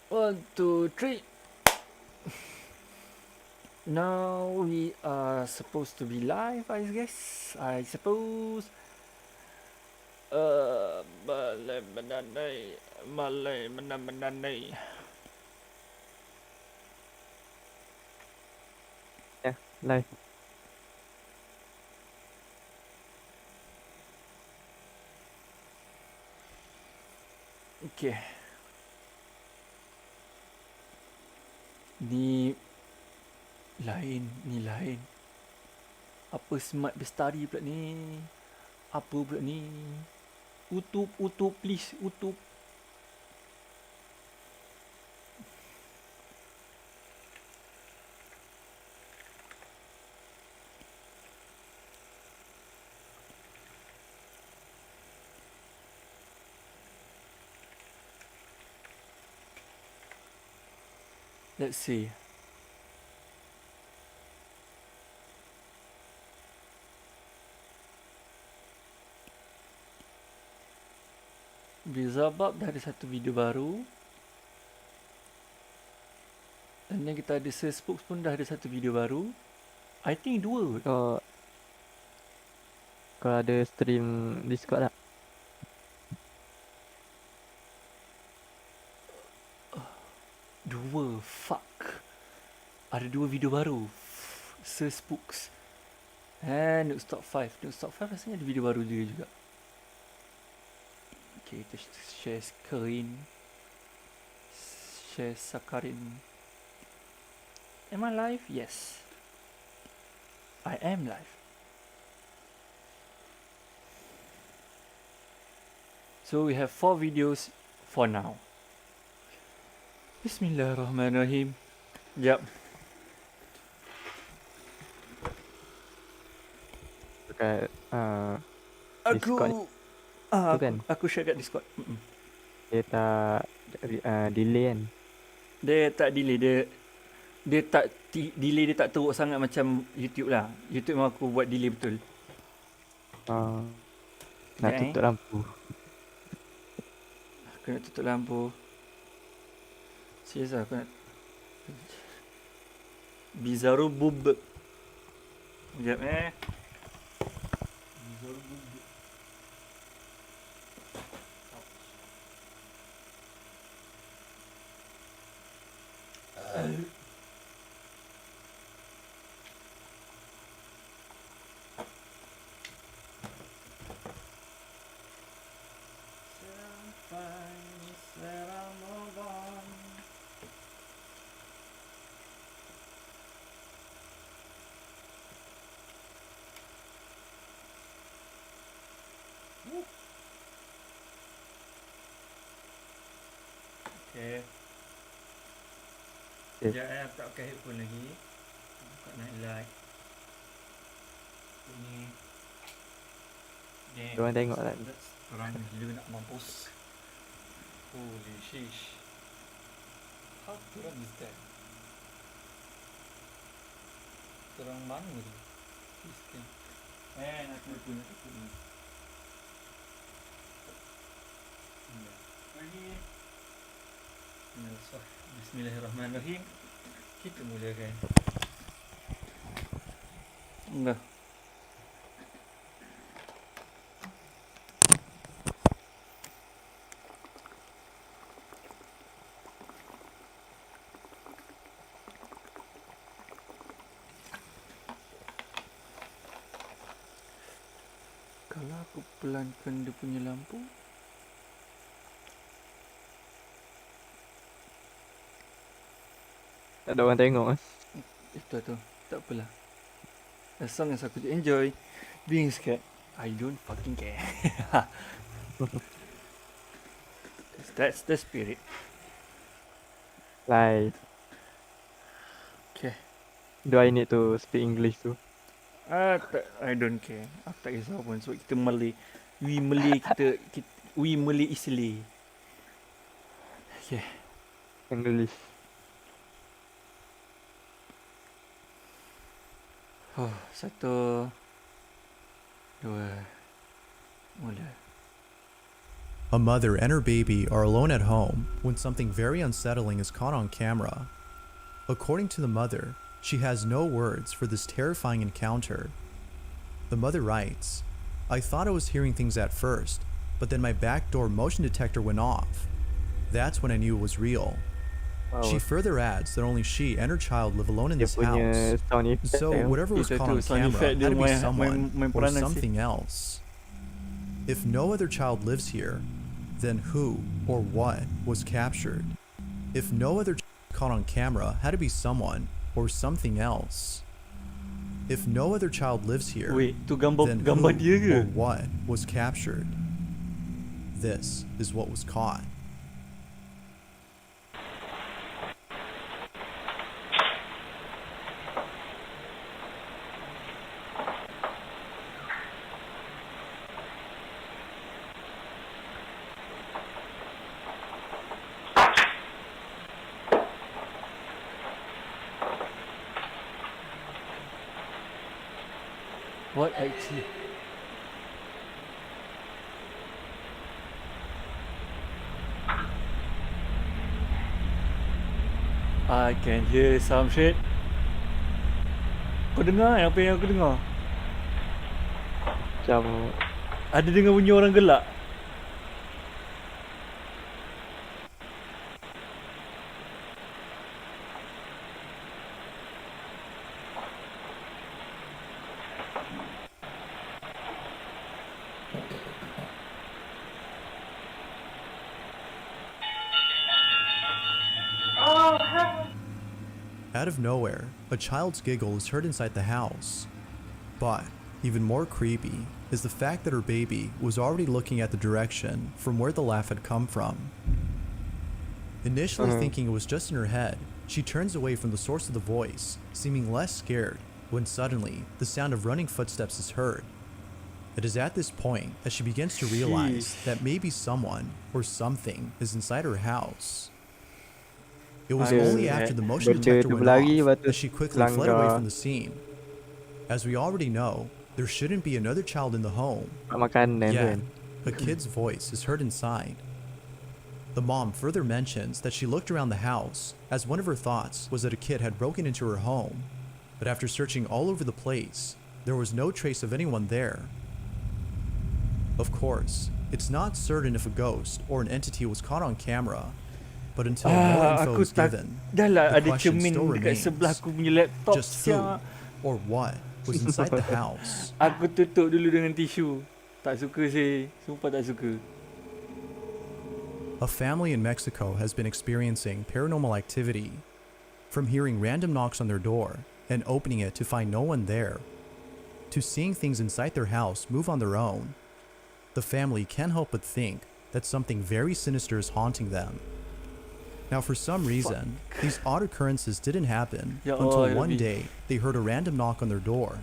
1, 2, 3. Now we are supposed to be live, I guess. I suppose. Malay menanai, Malay menanai. Ya, live. Okay. Ni lain. Apa smart bestari pula ni? Apa pula ni? Utup please, utup. Let's see. Bizabab dah ada satu video baru. Dan yang kita ada Spokes pun dah ada satu video baru. I think 2. Kalau ada stream Discord tak? 2, fuck. Ada 2 video baru. Spokes. And Nooks Top 5. Nooks Top 5 rasanya ada video baru juga. Okay, kita share screen. Share sakarin. Am I live? Yes. I am live. So we have 4 videos for now. Bismillahirrahmanirrahim. Yep. Dekat Discord ni. Kan? Aku share kat Discord. Dia tak delay kan? Dia tak delay. Dia tak delay, dia tak teruk sangat macam YouTube lah. YouTube memang aku buat delay betul. Nak tutup lampu. Aku nak tutup lampu. Serius lah aku nak. Bizarro bub. Sekejap Bizarro bub. Okay. Sekejap aku tak pakai headphone lagi. Buka nightlight. Ini. Diorang tengok lah. Orang gila nak mampus. Holy shish. How kurang is that? Kurang mana tu? Sistem. Aku punya. Lagi. Bismillahirrahmanirrahim. Kita mulakan. Enggak. Kalau aku pelankan dia punya lampu. Tak ada orang tengok kan? Itu tu. Tak apalah. As long as aku enjoy being scared, I don't fucking care. That's the spirit. Like, Okay. do I need to speak English tu? I don't care. Aku tak kisah pun sebab kita Malay. We Malay we Malay Islam. Okay. English. Oh, 1, 2, mula. A mother and her baby are alone at home when something very unsettling is caught on camera. According to the mother, she has no words for this terrifying encounter. The mother writes, "I thought I was hearing things at first, but then my back door motion detector went off. That's when I knew it was real." Wow. She further adds that only she and her child live alone in Dia this punya house. sound effect So tengok. whatever was Itu caught tu, on sound camera effect had dia to be main someone or peranan sih. something else. If no other child lives here, then who or what was captured? If no other child caught on camera had to be someone or something else. If no other child lives here, Wait, tu then gambar dia who or ke? what was captured? This is what was caught. What actually? I can hear some shit. Kau dengar apa yang aku dengar? Macam Ada dengar bunyi orang gelak? Out of nowhere, a child's giggle is heard inside the house. But even more creepy is the fact that her baby was already looking at the direction from where the laugh had come from. Initially thinking it was just in her head, she turns away from the source of the voice, seeming less scared, when suddenly the sound of running footsteps is heard. It is at this point that she begins to realize that maybe someone or something is inside her house. It was Ada only after the motion benda detector tu went berlari, off lepas tu that she quickly fled away langgar from the scene. As we already know, there shouldn't be another child in the home, makanan tu yet kan. a kid's voice is heard inside. The mom further mentions that she looked around the house as one of her thoughts was that a kid had broken into her home, but after searching all over the place, there was no trace of anyone there. Of course, it's not certain if a ghost or an entity was caught on camera, but until more info Aku is tak. given, Dah lah the ada question cermin still dekat remains. sebelah aku punya laptop Just who siap. or what was inside the house. Aku tutup dulu dengan tisu. Tak suka sih. Sumpah tak suka. A family in Mexico has been experiencing paranormal activity, from hearing random knocks on their door and opening it to find no one there, to seeing things inside their house move on their own. The family can't help but think that something very sinister is haunting them. Now, for some reason, these odd occurrences didn't happen Ya until Allah, ya one Rabbi. day they heard a random knock on their door.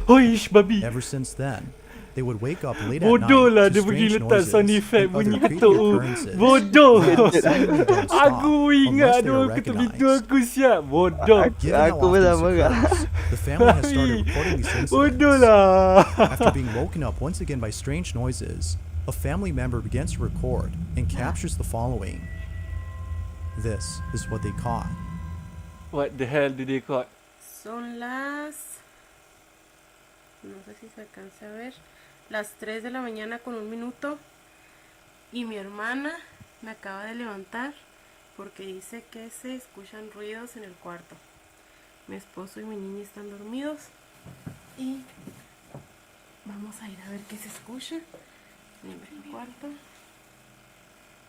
Hoish babi. Ever since then, they would wake up late at Bodoh night lah to dia pergi strange letak noises sound effect and bunyi other creepy ketuk. occurrences. Bodoh. that seemingly don't stop Aku ingat unless they ada are orang ketuk pintu recognized. aku siap. Bodoh. Given how Aku often pun this sama kak. occurs, the family has started reporting these Bodoh incidents. lah. After being woken up once again by strange noises, a family member begins to record and captures the following. This is what they caught. What the hell did they caught? Son las... No sé si se alcanza a ver. Las 3 de la mañana con 1 minuto. Y mi hermana me acaba de levantar porque dice que se escuchan ruidos en el cuarto. Mi esposo y mi niña están dormidos. Y vamos a ir a ver qué se escucha en el cuarto.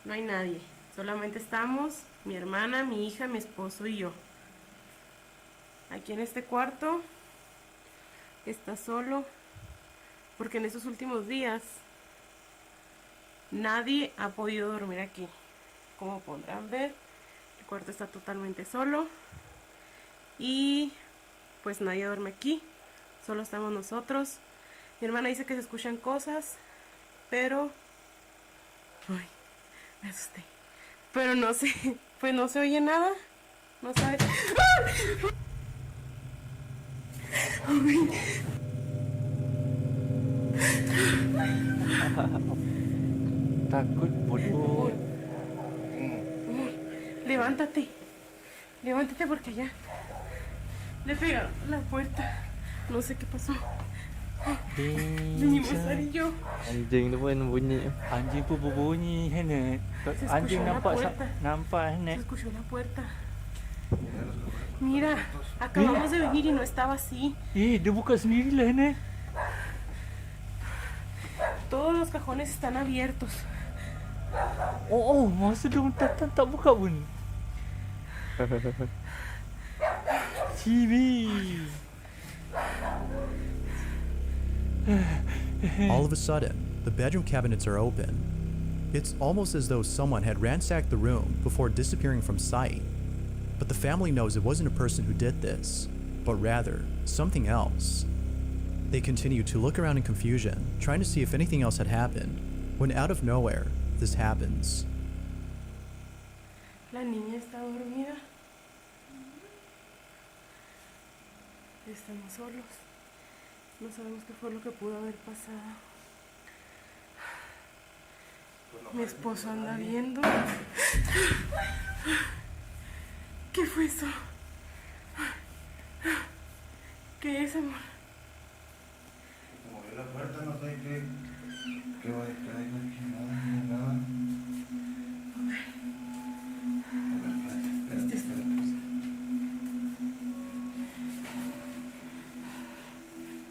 No hay nadie. Solamente estamos mi hermana, mi hija, mi esposo y yo. Aquí en este cuarto está solo porque en estos últimos días nadie ha podido dormir aquí. Como podrán ver, el cuarto está totalmente solo y pues nadie duerme aquí, solo estamos nosotros. Mi hermana dice que se escuchan cosas, pero ay, me asusté. Pero no sé, pues no se oye nada. No sabe. takut bodoh. Amor, levántate. Levántate porque allá le pegaron a la puerta. No sé qué pasó. Vinimos Sari y yo. Anjing tu pun bunyi. Anjing pun berbunyi, Hanet. Se Anjing escuchó la nampak puerta. nampak, Se Hanet. escuchó la puerta. Mira, acabamos de venir y no estaba así. Dia buka sendirilah, Hanet. Todos los cajones están abiertos. Oh, masa dia orang tak buka pun. TV. All of a sudden, the bedroom cabinets are open. It's almost as though someone had ransacked the room before disappearing from sight. But the family knows it wasn't a person who did this, but rather something else. They continue to look around in confusion, trying to see if anything else had happened, when out of nowhere, this happens. La niña está dormida. Estamos solos. No sabemos qué fue lo que pudo haber pasado. Mi esposo anda viendo. ¿Qué fue eso? ¿Qué es, amor? Movió la puerta, no sé qué va a estar ahí, nada.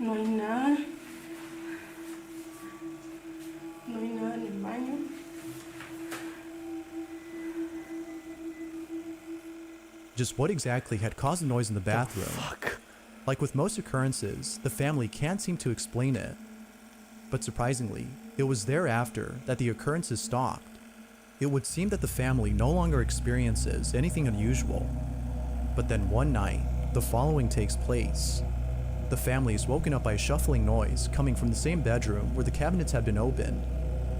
No hay nada. No hay nada en el baño. Just what exactly had caused the noise in the bathroom? Fuck. Like with most occurrences, the family can't seem to explain it. But surprisingly, it was thereafter that the occurrences stopped. It would seem that the family no longer experiences anything unusual. But then one night, the following takes place. The family is woken up by a shuffling noise coming from the same bedroom where the cabinets had been opened.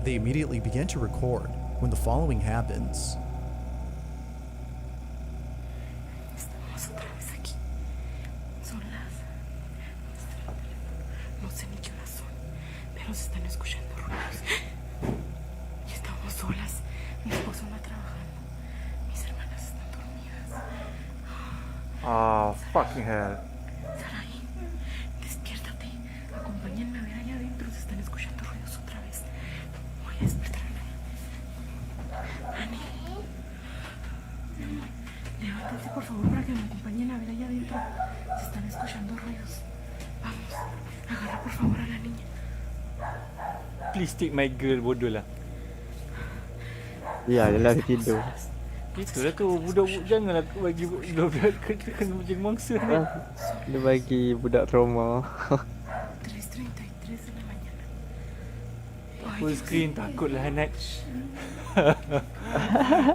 They immediately begin to record when the following happens. Estamos otra vez aquí. Son las... No sé ni qué horas son, pero se están escuchando ruidos. Y estamos solas. Mi esposo anda trabajando. Mis hermanas están dormidas. Ah, fucking hell. Sarai, despiértate. Acompáñenme a ver allá adentro. Se están escuchando ruidos otra vez. Voy a despertarme. Ani. Levántate, por favor, para que me acompañen a ver allá adentro. Se están escuchando ruidos. Vamos. Agarra, por favor, a la niña. Please take my girl, bodoh lah. Ya, dia lah tidur. Itulah tu, budak janganlah bagi budak kena menjadi mangsa ni. Dia bagi budak trauma. 3:33 de la mañana. Full screen takutlah Hanet.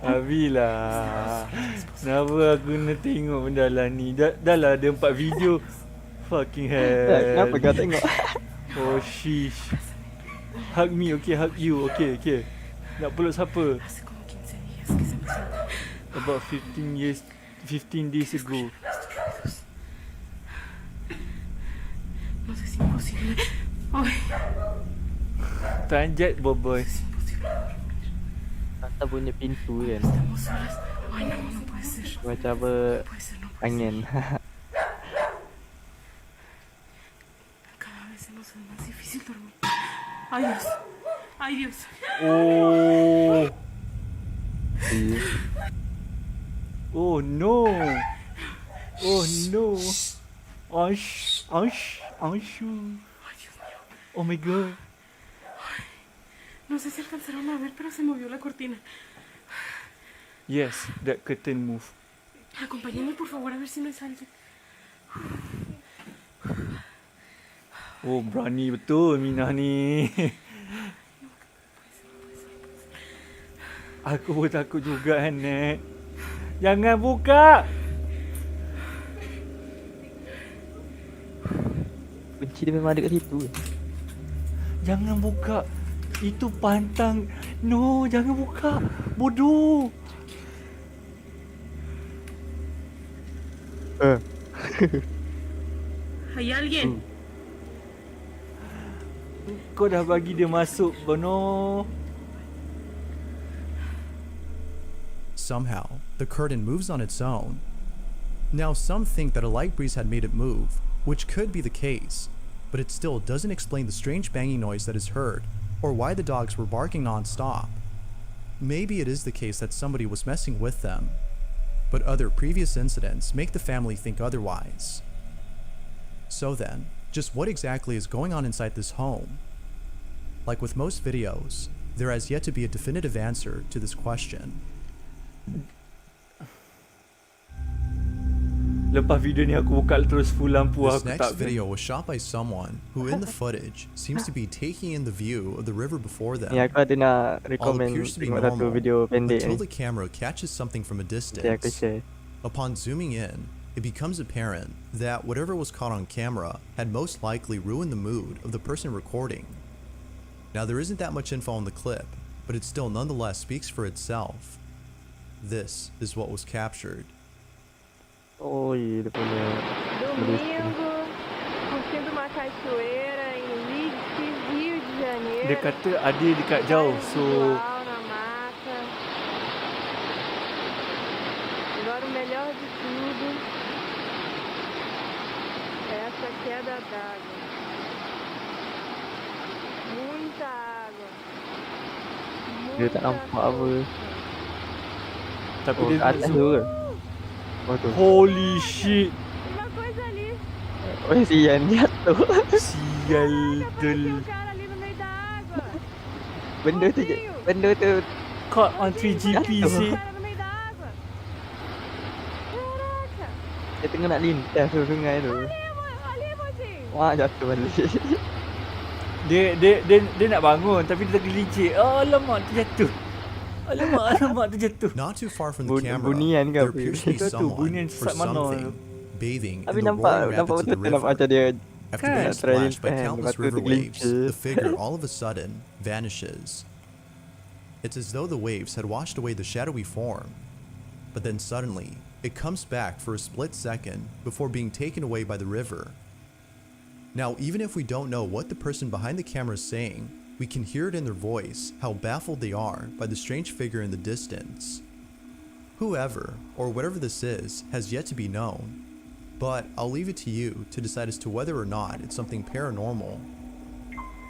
Habislah. Kenapa aku nak tengok benda lah ni? Dah lah ada 4 video. Fucking hell. Kenapa kau tengok? Oh sheesh. Hug me, okay, hug you, okay. Nak peluk siapa? Hace como 15 días que se presenta About 15 days ago. No sé si es imposible. Ay, Tanjat boy. es imposible dormir. Kata bunyi pintu kan. Estamos solas. Ay, no, no puede ser. Macam apa No puede ser, no puede angin. ser. Cada vez se nos hace más difícil dormir. Ay, Dios. Ay, Dios. Oh. Iya. Oh no. Oh no. Ash. Ay, Dios mío. Oh my god. No sé si alcanzaron a ver, pero se movió la cortina. Yes, that curtain move. Acompáñenme, por favor, a ver si no es alguien. Oh, berani betul Minah ni. Aku pun takut juga, Hanet. Jangan buka. Kunci dia memang ada kat situ. Jangan buka. Itu pantang. No, jangan buka. Bodoh. ¿Hay alguien? Kau dah bagi dia masuk, Bono. somehow, the curtain moves on its own. Now, some think that a light breeze had made it move, which could be the case, but it still doesn't explain the strange banging noise that is heard, or why the dogs were barking non-stop. Maybe it is the case that somebody was messing with them, but other previous incidents make the family think otherwise. So then, just what exactly is going on inside this home? Like with most videos, there has yet to be a definitive answer to this question. Lepas video ni aku buka terus full lampu This aku next tak video was shot by someone who in the footage seems to be taking in the view of the river before them. Ni aku ada nak All recommend appears to be tengok satu normal video pendek until ni. the camera catches something from a Nanti aku distance. share. Upon zooming in, it becomes apparent that whatever was caught on camera had most likely ruined the mood of the person recording. Now, there isn't that much info on the clip, but it still nonetheless speaks for itself. This is what was captured. Oh, dia punya Domingo, curtindo uma cachoeira em Leeds, Rio de Janeiro. Dia kata ada dekat jauh, so Individual na mata. Agora o melhor de tudo é essa queda d'água. Muita água. dia tak nampak apa. tapi Oh, dia kat atas tu ke? Oh tu. holy shit, Uma coisa ali. Oh, sian dia tu. sial Apareceu del o cara ali no meio da água. Benda tu caught on 3GP Jatuh. sih. O cara no meio da água. Caraca. dia tengah nak lintas tu sungai tu. Ali, mocinho. Wah, jatuh balik. Dia nak bangun tapi dia tergelincir. Oh, alamak terjatuh. Alamak terjatuh. Not too far from the Bun- camera, bunian ke there apa? appears to be Itu tu, someone bunian or sesat mana. something bathing Tapi in the nampak roaring rapids of the betul-betul nampak river. macam dia After Kan, being try splashed by limpahan, countless lepas tu river waves, tergelincir. the figure all of a sudden vanishes. It's as though the waves had washed away the shadowy form, but then suddenly, it comes back for a split second before being taken away by the river. Now, even if we don't know what the person behind the camera is saying, we can hear it in their voice how baffled they are by the strange figure in the distance. Whoever, or whatever this is, has yet to be known, but I'll leave it to you to decide as to whether or not it's something paranormal.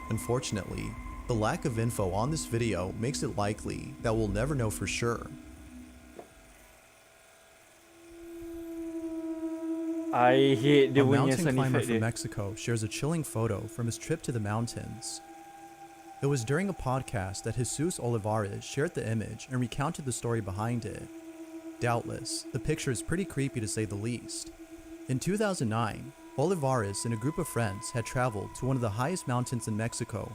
Unfortunately, the lack of info on this video makes it likely that we'll never know for sure. I hate dia A punya mountain sound climber effect from dia. Mexico shares a chilling photo from his trip to the mountains. It was during a podcast that Jesus Olivares shared the image and recounted the story behind it. Doubtless, the picture is pretty creepy to say the least. In 2009, Olivares and a group of friends had traveled to one of the highest mountains in Mexico.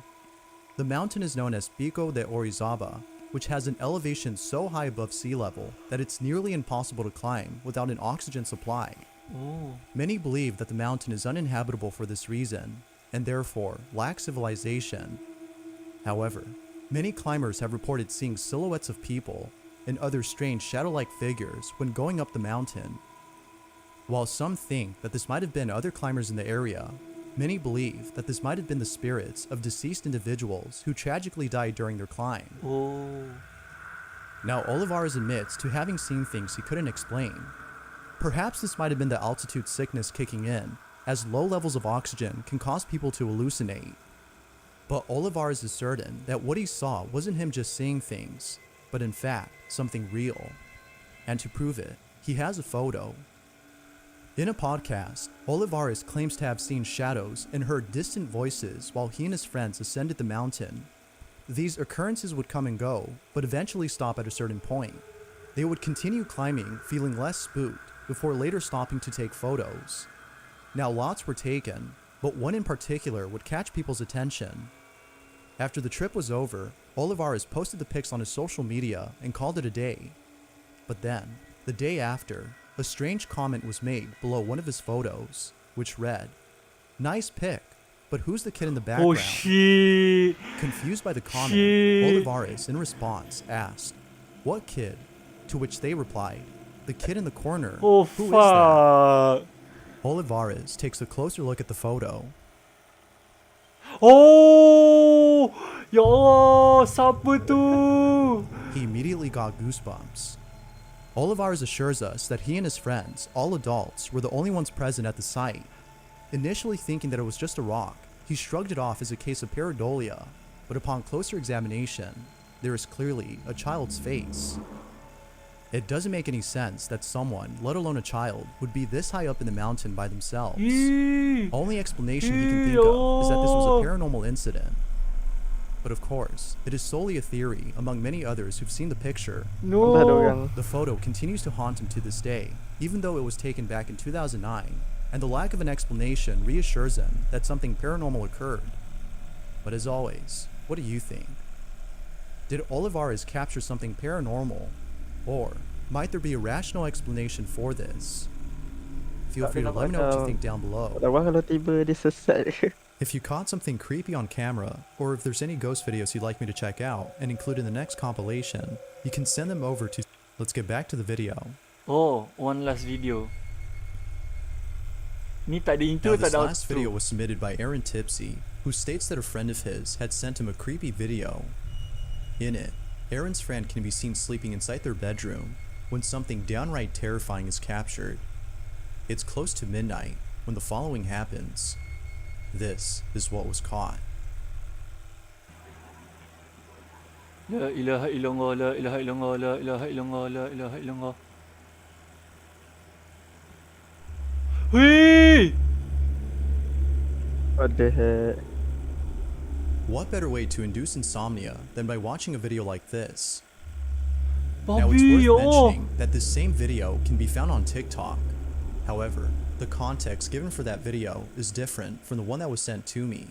The mountain is known as Pico de Orizaba, which has an elevation so high above sea level that it's nearly impossible to climb without an oxygen supply. Oh. Many believe that the mountain is uninhabitable for this reason, and therefore lacks civilization. However, many climbers have reported seeing silhouettes of people and other strange shadow-like figures when going up the mountain. While some think that this might have been other climbers in the area, many believe that this might have been the spirits of deceased individuals who tragically died during their climb. Oh. Now, Olivares admits to having seen things he couldn't explain. Perhaps this might have been the altitude sickness kicking in, as low levels of oxygen can cause people to hallucinate. But Olivares is certain that what he saw wasn't him just seeing things, but in fact, something real. And to prove it, he has a photo. In a podcast, Olivares claims to have seen shadows and heard distant voices while he and his friends ascended the mountain. These occurrences would come and go, but eventually stop at a certain point. They would continue climbing, feeling less spooked, before later stopping to take photos. Now, lots were taken, but one in particular would catch people's attention. After the trip was over, Olivares posted the pics on his social media and called it a day. But then, the day after, a strange comment was made below one of his photos, which read, "Nice pic, but who's the kid in the Oh background?" shit. Confused by the comment, Shit. Olivares, in response, asked, "What kid?" To which they replied, "The kid in the corner. Oh Who is that?" fuck. Olivares takes a closer look at the photo. Oh, ya Allah, siapa tu? He immediately got goosebumps. Olivars assures us that he and his friends, all adults, were the only ones present at the site. Initially thinking that it was just a rock, he shrugged it off as a case of pareidolia, but upon closer examination, there is clearly a child's face. It doesn't make any sense that someone, let alone a child, would be this high up in the mountain by themselves. Only explanation he can think of is that this was a paranormal incident. But of course, it is solely a theory among many others who've seen the picture. Entah ada orang. The photo continues to haunt him to this day, even though it was taken back in 2009, and the lack of an explanation reassures him that something paranormal occurred. But as always, what do you think? Did Olivares capture something paranormal? Or might there be a rational explanation for this? Feel free to let me know what you think down below. Tak tahu kalau tiba dia sesat. If you caught something creepy on camera, or if there's any ghost videos you'd like me to check out and include in the next compilation, you can send them over to... Let's get back to the video. Oh, one last video. Ni tak ada intro, Now, tak this ada last outro. video was submitted by Aaron Tipsy, who states that a friend of his had sent him a creepy video. In it, Aaron's friend can be seen sleeping inside their bedroom when something downright terrifying is captured. It's close to midnight when the following happens. This is what was caught. La ilaha illallah, la ilaha illallah, la ilaha illallah, la ilaha illallah. Whee! What the heck? What better way to induce insomnia than by watching a video like this? Now, it's Bobby, worth oh! mentioning that this same video can be found on TikTok. However, the context given for that video is different from the one that was sent to me.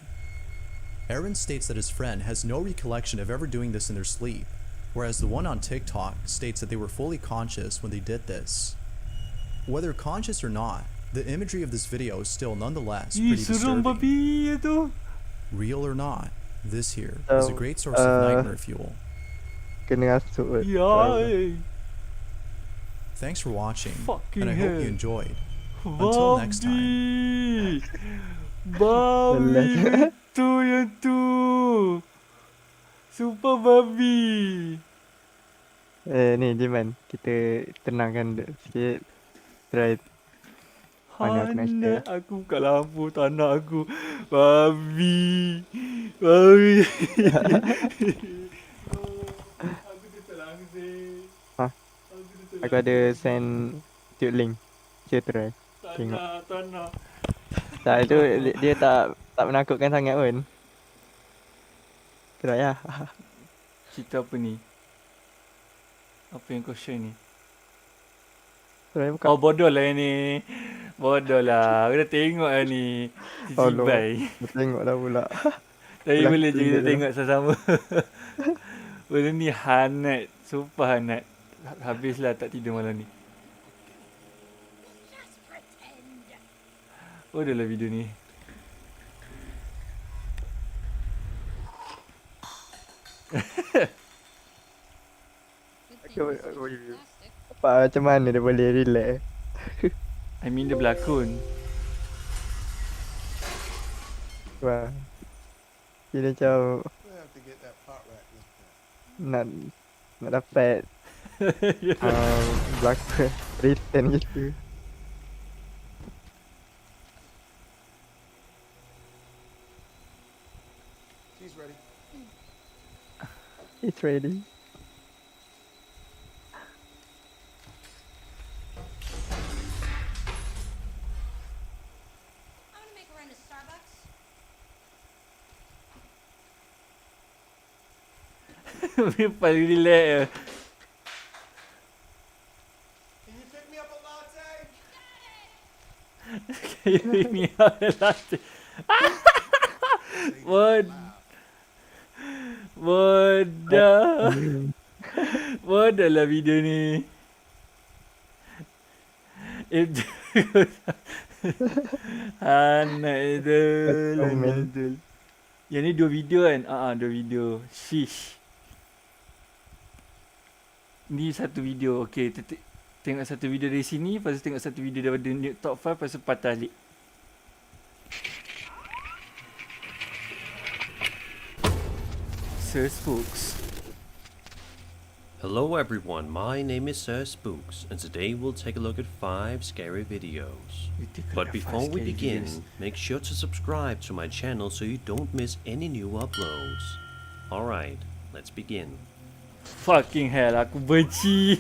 Aaron states that his friend has no recollection of ever doing this in their sleep, whereas the one on TikTok states that they were fully conscious when they did this. Whether conscious or not, the imagery of this video is still nonetheless Ih, pretty serem disturbing. babi tu. Real or not, this here is a great source of nightmare fuel. Kena rasuk. Ya. Thanks for watching, Fucking and I hope hell. you enjoyed. Until next time. Babi tu yang tu. Super babi. Ni Jiman, kita tenangkan dia sikit. Try mana aku nak Hanet, share. aku buka lampu tak nak aku. Babi. Babi. Aku terlangsir. Ha? Aku Aku ada send tube link. Kita try. tak tengok. nak, tak nak. Tak, itu dia tak menakutkan sangat pun. Try lah. Cerita apa ni? Apa yang kau share ni? Try buka. Oh, bodoh lah yang ni. Bodoh lah. Aku dah tengok lah ni. Oh, no. Cibai. Kita tengok dah pula. Tapi Belakang boleh je kita dia. tengok sama-sama. Benda ni hanet. Sumpah hanet. Habislah tak tidur malam ni. Bodoh lah video ni. Apa macam mana dia boleh relax? I mean dia berlakon. Wah. Dia macam nak dapat belakang return gitu. She's ready. It's ready. I'm gonna make a run to Starbucks. Dia paling relax je. Can you pick me up a latte? Can you pick me up a latte? Bodoh. Bodoh lah video ni. Itu Anak itu Komen. Yang ni 2 video kan? 2 video. Shish. Ni 1 video. Okay, tengok 1 video dari sini, lepas tu tengok 1 video daripada top 5, lepas tu patah balik. Search folks. Hello everyone, my name is Sir Spooks, and today we'll take a look at 5 scary videos. But before we begin, make sure to subscribe to my channel so you don't miss any new uploads. Alright, let's begin. Fucking hell, aku benci.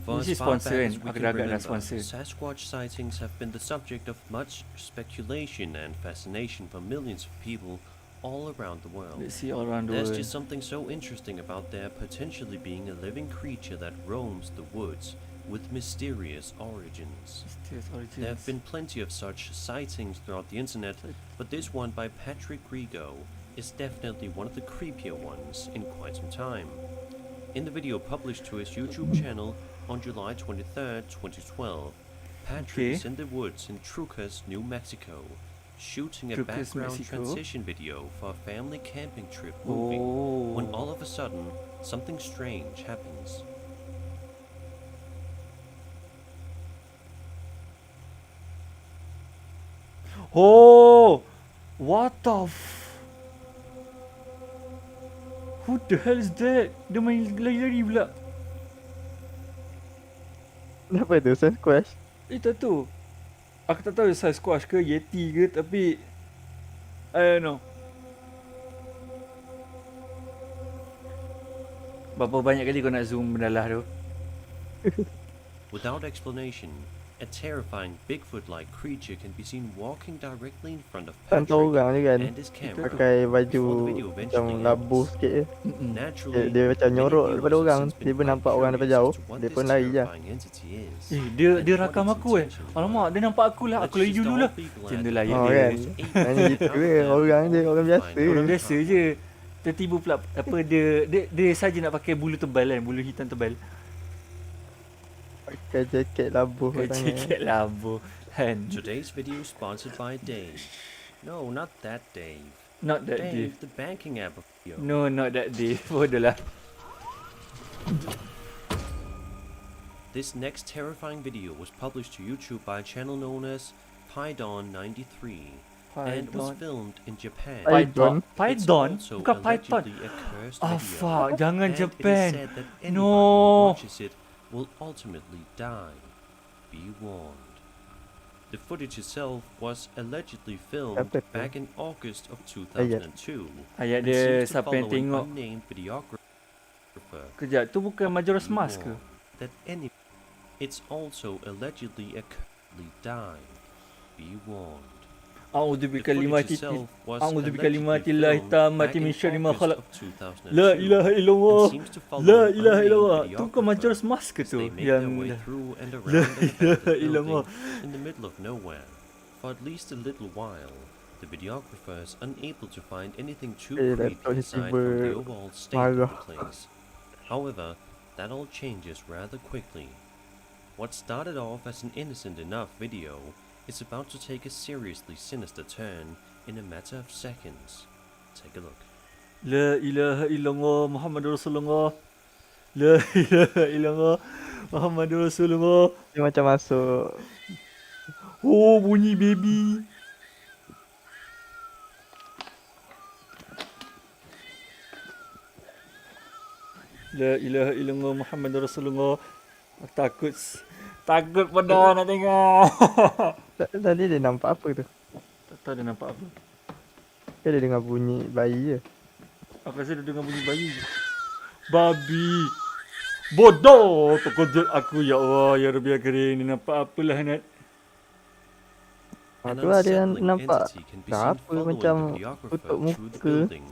For This as is far sponsor back kan? as we Aku can dah agak dah remember, sponsor. Sasquatch sightings have been the subject of much speculation and fascination for millions of people all around the world. Let's see all around the There's world. just something so interesting about there potentially being a living creature that roams the woods with mysterious origins. Mysterious origins. There have been plenty of such sightings throughout the internet, but this one by Patrick Rigo is definitely one of the creepier ones in quite some time. In the video published to his YouTube channel on July 23rd, 2012, Patrick is in the woods in Trucas, New Mexico, shooting a Trucas, background Mexico? transition video for a family camping trip movie, when all of a sudden, something strange happens. Oh! What the Who the hell is that? Dia main lari-lari pula. Kenapa tu Sasquatch? Tak tahu. Aku tak tahu Sasquatch ke Yeti ke, tapi I don't know. Berapa banyak kali kau nak zoom mendalah tu? Without explanation, a terrifying Bigfoot-like creature can be seen walking directly in front of Tak tahu Patrick orang ni kan and his camera. pakai baju Before the video macam eventually labu ends. sikit je. Naturally, Dia macam many nyorok viewers daripada have orang. since been Dia pun quite nampak orang daripada curious jauh. as to what Dia this pun lari je. terrifying entity is. Dia and what rakam its aku intentions are. Alamak, dia nampak aku lah. Aku lari Let's just dulu all lah. be glad Macam tu that lah we Oh dia. kan was able Hanya to gitu find je. them Orang dia orang and biasa. find Orang out biasa how. je. Tiba-tiba pula apa dia saja nak pakai bulu tebal kan, bulu hitam tebal. Pakai jaket labu kat tangan. Cekek labu kan. Today's video is sponsored by Dave. No, not that Dave. Not that Dave, Dave. the banking app of video. No, not that Dave. Bodoh lah. This next terrifying video was published to YouTube by a channel known as Python93 and was Python. filmed in Japan. Python? It's Python? also Bukan Python. allegedly a cursed Ah video, fuck, jangan and Japan. it is said that anyone No. who watches it will ultimately die. Be warned. The footage itself was allegedly filmed Apa tu? back in August of 2002 Ayat and dia seems to siapa yang follow tengok. an unnamed videographer. Kejap, tu bukan Majora's Be Mask ke? warned that it's also allegedly a currently died. Be warned. A'udzu The bikalimati footage itself was A'udzu allegedly bikalimatillahi filmed tammati back min in syarri ma August khalaq. of 2002 La ilaha and illallah. seems to follow La an ilaha unnamed illallah. Tu bukan videographer Majora's Mask ke as tu? they make Yang their way through and La around an ilaha abandoned illallah. building in the middle of nowhere. For at least a little while, the videographer is unable to find anything too creepy laptop ni aside tiba from the overall state of the marah. place. However, that all changes rather quickly. What started off as an innocent enough video is about to take a seriously sinister turn in a matter of seconds. Take a look. La ilaha illallah Muhammadur Rasulullah. La ilaha illallah Muhammadur Rasulullah. Dia macam masuk. Oh, bunyi baby. La ilaha illallah Muhammadur Rasulullah. Aku takut pada nak tengok. Tadi dia nampak apa tu? Tak tahu dia nampak apa. Dia dengar bunyi bayi je. Aku rasa dia dengar bunyi bayi. Babi. Bodoh. Terkejut aku ya Allah. Ya Rabbi Karim. Dia nampak apalah Hanet. An Tu lah dia unsettling nampak entity can be seen apa following macam the videographer tutup through the muka. building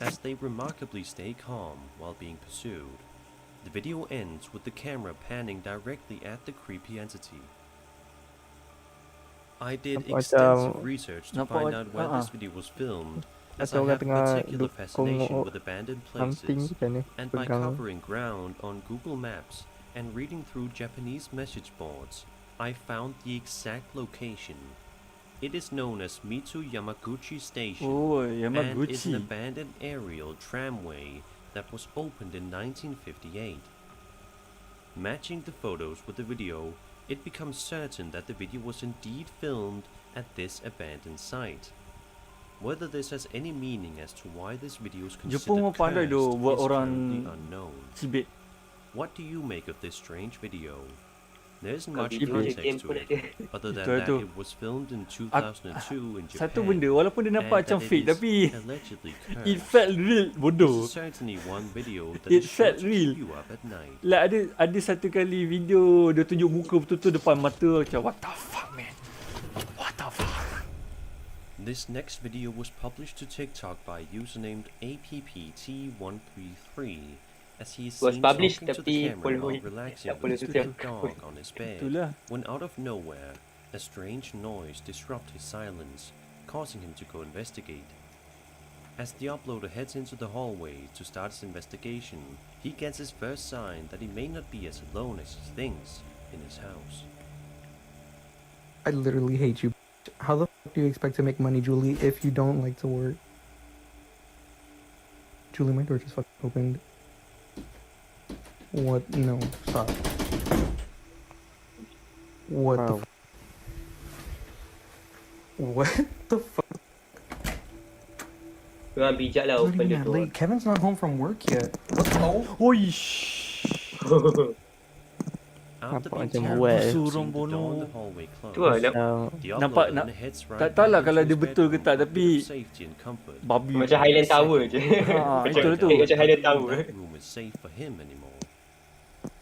as they remarkably stay calm while being pursued. The video ends with the camera panning directly at the creepy entity. I did Nampak extensive macam- research to Nampak find macam- out where this video was filmed, as Macam I orang have a tengah particular dukung fascination with abandoned hunting places, macam ni. and by Pegang. covering ground on Google Maps and reading through Japanese message boards, I found the exact location. It is known as Mitsu Yamaguchi Station Oh, and is an Yamaguchi. abandoned aerial tramway that was opened in 1958. Matching the photos with the video, it becomes certain that the video was indeed filmed at this abandoned site. Whether this has any meaning as to why this video is Jepun considered pun pandai cursed doh buat is orang currently unknown. Cibit. What do you make of this strange video? There isn't Kau much video je game context to pun it, ada. other than Betul that tu. it was filmed in 2002 in Japan. Satu benda walaupun dia nampak and macam that it fake is tapi allegedly it cursed. felt real bodoh. This is certainly one video that It is sure felt to real. keep you up at night. Like ada satu kali video dia tunjuk muka betul-betul depan mata macam what the fuck man. What the fuck. This next video was published to TikTok by a user named APPT133 as he is Was seen published talking to tapi the camera while follow- relaxing tak follow with his sosial. pet dog on his bed Itulah. when out of nowhere a strange noise disrupted his silence, causing him to go investigate. As the uploader heads into the hallway to start his investigation, he gets his first sign that he may not be as alone as he thinks in his house. I literally hate you. How the fuck do you expect to make money, Julie, if you don't like to work? Julie, my door just fucking opened. What? No, stop. What the Wow. What the fuck? Memang bijak lah Not open even the that door. late. Kevin's not home from work yet. Oh. Oish. After Nampak being macam terrified well. of Surung seeing the door in bono. the hallway closed, Tu lah, the Nampak uploader nak then heads right tak tahulah back kalau into dia his betul ke bedroom tak for tapi good safety and comfort. babi. Macam Highland Tower je. Ah, Macam betul tu. Macam Highland Nothing in Tower. that room is safe for him anymore.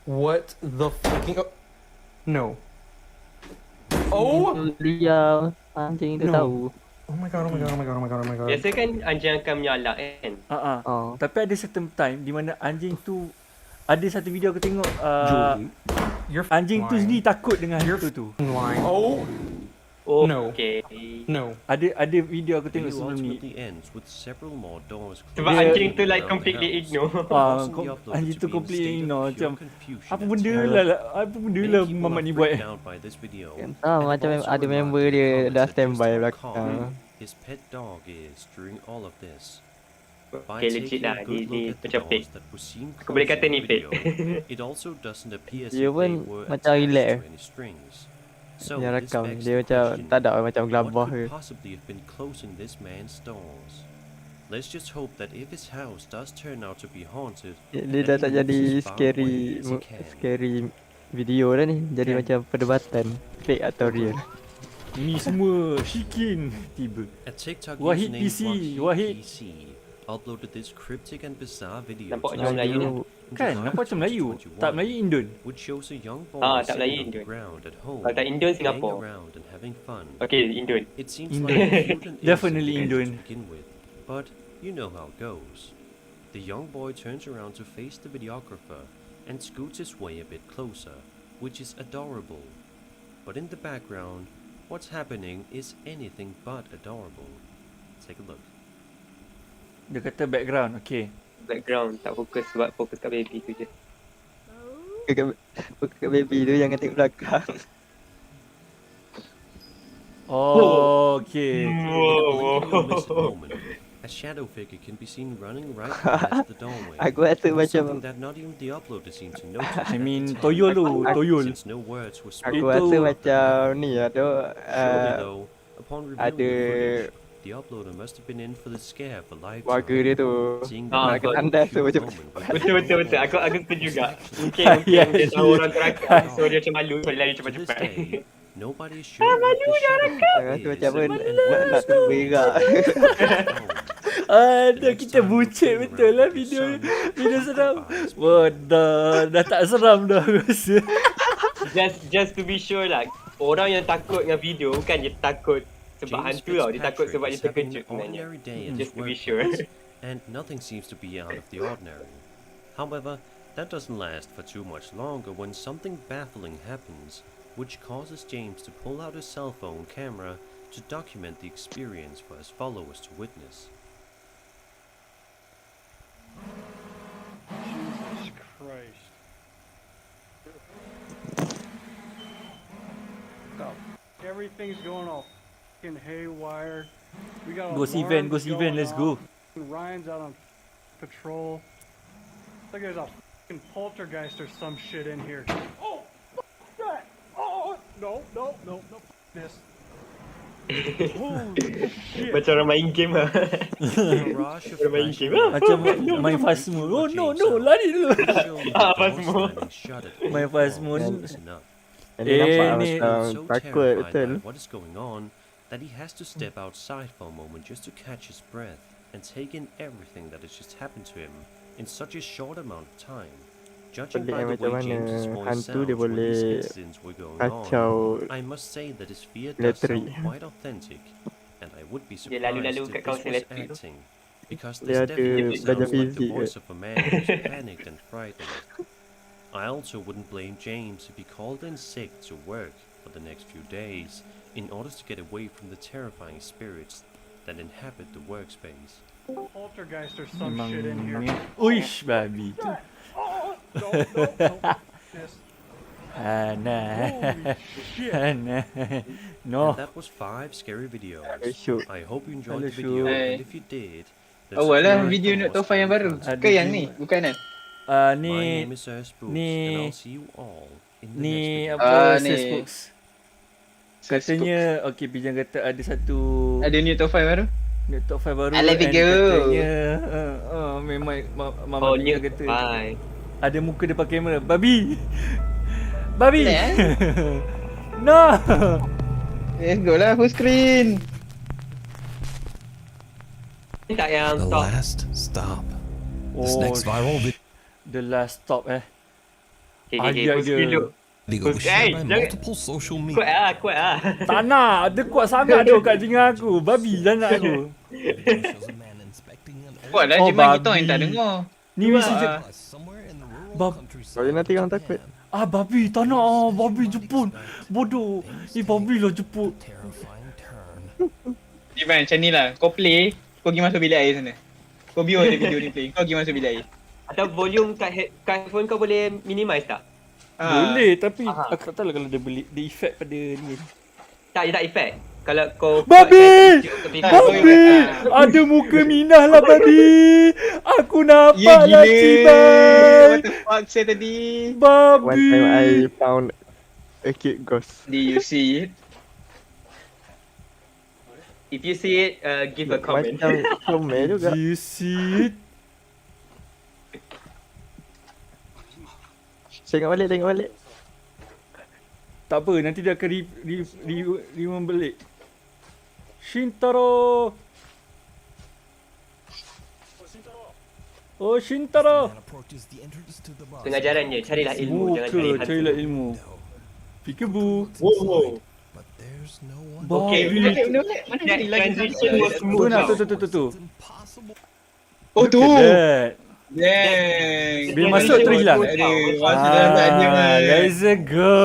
What the fucking? No. Oh. Dia anjing tu No. tahu. Oh my god! Oh my god! Oh my god! Oh my god! Oh my god! Biasa kan anjing akan menyalak kan. Oh. Tapi ada certain time di mana anjing tu ada satu video aku tengok Julie, you're anjing tu lying. sendiri takut dengan hantu tu. Lying. Oh. Oh, No. okay. No. Ada video aku tengok Video sebelum ni. ultimately ends with several more doors Sebab Dia- anjing tu like around the completely house, ignore. causing the uploader Anjing to tu be in a completely state of ignore, pure macam, confusion Apa and benda terror. lah, apa benda Many lah people mamat are ni buat. freaked out by this video, Kan and tahu have macam also ada remarked member in the dia comments dah at just standby how belakang. calm his pet dog is during all of this. By Okay, legit taking lah. a good Ni look at the macam doors fake. that were seen Aku boleh closing kata in ni the fake. video, it also doesn't appear as Dia if pun they were macam attached relax. to any strings. So Yang this rakam begs dia the macam question, tak ada macam what gelabah could ke. possibly have been closing this man's doors? Let's just hope that if his house does turn out to be haunted, Dia that dah tak he moves jadi as far away scary as he can. scary video dah ni. Jadi Kan? macam perdebatan fake atau real. Ni semua Shikin tiba. A TikTok Wahid user named PC, Wahid Wahid. PC uploaded this cryptic and bizarre video Nampak to orang Melayu Instagram ni. in Kan July nampak macam Melayu. 2021, Tak Melayu Indon. which shows a young boy Ah, tak sitting Melayu, on the Indon. ground at home, Kalau tak Indon, playing Singapore. around and having fun. Okay, Indon. It seems Indon. like a cute and Definitely innocent Indon. to begin with, but you know how it goes. The young boy turns around to face the videographer and scoots his way a bit closer, which is adorable. But in the background, what's happening is anything but adorable. Take a look. Dia kata background. Okay. Background tak fokus sebab fokus kat baby tu je. Kat baby tu jangan tengok belakang. Oh, okay. In the blink of a missed moment, a shadow figure can be seen running right past the doorway. Aku rasa Something macam that not even the uploader seemed to notice. I at mean, the time, toyol tu, toyol. Since no words were aku spoken. rasa Itu- macam ni ada Surely though, upon reviewing ada the footage, the uploader must have been in for the scare for warga lifetime. dia tu. Seeing Ah, the betul. Tandas tu cute macam moment with Betul betul betul. Aku setuju juga. Mungkin Yeah, dia tahu yeah. orang gerakkan, so dia macam malu, so dia lari To this cepat-cepat. day, nobody is sure what the shadow Aku rasa figure macam is apa and nak what terberak. Ada kita bucek betul lah video seram. Dah tak seram dah aku rasa. Just to be sure lah. Orang yang takut dengan video bukan dia takut sebab James hantu tau. Dia takut Fitzpatrick sebab dia is having terkejut an sebenarnya. ordinary day at Just his to be sure. workplace, and nothing seems to be out of the ordinary. However, that doesn't last for too much longer when something baffling happens, which causes James to pull out his cell phone camera to document the experience for his followers to witness. Jesus Christ. Everything's going all fucking haywire. We got Ghost event, alarms ghost event, going let's go. off. Ryan's out on patrol. It's like there's a fucking poltergeist or some shit in here. Oh, fuck that! Oh, no, no, no, no, fuck this. Macam orang main game lah. Barrage of Orang main flashing game lah. lights Macam and main lights fast from mode. the Oh no, James no, out. lari dulu. Showing the Ah, door fast mode. slamming shut at Main fast all mode. is enough. Ini nampak ni macam So takut terrified betul. by what is going on that he has to step outside for a moment just to catch his breath and take in everything that has just happened to him in such a short amount of time. Judging by the Macam way mana James's voice hantu dia sounds when these boleh incidents were going kacau on, I must say that his fear does elektrik. sound quite authentic, and I would be Dia surprised lalu-lalu if kat this kawasan was elektrik tu. acting, because Dia this ada definitely belajar sounds like the fizik voice ke? of a man who's panicked and frightened. I also wouldn't blame James if he called in sick to work for the next few days in order to get away from the terrifying spirits that inhabit the workspace. Poltergeist or some memang shit in here. ni. Uish babi tu. No, no, no. Yes. Ana. Shit. Ana. And No. that was 5 scary videos. Syuk. I hope you enjoyed Hello, the video, Syuk. and if you did, there's Awal lah a video few Nuk more Taufan yang baru. scary Ke yang ni? content. Bukan kan? My Ni name is Spooks, and ni- I'll see you all in the ni next video. apa ni. Facebook. Katanya okey Pijan kata ada satu Ada new Taufan baru? new top 5 baru I love it, and girl. katanya memang Mama Oh, Pijan new kata bye. ada muka depan kamera. Babi. Babi. Boleh, No. Let's go lah full screen. Tak yang The top. last stop. This Oh, next viral the last stop Okay, okay, Ada full screen je. duk. video was Hey, shared by jangan- multiple social Kuat media. lah, kuat lah. Tak nak. Dia kuat sangat tu kat telinga aku. Babi jangan aku. Shows a man inspecting an old Kuat lah Oh, cuma kita babi. yang tak dengar. Ni mesti je. house somewhere in the rural Bab- countryside. Kalau nanti orang takut. Babi tak nak. Babi jemput. Bodoh. Ni babi lah jemput. Terrifying turn. Iman macam ni lah. Kau play, kau pergi masuk bilik air sana. Kau biar ada video ni play. Kau pergi masuk bilik air. Atau volume kat headphone kau boleh minimize tak? Boleh tapi Faham. aku tak tahu lah kalau dia beli dia effect pada ni. Tak, dia tak effect. Kalau kau Babi! tapi Babi! Ada muka Minah lah babi. Aku nampak Ya lah gila. cibai. What the fuck saya tadi? One Babi. time I found a cute ghost. Did you see it? if you see it, give a comment. Macam comel juga. Do you see it? Tengok balik. Tak apa, nanti dia akan balik. Shintaro. Oh, Shintaro. Man approaches the entrance to the bar. Pengajarannya, carilah ilmu, jangan cari Muka, hantu. carilah ilmu. Peekaboo. Wow. But there's no one. Okay, Babi. Mana that ni lagi? transition was Tu smooth nak, tau. tu. It's impossible. Oh tu. Look at that. Dang. Bila masuk tu hilang. Ada. Masuk dalam tak ada man. Let's go.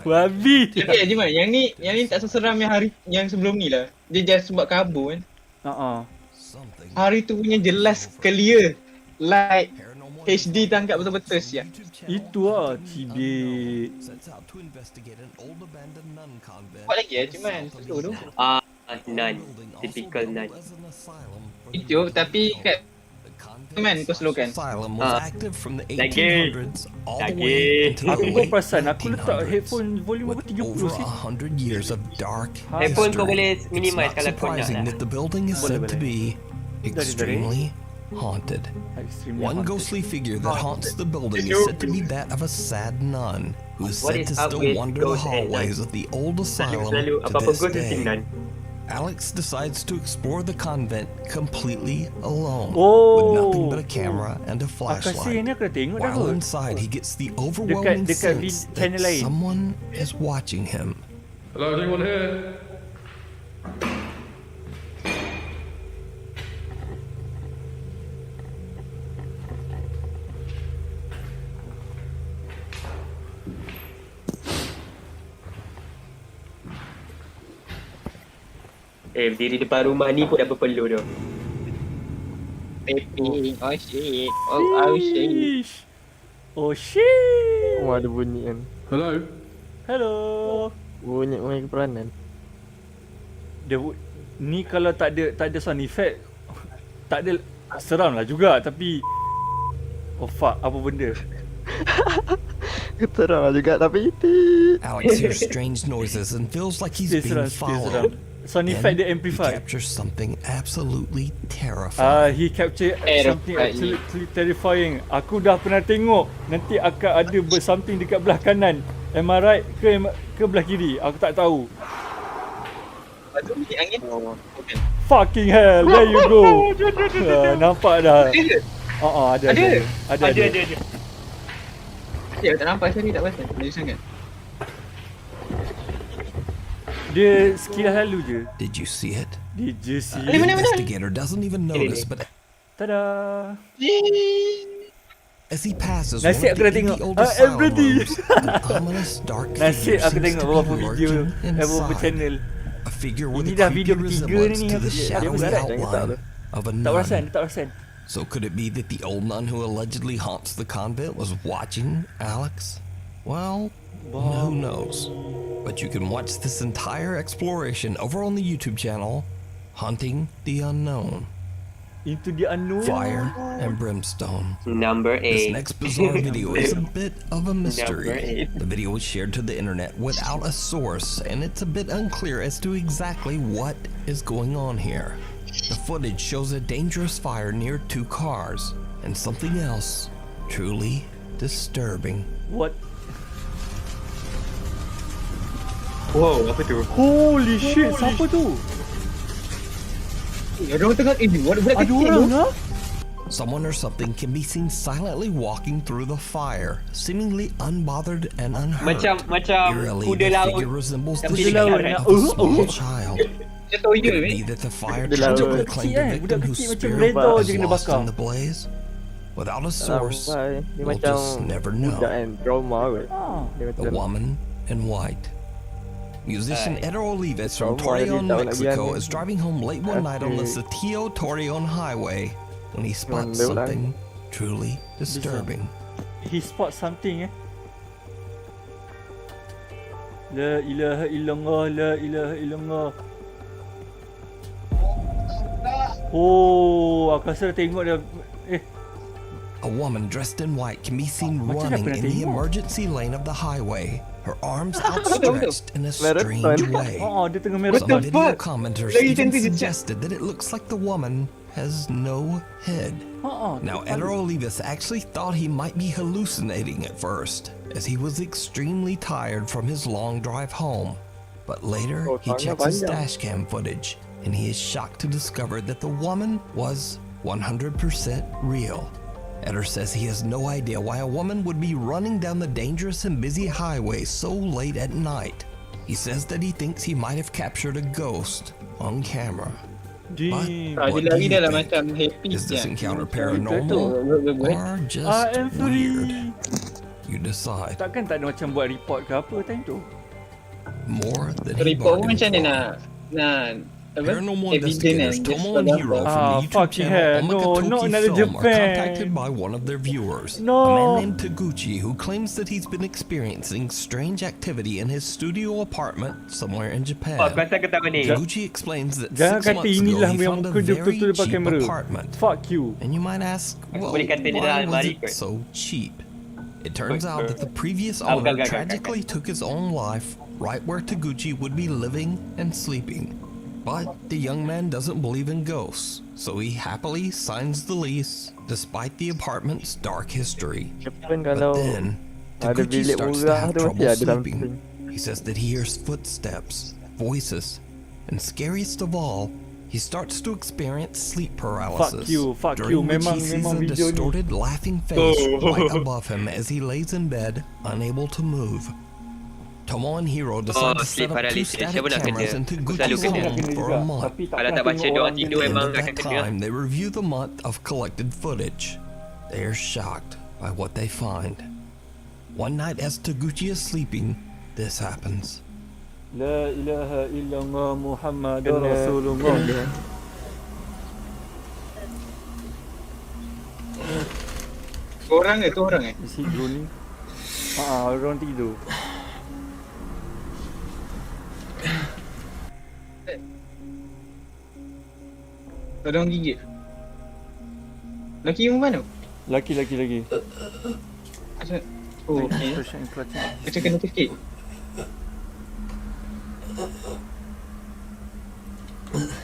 Babi. Okay Jimat, yang ni tak seseram yang hari yang sebelum ni lah. Dia just sebab kabur kan. Something Hari tu punya jelas clear. Like paranormal HD tangkap betul-betul siap. YouTube channel Itu lah, cibik. sets out to investigate an old abandoned nun convent. Buat lagi Jimat. Slow tu. Nun. Typical nun. Itu tapi kat Man, kau slowkan. Asylum was active from the Lagi. 1800s all the Lagi. way until Aku the pun late perasan aku letak 1900s. headphone volume With apa 30 over sih. 100 years of dark Headphone kau history, boleh it's minimize not kalau kau nak surprising lah. that the building is Boleh, said to be extremely haunted. Extremely One haunted. ghostly figure that haunts the building is said to be that of a sad nun who is What said is to up still with wander the ghosts and hallways of the old asylum Selalu to apa-apa this ghost mesti day. nun. Alex decides to explore the convent completely alone Oh. with nothing but a camera and a Akasi flashlight. ni aku dah tengok dah While kot. inside, he gets the overwhelming dekat sense channel that lain. someone is watching him. Hello, is anyone here? Berdiri depan rumah ni pun dah berpeluh tu. Pepe. Oh shit. Oh shit. Ish. Oh shit. Oh ada bunyi kan. Hello. Hello. Bunyi keperanan. Dia ni kalau tak ada sound effect tak ada seram lah juga tapi oh fuck apa benda. Keterang juga tapi itu. Alex hears strange noises and feels like he's Sikit being seram, sikit seram. followed. sound effect dia Then he amplify. captures something absolutely terrifying. He capture something absolutely terrifying. Aku dah pernah tengok. Nanti akan ada something dekat belah kanan. Am I right ke belah kiri? Aku tak tahu. Lepas tu bilik angin. Fucking hell, there you go. Nampak dah. Ada. Ya, tak nampak tadi, tak pasal. Laju sangat. Dia sekilas lalu je. Did you see it? Did you see The investigator doesn't even notice, but Tada. as he passes Nasib aku dah tengok. old asylum Everybody. rooms, an ominous dark Nasib figure aku seems tengok to beberapa be video, lurking beberapa inside. channel. A figure with Ini a dah creepy video ketiga resemblance ni to aku the dia shadowy outline of a tak nun. perasan. So could it be that the old nun who allegedly haunts the convent was watching Alex? Well, who knows? But you can watch this entire exploration over on the YouTube channel, Hunting the Unknown. Into the Unknown. Fire and Brimstone. Number 8. This next bizarre video is a bit of a mystery. Number 8. The video was shared to the internet without a source, and it's a bit unclear as to exactly what is going on here. The footage shows a dangerous fire near 2 cars, and something else truly disturbing. What? Wow, apa tu? Holy shit, siapa tu? Ada orang tengah budak Ada orang lah. Someone or something can be seen silently walking through the fire, seemingly unbothered and unhurt. Macam Eerily, kuda the laut. figure resembles the Kuda shape laut. of a small child. Dia tahu Could je it ni. be that the fire Budak tragically kecil claimed kan? a Budak victim whose kecil macam spirit redor je was kena lost bakar. in the blaze? Without a source, Dia we'll macam just never know. budak kan, trauma kot. Dia The macam woman in white. Musician Eder Olives from Trauma dia Torreon, tak nak Mexico biar is driving home late one night on the Saltillo Torreon Highway when he spots something truly disturbing. He spot something La ilaha illallah, la ilaha illallah. Oh, aku rasa dah tengok dah. A woman dressed in white can be seen Macam dah running pernah in the tengok. emergency lane of the highway, her arms outstretched in a strange way. Dia tengah Some merah. video commenters even suggested that it looks like the woman has no head. Now, Eder Olives actually thought he might be hallucinating at first, as he was extremely tired from his long drive home. But later, he checks his dash cam footage, and he is shocked to discover that the woman was 100% real. Eder says he has no idea why a woman would be running down the dangerous and busy highway so late at night. He says that he thinks he might have captured a ghost on camera. But what do lari you dah lah think? macam happy Is this je. encounter paranormal or just I am weird? free. You decide. Takkan tak ada macam buat report ke apa time tu? More than he Report pun bargained macam ni for. nak Paranormal evidence investigators and Tomo just and Hiro for from the YouTube fucking hell. channel No, Omakatoki not another Film are Japan. contacted by one of their viewers, No. a man named Taguchi, who claims that he's been experiencing strange activity in his studio apartment somewhere in Japan. Aku rasa aku tahu ni. Taguchi explains that Jangan 6 kata months ago inilah he yang found a muka dia very betul-betul depan cheap kamera. apartment. Fuck you. And you might ask, well, boleh kata dia dalam why was almari it kot. so cheap? It turns out that the previous Ah, owner bukan. tragically took his own life right where Taguchi would be living and sleeping. But the young man doesn't believe in ghosts, so he happily signs the lease despite the apartment's dark history. Jepun But kalau then, ada Taguchi bilik starts to murah have tu trouble mesti ada dalam sleeping. film. He says that he hears footsteps, voices, and scariest of all, he starts to experience sleep paralysis. Fuck during you. which Memang he sees a video ni. distorted laughing face right above him as he lays in bed, unable to move. Tomo and Hiro decide to set sleep up 2 paralysis. static Siapa nak cameras kena? in Aku selalu Taguchi's kena. home for a month. Kalau tak baca doa tidur At the memang end of akan that kena. time, they review the month of collected footage. They are shocked by what they find. One night as Taguchi is sleeping, this happens. La ilaha illallah Muhammadur Kena- Rasulullah. kena. Orang ke tu orang Si bro ni. Orang tidur. Ada orang gigit. Laki yang mana? Laki. Macam oh okey. Pressure and clutching. Macam kena sikit.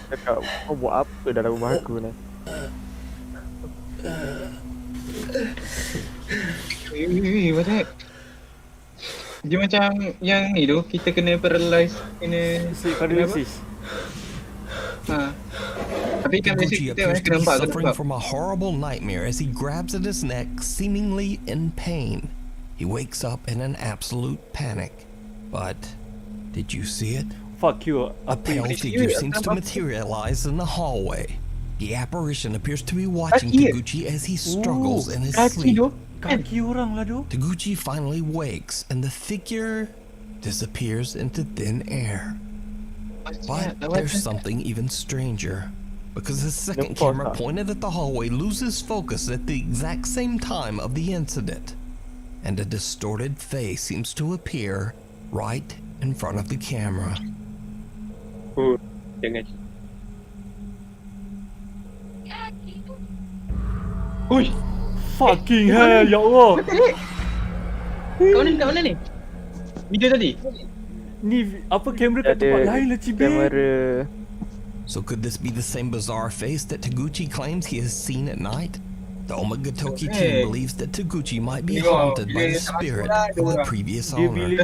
Cakap kau buat apa dalam rumah aku ni? What the heck? Dia macam yang ni tu, kita kena paralyze, kena Sleep kena apa? paralysis. Ha. Tapi kan biasa Taguchi kita appears to kena be nampak suffering sebab from a horrible nightmare as he grabs at his neck, seemingly in pain. He wakes up in an absolute panic. But did you see it? Fuck you. A pale figure seems to materialize in the hallway. The apparition appears to be watching Taguchi as he struggles in his sleep. Kaki orang lah tu. Taguchi finally wakes and the figure disappears into thin air. But there's something even stranger. Because the second camera pointed at the hallway loses focus at the exact same time of the incident. And a distorted face seems to appear right in front of the camera. Jangan. Ui, Fucking hell, ya Allah. kat mana ni? Video tadi? Ni apa kamera kat tempat lain lah Cibir. Kamera. So could this be the same bizarre face that Taguchi claims he has seen at night? The Omagatoki team believes that Taguchi might be haunted by the spirit of the previous owner.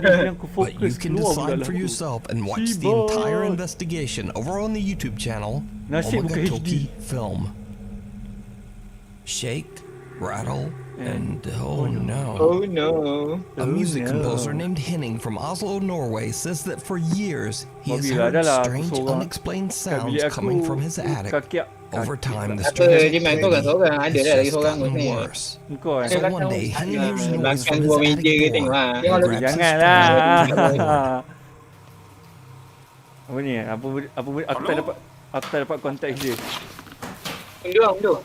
But you can decide for yourself and watch the entire investigation over on the YouTube channel Omagatoki Film. Shake, rattle, and oh no. Oh no. A music composer named Henning from Oslo, Norway says that for years he has heard strange, unexplained sounds coming from his attic. Over time, the strange activity has just gotten worse. So one day, Henning hears noise from his attic door. He grabs his Janganlah. Apa ni? Apa aku tak dapat konteks dia. Mundur.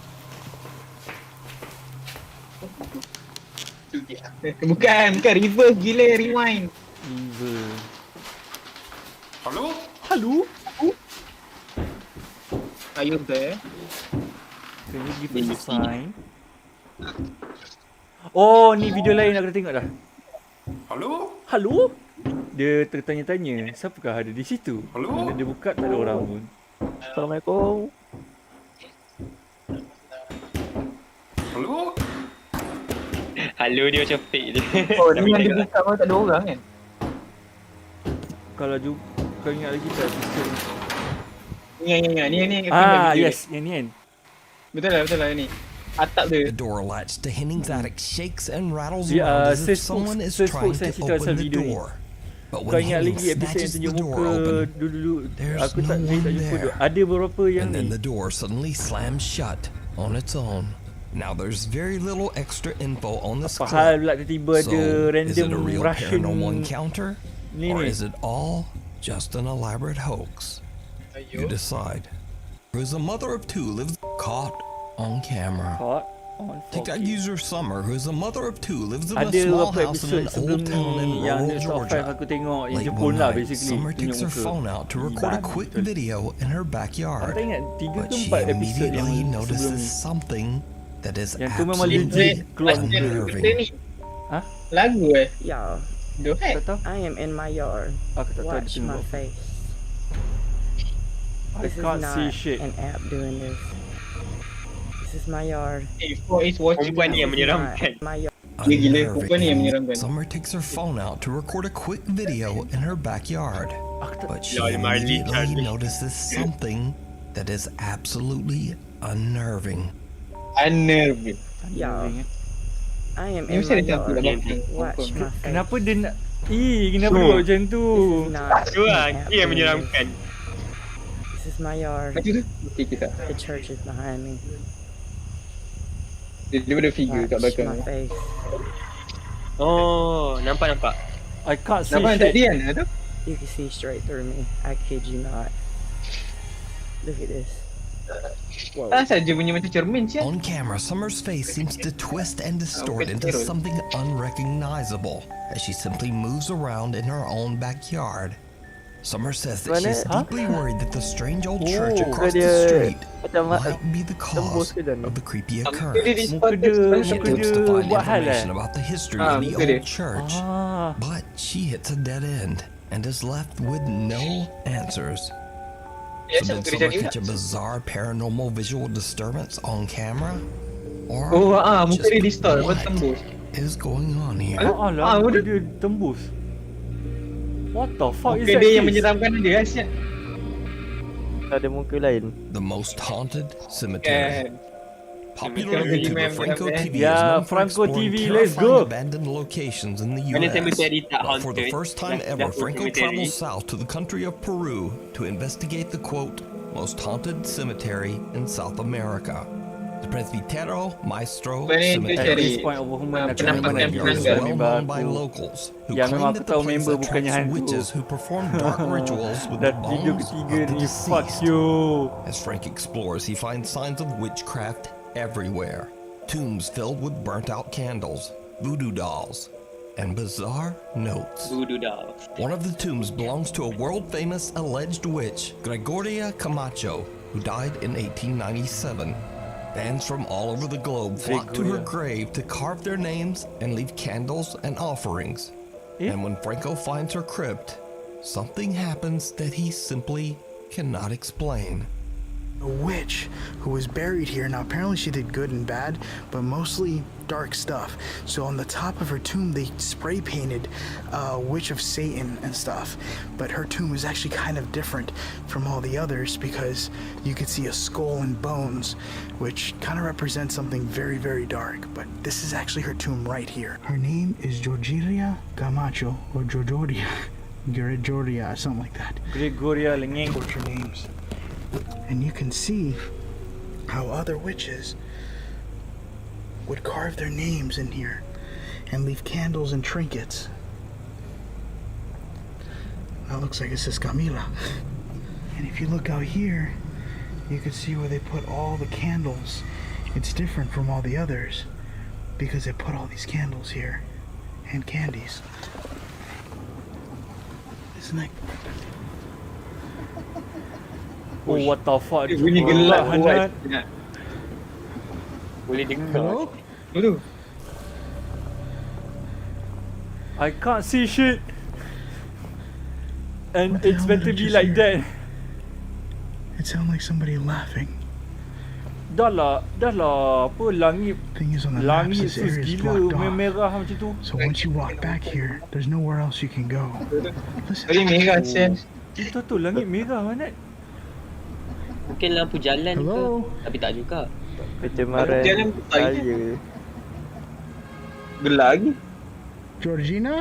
Bukan reverse gila, rewind. Hello? Are you there? Can you give me a sign? Oh, ni video lain aku dah tengok dah. Hello? Dia tertanya-tanya, siapakah ada di situ? Bila dia buka tak ada orang pun. Assalamualaikum. Halo dia macam fake je. Oh, ni yang dia buka pun tak ada orang kan? Kalau kau ingat lagi tak? Ni. Yes, yang ni kan. Betul lah ni. Atap dia. The door latch to Henning's attic shakes and rattles around as if someone is trying to open the door. But when Henning snatches the door open, there's no one there. Ada beberapa yang and then the door suddenly slams shut on its own. Now there's very little extra info on the script. Hal pula tiba-tiba ada So, random is it a real Russian paranormal encounter? ni. Or is it all just an elaborate hoax? You decide. Who's a mother of two lives caught on camera. Caught on TikTok user Summer, who's a mother of two, lives in a Ada small beberapa house in episode an sebelum old town in ni yang rural dia top 5 Georgia. aku tengok yang Late Jepun one lah night, basically. Summer takes her Tunjuk muka. phone out to record a quick video in her Aku backyard. tak ingat 3 But ke she 4 episode yang immediately sebelum notices ni. something that is Yang tu memang legit absolutely keluar muka. unnerving. Ha? Lagu Y'all, Go ahead. Tak tahu? I am in my yard. Aku tak tahu dia Watch tengok my apa. face. I This is can't not see shit. an app doing this. This is my yard. It's watching. Perempuan ni yang menyeramkan. My yard. Gila, perempuan ni yang menyeramkan. Summer takes her phone out to record a quick video in her backyard. But she Lol, Marley, immediately Charlie. notices something that is absolutely unnerving. Unnerving. Y'all, I am Ni in mesti my ada satu dalam yard. Watch my face. Kenapa dia nak kenapa dia buat macam tu? This is not Tu lah, an app dia yang doing menyeramkan. this. This is my yard. Macam tu? Okay, kita. The church is behind me. Dia ada figure kat Watch belakang. my face. Oh, nampak. I can't see Nampak tak shit. dia kan? You can see straight through me. I kid you not. Look at this. Whoa. Asal je bunyi macam cermin siap. On camera, Summer's face seems to twist and distort into something unrecognizable as she simply moves around in her own backyard. Summer says that she's deeply worried that the strange old church across the street might be the cause of the creepy occurrence. She attempts to find information about the history of the old church, but she hits a dead end and is left with no answers. So did someone catch a bizarre paranormal visual disturbance on camera? Or muka dia distort, what tembus. is going on here? Muka dia tembus. What the fuck is Muka that dia yang case? menyeramkan dia, asyik. Ada muka lain. The most haunted cemetery. Popular Cemetery YouTuber memang Franco ada. TV is Yeah, known for Franco exploring TV, let's terrifying go. abandoned locations in the Mana US. cemetery tak But for the haunted? first time Dah- ever, dah Franco cemetery. travels south to the country of Peru to investigate the quote, most haunted cemetery in South America. The Presbítero Maestro Apa ni, tu Cemetery. cari This point of woman nak penampakan kena Cemetery is penanggal. well known by locals who Yang claim memang that aku the tahu place member bukannya attracts hantu. witches who perform dark rituals with the Dan video bones ketiga of the ni, fuck deceased. you. As Frank explores, he finds signs of witchcraft everywhere. Tombs filled with burnt-out candles, voodoo dolls, and bizarre notes. Voodoo dolls. One of the tombs belongs to a world-famous alleged witch, Gregoria Camacho, who died in 1897. Fans from all over the globe flock to her grave to carve their names and leave candles and offerings. And when Franco finds her crypt, something happens that he simply cannot explain. A witch who was buried here. Now apparently she did good and bad, but mostly dark stuff. So on the top of her tomb they spray painted Witch of Satan and stuff. But her tomb is actually kind of different from all the others because you could see a skull and bones, which kind of represents something very, very dark. But this is actually her tomb right here. Her name is Gregoria Camacho, or Gregoria, something like that. Gregoria Lengeng. Torture names. And you can see how other witches would carve their names in here and leave candles and trinkets. That looks like it says Camila. And if you look out here, you can see where they put all the candles. It's different from all the others because they put all these candles here and candies. Isn't that? Oh, what the fuck? Bunyi gelap Hanet. buat. Boleh dengar. Hello? Dulu. I can't see shit. And What the it's hell meant did I to be just like hear? that. It sounded like somebody laughing. Dah lah, apa langit Thing is, on the maps, langit this tu area is gila blocked off. merah macam tu. So once you walk back here, there's nowhere else you can go. Listen. Tadi merah, Sen. Itu tu langit merah Hanet. Mungkin lampu jalan Hello? ke? Tapi tak juga. Pencemaran Jalan saya. Gelap lagi. Georgina?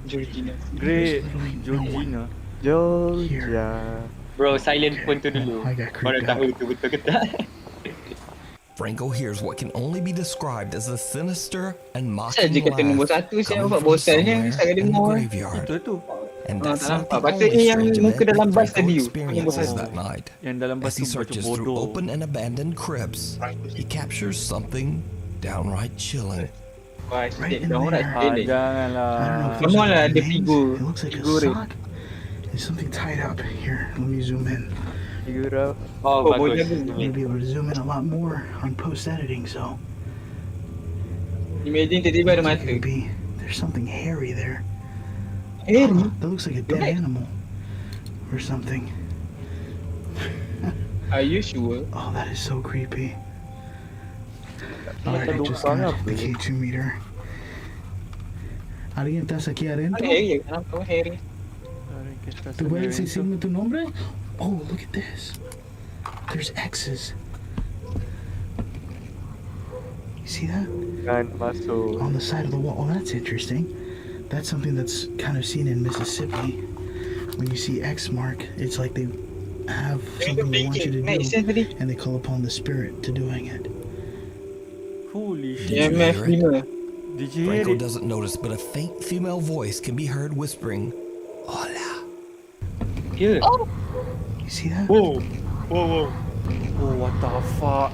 Georgina. Great Georgina. Georgia. Bro, silent phone tu dulu. I got Baru creeped tahu out. tu betul ke tak. Franco hears what can only be described as a sinister and Saya mocking je kata nombor laugh satu, saya coming nampak from bosannya, somewhere saya in the dengar. graveyard. Itu. And Ah, that's tak not nampak. the Patutnya only yang strange muka event dalam that bas Franco tadi. experiences Oh. that night. Yang dalam As he batu searches baju through bodoh. open and abandoned crypts, he captures something downright chilling. Wah, Right in dia orang there. nak jelek. I don't know Janganlah. if those Semua are lah the ada names. figur. It looks like a Figur dia. sock. There's something tied up here. Let me zoom in. Figura. Oh, Oh, boleh bagus. jaga. You'll be able to zoom in a lot more on post editing. So Imagine tiba-tiba ada looks like mata. it could be. There's something hairy there. Hairy? That looks like a dead animal or something. Are you sure? Oh, that is so creepy. Mata Alright, I just lupa got apa the ni? K2 meter. ¿Alguien estás aquí adentro? Hairy, kenapa hairy? ¿Tú puedes decirme tu nombre? Oh, look at this. There's X's. You see that? Kan masuk. On the side of the wall. Oh, that's interesting. That's something that's kind of seen in Mississippi. When you see X mark, it's like they have something they want you to do, and they call upon the spirit to doing it. Holy Did shit. you hear it? Did you hear Franco it? doesn't notice, but a faint female voice can be heard whispering, "Hola." Ya. You see that? Oh, what the fuck?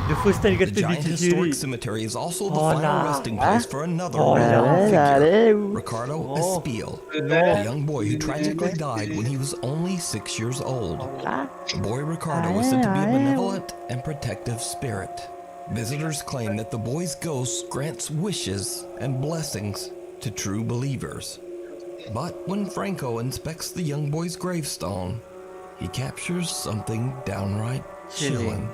The first time dia The kata giant dia historic jerit. cemetery is also the Hola. final resting place for another Hola. well-known figure, Hello. Ricardo Oh. Espiel, a young boy who tragically died when he was only 6 years old. The boy Ricardo was said to be a benevolent and protective spirit. Visitors claim that the boy's ghost grants wishes and blessings to true believers. But when Franco inspects the young boy's gravestone, he captures something downright chilling.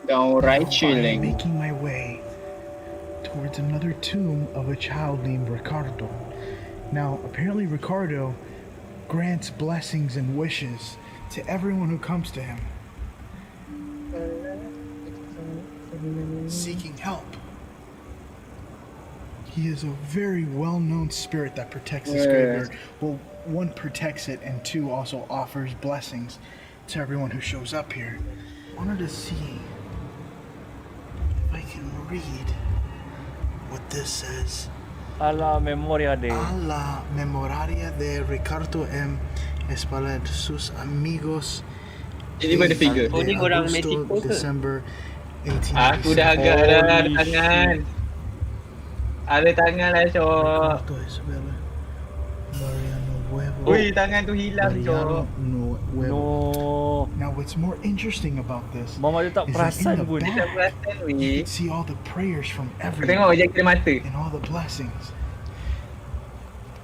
Downright I'm chilling. making my way towards another tomb of a child named Ricardo. Now, apparently Ricardo grants blessings and wishes to everyone who comes to him, seeking help. He is a very well-known spirit that protects this graveyard. Well, one, protects it, and two, also offers blessings to everyone who shows up here. I wanted to see if I can read what this says. A la memoria de. A la memoria de Ricardo M. Espaillat, sus amigos. Ini pada figure. Oh, ni orang Mexico ke? December Aku dah agak dah ada tangan. Ada tangan lah, Cok. Ui, tangan tu hilang, Cok. No. Now, what's more interesting about this Mama dia tak is that in perasan the pun. back, you can see all the prayers from Tengok everyone je kena mata. and all the blessings.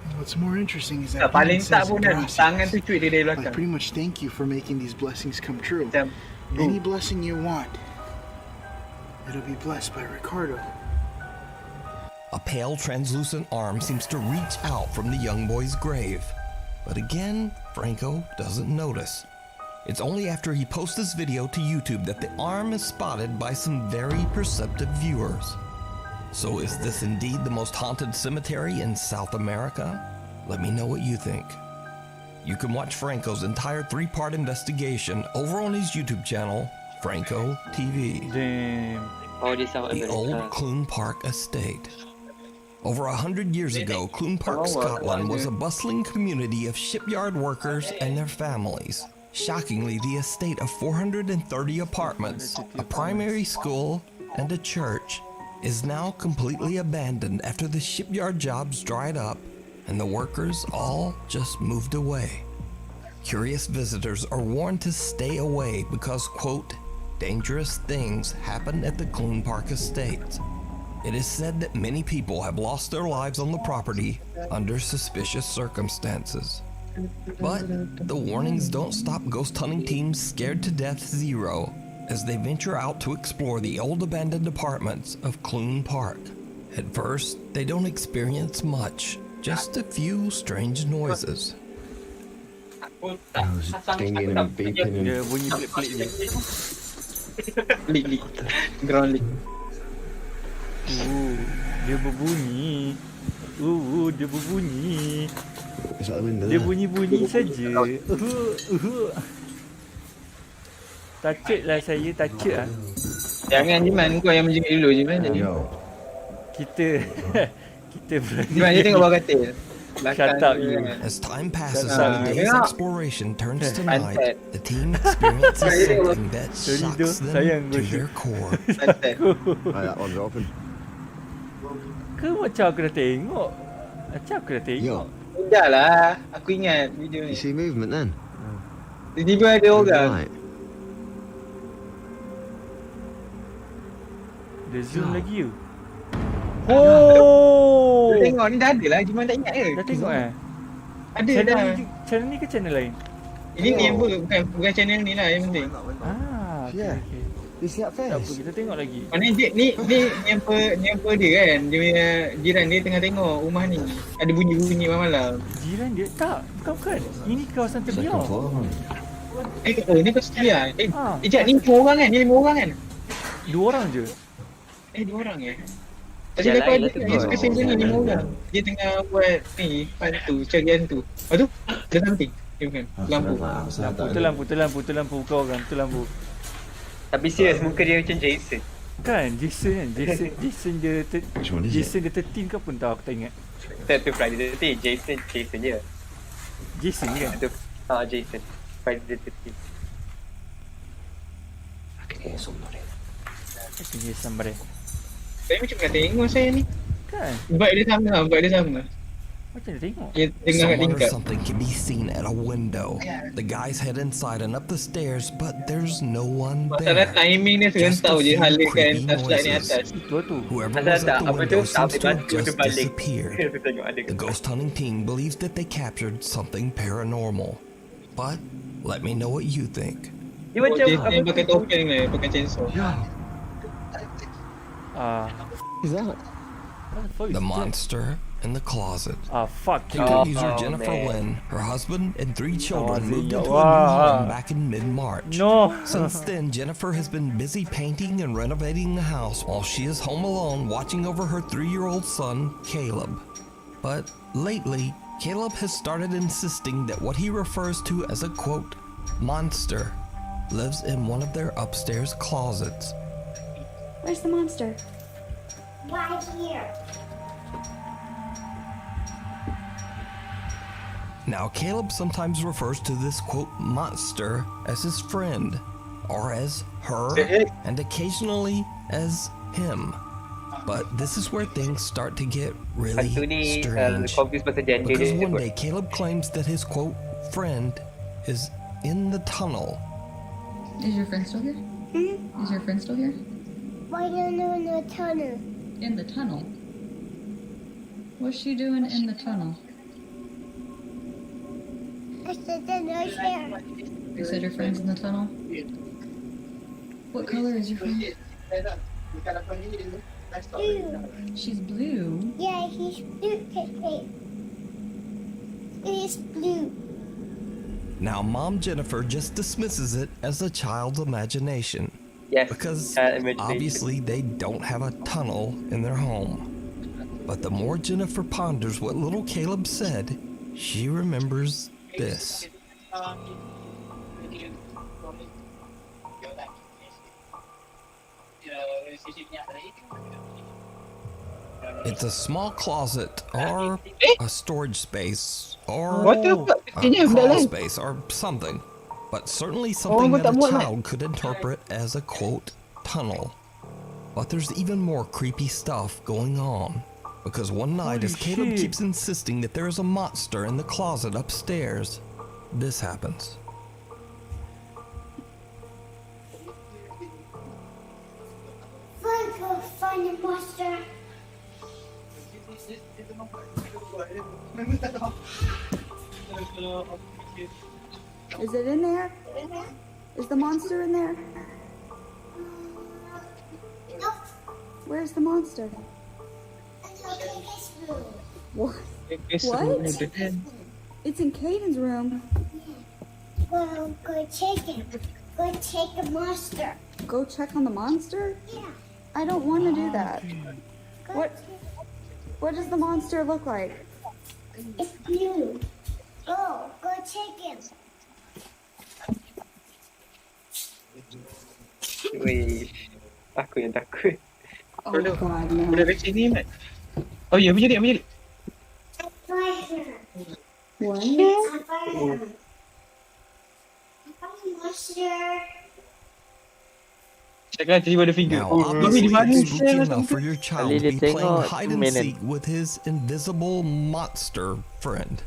And what's more interesting is that Paling it tak says pun dah gracias. tangan tu cuit dia dari Like belakang. pretty much thank you for making these blessings come true. Macam, Any blessing you want, it'll be blessed by Ricardo. A pale, translucent arm seems to reach out from the young boy's grave. But again, Franco doesn't notice. It's only after he posts this video to YouTube that the arm is spotted by some very perceptive viewers. So is this indeed the most haunted cemetery in South America? Let me know what you think. You can watch Franco's entire 3-part investigation over on his YouTube channel, Franco TV. Damn. Oh, di South The America. old Clune Park estate. Over 100 years ago, Clune Park, Scotland was a bustling community of shipyard workers and their families. Shockingly, the estate of 430 apartments, a primary school, and a church is now completely abandoned after the shipyard jobs dried up and the workers all just moved away. Curious visitors are warned to stay away because, quote, dangerous things happen at the Clune Park estate. It is said that many people have lost their lives on the property under suspicious circumstances. But the warnings don't stop ghost hunting teams Scared to Death Zero as they venture out to explore the old abandoned apartments of Clune Park. At first, they don't experience much, just a few strange noises. Stinging and beeping and... Dia bunyi pelik-pelik je. Leak. Ground leak. Dia berbunyi. Dia berbunyi. Is that the window Dia there? bunyi-bunyi saja. Takut lah saya, takut lah. Jangan Jiman, kau yang menjengik dulu Jiman. Kita kita berani. Jiman, dia tengok bawah katil. Shut up you. As time passes and the day's exploration turns to night, the team experiences something that shocks them to their core. That one's open. Ke macam aku dah tengok? Macam aku dah tengok. Dah lah, aku ingat video You ni. see movement then? Tiba-tiba ada orang. Right. Dia zoom lagi you. Oh! Dia tengok ni dah ada lah, Jiman tak ingat ke? Dah tengok eh? Ada Channel dah. ni, channel ni ke channel lain? Ini ni apa? Bukan channel ni lah yang penting. Okay, okay. You see that Tak apa, face? kita tengok lagi. Mana ni ni apa dia kan? Dia punya jiran dia tengah tengok rumah ni. Ada bunyi-bunyi malam-malam. Jiran dia? Tak, bukan. Ini kawasan terbiar. Second floor. Ni kau setia. Jap, ni 5 orang kan? Ni 5 orang kan? 2 orang je. 2 orang Tadi aku ada yang suka sembunyi 5 orang. Dia tengah buat ni, hantu, cari hantu. Lepas tu, ada something. Bukan, lampu. Tu lampu kau orang, tu lampu. Tapi serius, muka dia macam Jason. Kan, Jason kan? Jason dia Jason dia 13 ke pun tahu, aku tak ingat. Tu Friday the 13th, Jason je. Jason kan? Jason. Friday the 13th. Jason bre. Saya macam nak tengok saya ni. Kan? Vibe dia sama. Macam dia tengok. Dia tengah kat Someone or tingkap. something can be seen at a window. The guys head inside and up the stairs, but there's no one Masalah there. timing dia serentau je halakan creepy touchlight ni noises. atas. Whoever was at the window seems to have just disappeared. The ghost hunting team believes that they captured something paranormal. But Let me know what you think. Dia macam Dia apa yang pakai tu? topeng ni, pakai chainsaw. The monster in the closet. Fuck you. TikTok user Jennifer man. Lynn, her husband, and 3 children Oh, moved Zia. into a new Wow. home back in mid-March. No. Since then, Jennifer has been busy painting and renovating the house while she is home alone watching over her 3-year-old son, Caleb. But lately, Caleb has started insisting that what he refers to as a, quote, monster lives in one of their upstairs closets. Where's the monster? Right here. Now, Caleb sometimes refers to this, quote, monster as his friend, or as her, and occasionally as him. But this is where things start to get really Hantu ni strange. confused pasal gender Because dia one kot. day, Caleb claims that his, quote, friend is in the tunnel. Is your friend still here? Is your friend still here? Why don't you in the tunnel? In the tunnel? What's she doing in the tunnel? I said the nurse here. You said your friend's in the tunnel? What color is your friend? Blue. She's blue. Yeah, he's blue. He's blue. Now, Mom Jennifer just dismisses it as a child's imagination. Yes, because imagination. obviously they don't have a tunnel in their home. But the more Jennifer ponders what little Caleb said, she remembers this. It's a small closet, or a storage space, or What the fuck? a crawl space, or something. But certainly something but that a what- child could interpret as a, quote, tunnel. But there's even more creepy stuff going on. Because one night, as Caleb shit. keeps insisting that there is a monster in the closet upstairs, this happens. Go find the monster. Is it in there? Is the monster in there? Where's the monster? What? What? It's in Caden's room. Well, go check it. Go check the monster. Go check on the monster? Yeah. I don't want to do that. What does the monster look like? It's blue. Go check it. Wih, aku yang takut. Oh God, no. Budak kecil ni, Mat. Oh ya, apa jadi? Fire. What? Fire. Monster. Cakap tiba ada finger. Now, Oh, obviously, di mana? it's spooky enough for your child to Ali be dia playing tengok hide and minute. seek with his invisible monster friend.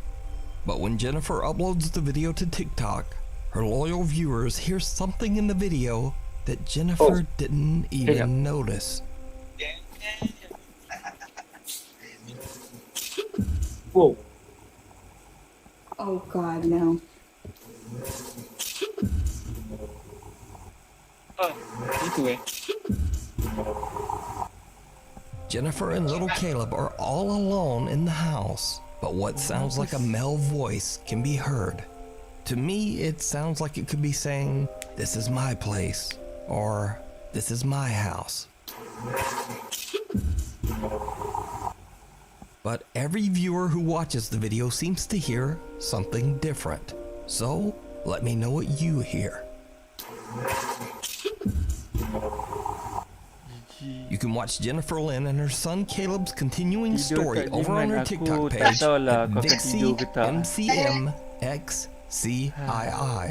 But when Jennifer uploads the video to TikTok, her loyal viewers hear something in the video that Jennifer didn't even notice. Whoa. Oh God, no. Itu Jennifer and little Caleb are all alone in the house, but what sounds like a male voice can be heard. To me, it sounds like it could be saying, "This is my place," or "This is my house." But every viewer who watches the video seems to hear something different. So, let me know what you hear. You can watch Jennifer Lynn and her son Caleb's continuing Tidur story kat over on her jimat, TikTok aku tak page tahulah at kau akan tidur ke tak. VixieMCMXCII.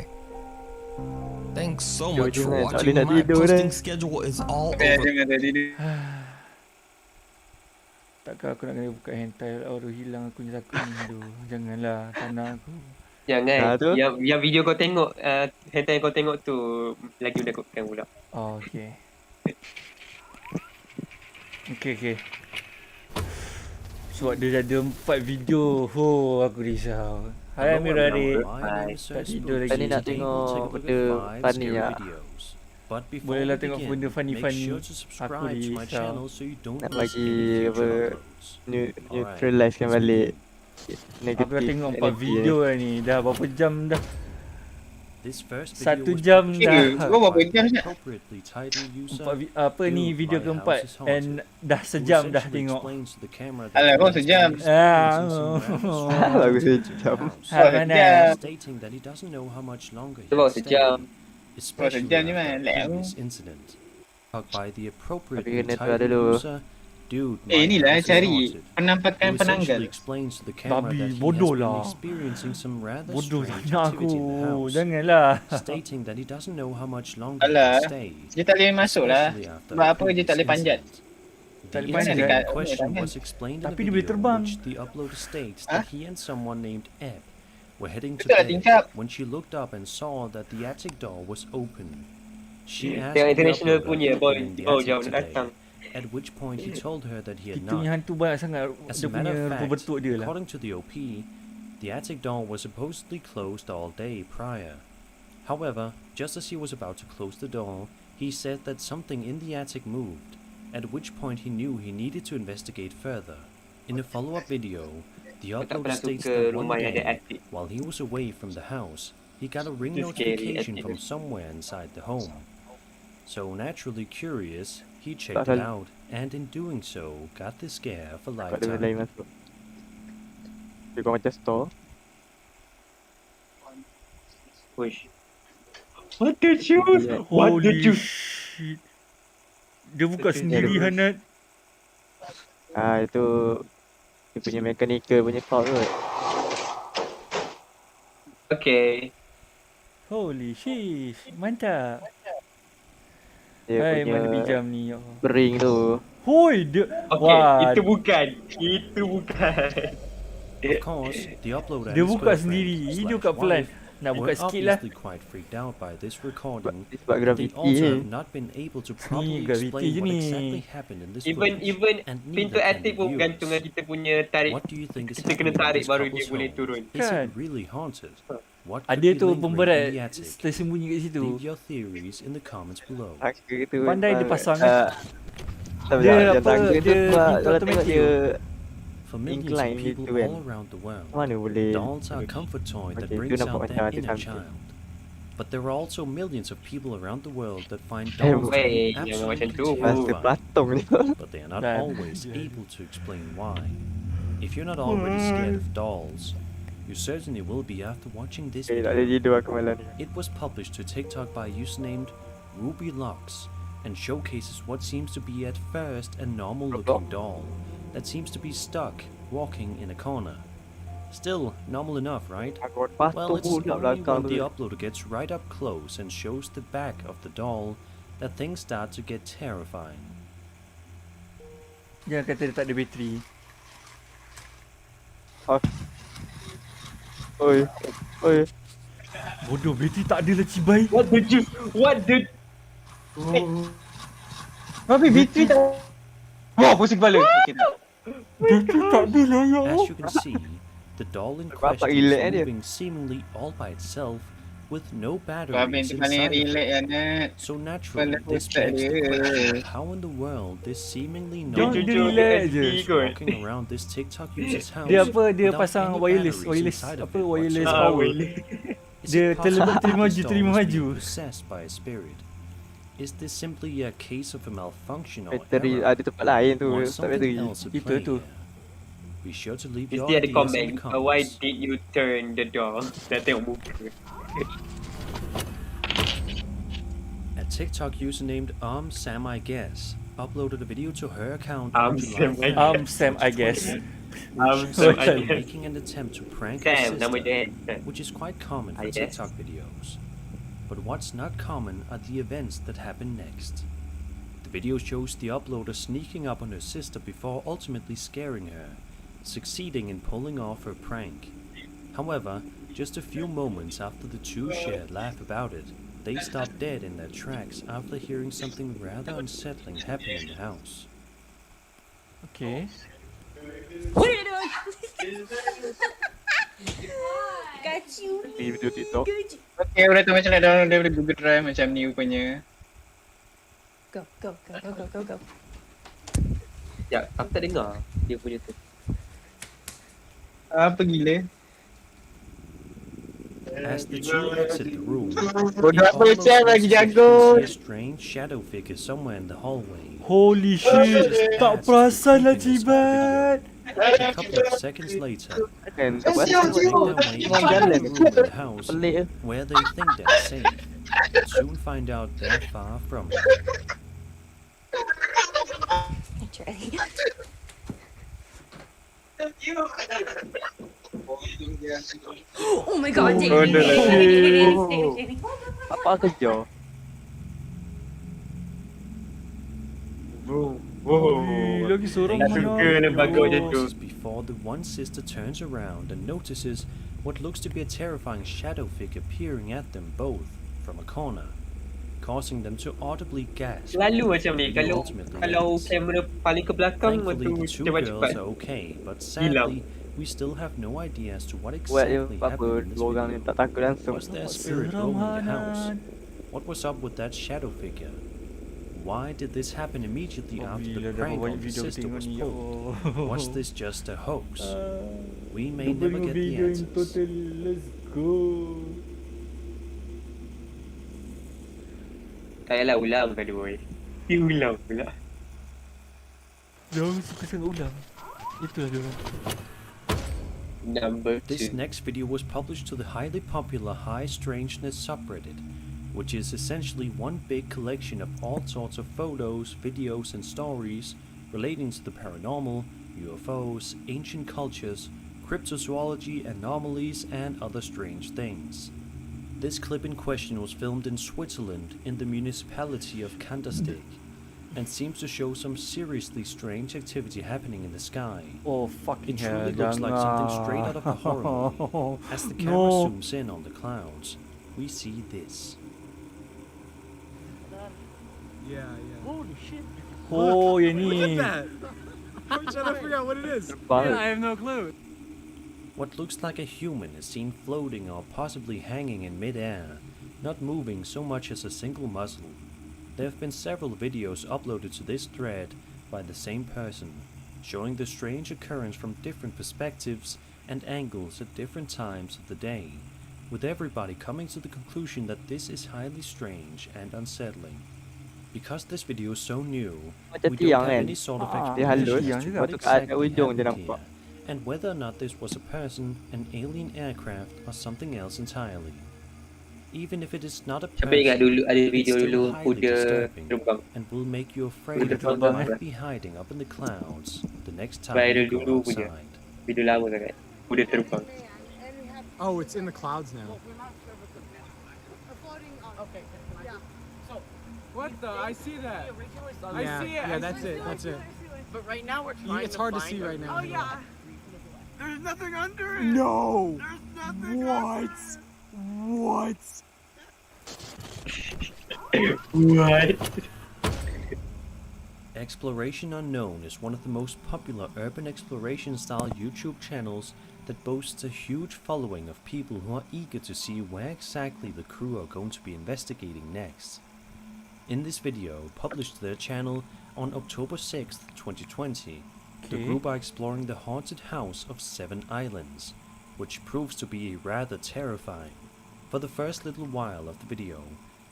Thanks so much for Jangan, tak watching. boleh nak My tidur posting dah. schedule is all Okay, over. jangan dah tidur. Takkan aku nak kena buka hentai. Aduh, hilang aku ni takut ni. Aduh, janganlah. Tak nak aku. Jangan. tu? Yang video kau tengok, hentai yang kau tengok tu lagi menakutkan pula. Oh, okay. Okay. Sebab dia ada 4 video. Oh, aku risau. Hai Hello Amira everyone, adik. my name is Tak Spook. tidur lagi. Tadi nak Today tengok we'll take a look benda at 5 funny scary lah. videos. But before Bolehlah we tengok begin, benda make funny-funny. sure to Aku subscribe to my risau. channel so you don't Nak miss bagi any future apa uploads. Alright, neutralisekan let's balik begin. Aku dah negatif tengok 4 energy video dah ni. Dah berapa jam dah? This first 1 video was jam published dah. by the appropriately titled user Apa ni Dude, video my keempat house is haunted, and dah who sejam dah essentially tengok. explains to the camera that Alah, he kau has sejam. been experiencing some rather strange Bagus activity in the sejam. house, Mana? stating that he doesn't know how much longer he Bawa can sejam. stay, especially sejam je, after man. a Lag previous aku. incident. By the Tapi appropriately kena tu ada titled dulu. user, Dude, my inilah house is cari haunted, penampakan who penanggal. essentially explains to the camera Babi, that he bodoh has been lah. experiencing some rather Bodoh strange tanya aku. activity in the house, Janganlah. stating that he doesn't know how much longer he Alah, can stay, dia tak boleh masuk lah. especially after Sebab a apa dia tak boleh previous panjat? incident. Tak boleh The panjat incident kan? in question Tangan. was explained in Tapi the dia boleh video, terbang. which the uploader states that he and someone named Eb were heading to Betul lah, bed tingkap. when she looked up and saw that the attic door was open. She asked Tengok the international uploader punya if boy, he had been in the oh attic jauh today, datang. at which point he told her that he had Kita punya not. hantu banyak sangat. As Dia a matter punya of rupa fact, bentuk dia lah. according to the OP, the attic door was supposedly closed all day prior. However, just as he was about to close the door, he said that something in the attic moved, at which point he knew he needed to investigate further. In a follow-up video, the tak uploader pernah states suka that one rumah yang ada day, attic. while he was away from the house, he got a ring Itu scary, notification attic from tu. somewhere inside the home. So naturally curious, he checked Tak it salah. out, and in doing so, got the scare for Dapat dia lain lifetime. masuk. Dia kau macam store. Push. What the shoes? What the Holy shoes? shit. Dia buka sendiri Hanet. Itu dia punya mechanical punya fault kot. Okay. Holy shit. Mantap. Dia Hai, punya mana pinjam ni? Ya Allah. bering tu. Hoi, dia. Okay, Wah, itu bukan. Itu bukan. Of course, the uploader dia and his buka girlfriend sendiri. Dia slash buka pelan. wife Nak buka were sikit lah. obviously quite freaked out by this recording. Sebab They graviti also ni. have not been able to properly graviti explain je what ni. exactly happened in this Even footage, and pintu neither can attic the pun viewers. bergantung dengan kita punya tarik. What do you think is Kita kena happening in tarik this baru couple's dia boleh home? turun. Is Kan? it really haunted? What could Ada be tu lingering pemberat in the attic? tersembunyi kat situ. Leave your theories in the comments below. Tangga tu Pandai dia memang, pasang. tak Dia yang apa, tangga tu dia sebab pintu kalau tengok automatic dia For millions of incline people gitu kan. all around the world, Mana boleh dolls are a comfort toy that Macam tu brings nampak out macam their ada inner something. child. But there are also millions of people around the world that find Eh, dolls to be jangan macam absolutely tu. Masa terrifying, Platong je. but they are not Dan- always able to explain why. If you're not already scared of dolls, you certainly will be after watching this Tak boleh video. tidur aku malam ni. It was published to TikTok by a user named RubyLux and showcases what seems to be at first a normal looking doll that seems to be stuck walking in a corner. Still normal enough, right? Aku Well, patung it's pula only belakang when tu. the uploader gets right up close and shows the back of the doll that things start to get terrifying. Jangan kata dia tak ada bateri. Oi. Oi. Bodoh, bateri tak ada lah cibai. What the juice? What the... Tapi bateri tak... Wah, pusing kepala. Okay, tak. Bateri tak ada lah ya. As you can see, the doll in Bapak question relax is dia. moving seemingly all by itself with no Babin batteries tu paling inside of relax it. ya, Nat. So naturally, Kepala this otak begs the dia. question, how in the world this seemingly Jangan normal dia doll relax is je. walking around this TikTok user's house Dia apa, dia without pasang any wireless, batteries inside of apa, it wireless whatsoever? power. Is Dia it possible that terima this maju, doll terima is maju. being possessed by a spirit? Is this simply a case of a malfunction or Bateri error? ada tempat lain tu, Or tak something bateri. else at Itu play tu. here? Be sure to leave your Mesti ada ideas in komen. the Why comments. did you turn the door? Dah tengok muka. A TikTok user named Sam I guess uploaded a video to her account on Am July 3rd, Sam, I Sam, I guess. 2020, Am which Sam, I showed her guess. making an attempt to prank her Sam, nama sister, dia. which is quite common for I guess. TikTok videos. But what's not common are the events that happen next. The video shows the uploader sneaking up on her sister before ultimately scaring her, succeeding in pulling off her prank. However, just a few moments after the two shared laugh about it, they stop dead in their tracks after hearing something rather unsettling happen in the house. Okay. What are you doing? got you. Video TikTok. Okay, udah tu macam nak download daripada Google Drive macam ni rupanya. Go, go, go, go, go, go, go. Ya, aku tak dengar dia punya tu. Apa gila? As the two exit the room, Bodoh apa almost Cam lagi instantly jago. see a strange shadow figure somewhere in the hallway. Holy shit, tak perasan lah Cibat. A couple of seconds later, Kan they make their way into a room in the house Pelik. where they think they're safe, but soon find out they're far from it. Charlie. Oh my god, Jamie. Apa kerja? Lagi seorang This is before the one sister turns around and notices what looks to be a terrifying shadow figure peering at them both from a corner, causing them to audibly gasp. Selalu macam ni, They kalau ultimately kalau ends. kamera paling ke belakang Thankfully, the waktu two cepat-cepat girls are okay, but sadly, we still have no idea as to what Buat je exactly apa happened in this dua orang ni video. tak takut langsung. Was there a spirit roaming the house? What was up with that shadow figure? Why did this happen immediately after the prank on the sister was pulled? Was this just a hoax? We may never get the answers. Let's go. Tak payahlah ulang by the way. Dia ulang pula. Diorang suka sangat ulang. Itulah diorang. Number 2. This next video was published to the highly popular High Strangeness subreddit, which is essentially one big collection of all sorts of photos, videos, and stories relating to the paranormal, UFOs, ancient cultures, cryptozoology, anomalies, and other strange things. This clip in question was filmed in Switzerland in the municipality of Kandersteg, and seems to show some seriously strange activity happening in the sky. Oh fucking It hell, truly looks like something straight out of a horror movie. As the camera No. zooms in on the clouds, we see this. Yeah. Holy shit. Oh, yang ni. Look at that. I'm trying to figure out what it is. Yeah, I have no clue. What looks like a human is seen floating or possibly hanging in midair, not moving so much as a single muscle. There have been several videos uploaded to this thread by the same person, showing the strange occurrence from different perspectives and angles at different times of the day, with everybody coming to the conclusion that this is highly strange and unsettling. Because this video is so new, Macam we tiang don't have kan? any sort of Dia halus. explanation to what Lepas tu kat exactly ujung dia happened nampak. here, and whether or not this was a person, an alien aircraft, or something else entirely. Even if it is not a person, Sampai ingat dulu ada it's video still dulu highly kuda disturbing terbang. and will make you afraid Kuda of what terbang. might be hiding up in the clouds the next time Viral you go dulu punya. outside. Video lama sangat. Kuda terbang. Oh, it's in the clouds now. What the? I see that. I see it. Yeah, that's it. That's it. But right now we're trying It's to hard to find see them. right now. Oh yeah. There's nothing under it. No. There's nothing What? What? What? Exploration Unknown is one of the most popular urban exploration style YouTube channels that boasts a huge following of people who are eager to see where exactly the crew are going to be investigating next. In this video, published to their channel on October 6th, 2020, the Okay. group are exploring the haunted house of 7 islands, which proves to be rather terrifying. For the first little while of the video,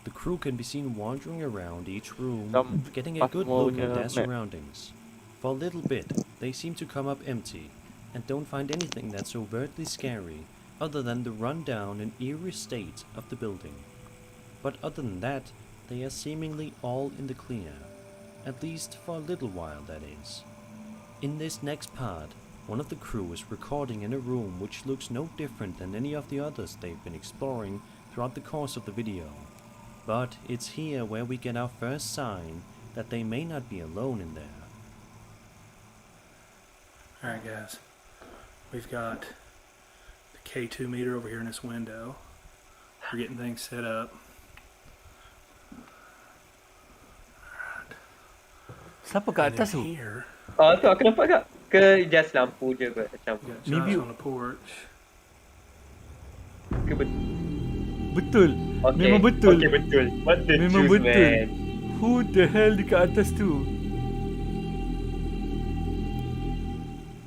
the crew can be seen wandering around each room, getting a good look at their surroundings. For a little bit, they seem to come up empty, and don't find anything that's overtly scary, other than the run-down and eerie state of the building. But other than that, they are seemingly all in the clear, at least for a little while, that is. In this next part, one of the crew is recording in a room which looks no different than any of the others they've been exploring throughout the course of the video. But it's here where we get our first sign that they may not be alone in there. Alright guys, we've got the K2 meter over here in this window. We're getting things set up. Siapa kat atas tu? Here, Oh tu aku nampak tak? Ke just lampu je kot macam. we got Josh on the porch. ke betul? Betul. Okay. Memang betul. Okay, betul. What the Memang juice, betul. man? Who the hell dekat atas tu?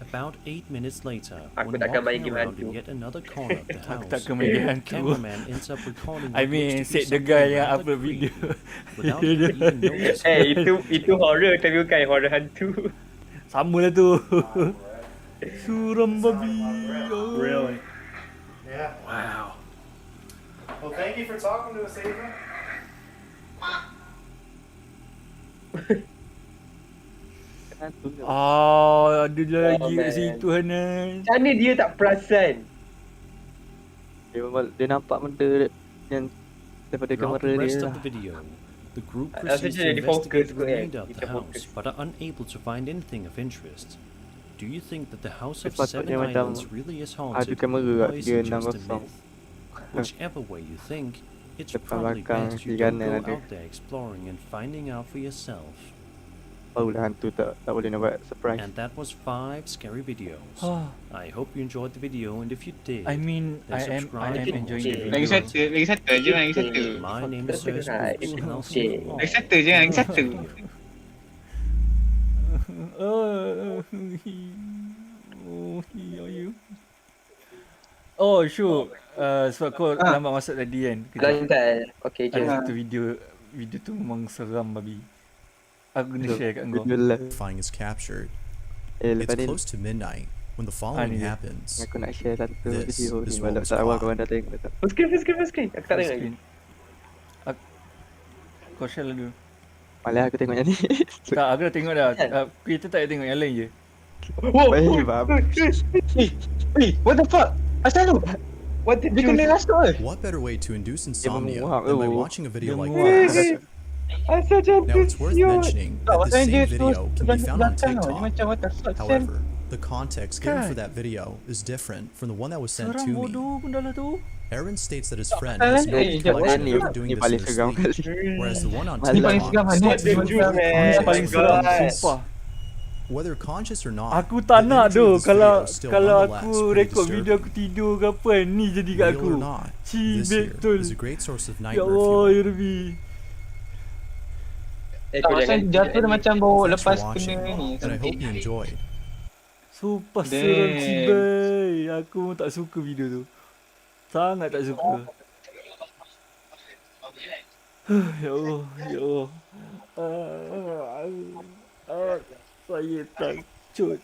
About 8 minutes later, Aku when takkan main walking game around hantu. in yet another corner of the Aku house, takkan main game the hantu. cameraman ends up recording I what mean, looks to be said the something guy yang rather upload video. creepy, without even noticing. Itu horror tapi bukan horror hantu. Sama lah tu. Suram babi. Oh. Really? Yeah. Wow. Well, thank you for talking to us, Ava. Ada lagi kat situ Hanan. Macam mana dia tak perasan? Dia nampak benda yang daripada Throughout kamera the rest dia of lah. the video, the group Rasanya proceeds to jadi fokus investigate the kot, remainder of Kita the fokus. house, but are unable to find anything of interest. Do you think that the House of Sepatutnya Seven macam Islands really is ada haunted, kamera or is dia it just a 6-0. myth? Whichever way you think, it's Depan probably belakang, best you kiri don't kanan go ada. out there exploring and finding out for yourself. Barulah hantu tak boleh nak buat surprise. And that was 5 scary videos. Ah. I hope you enjoyed the video, and if you did, I mean, then subscribe I am for more enjoying the scary video. Lagi satu je, lagi satu. My name is Zeus Right. Boots, and I'll see you all Lagi satu je, lagi satu. Oh, sure. Sebab kau lambat masuk tadi kan. Lantai. Okay, je. Ada satu video tu memang seram babi. Aku kena share kat kau. Terrifying is captured. Lepas It's ni close to midnight when the following ni dia. happens. aku nak share satu This video is ni what malam was tak awal caught. korang dah tengok tak? Full screen. Aku tak tengok lagi. Kau share lah dulu. Malah aku tengok yang ni. Tak, aku dah tengok dah. Kita tak payah tengok yang lain je. Baik, bab. What the fuck? Asal tu? What the Dia kena rasuk ke? What better way to induce insomnia menguap, than by oh. watching a video like menguap. this? Asal macam Now, it's worth mentioning that this Pasal dia same video can be found on belakang tau. Dia TikTok. macam what the fuck, Sam? However, the context given Kan? for that video is different from the one that was sent Seram to me. bodoh pun dah lah tu. Aaron states that his friend Salah has no ni, recollection ni, of ever doing ni this paling in his seram sleep, kali. whereas the one on Ni paling TikTok seram, Hanet. states Ni that paling Paling seram, sumpah. whether conscious or not, Aku tak the nak imagery tu of this kalau video is still kalau nonetheless aku pretty rekod video disturbing. aku tidur ke apa kan, ni jadi kat Real aku. or not, this Cibet here betul. is a great source of Ya nightmare Allah, fuel. ya Rabbi. Tak, pasal jatuh dia macam bau Thanks for lepas watching, kena ni. and I hope you enjoyed. Sumpah Damn. seram cibai. Aku pun tak suka video tu. Sangat tak suka. Ya Allah, ya Allah. Saya takut.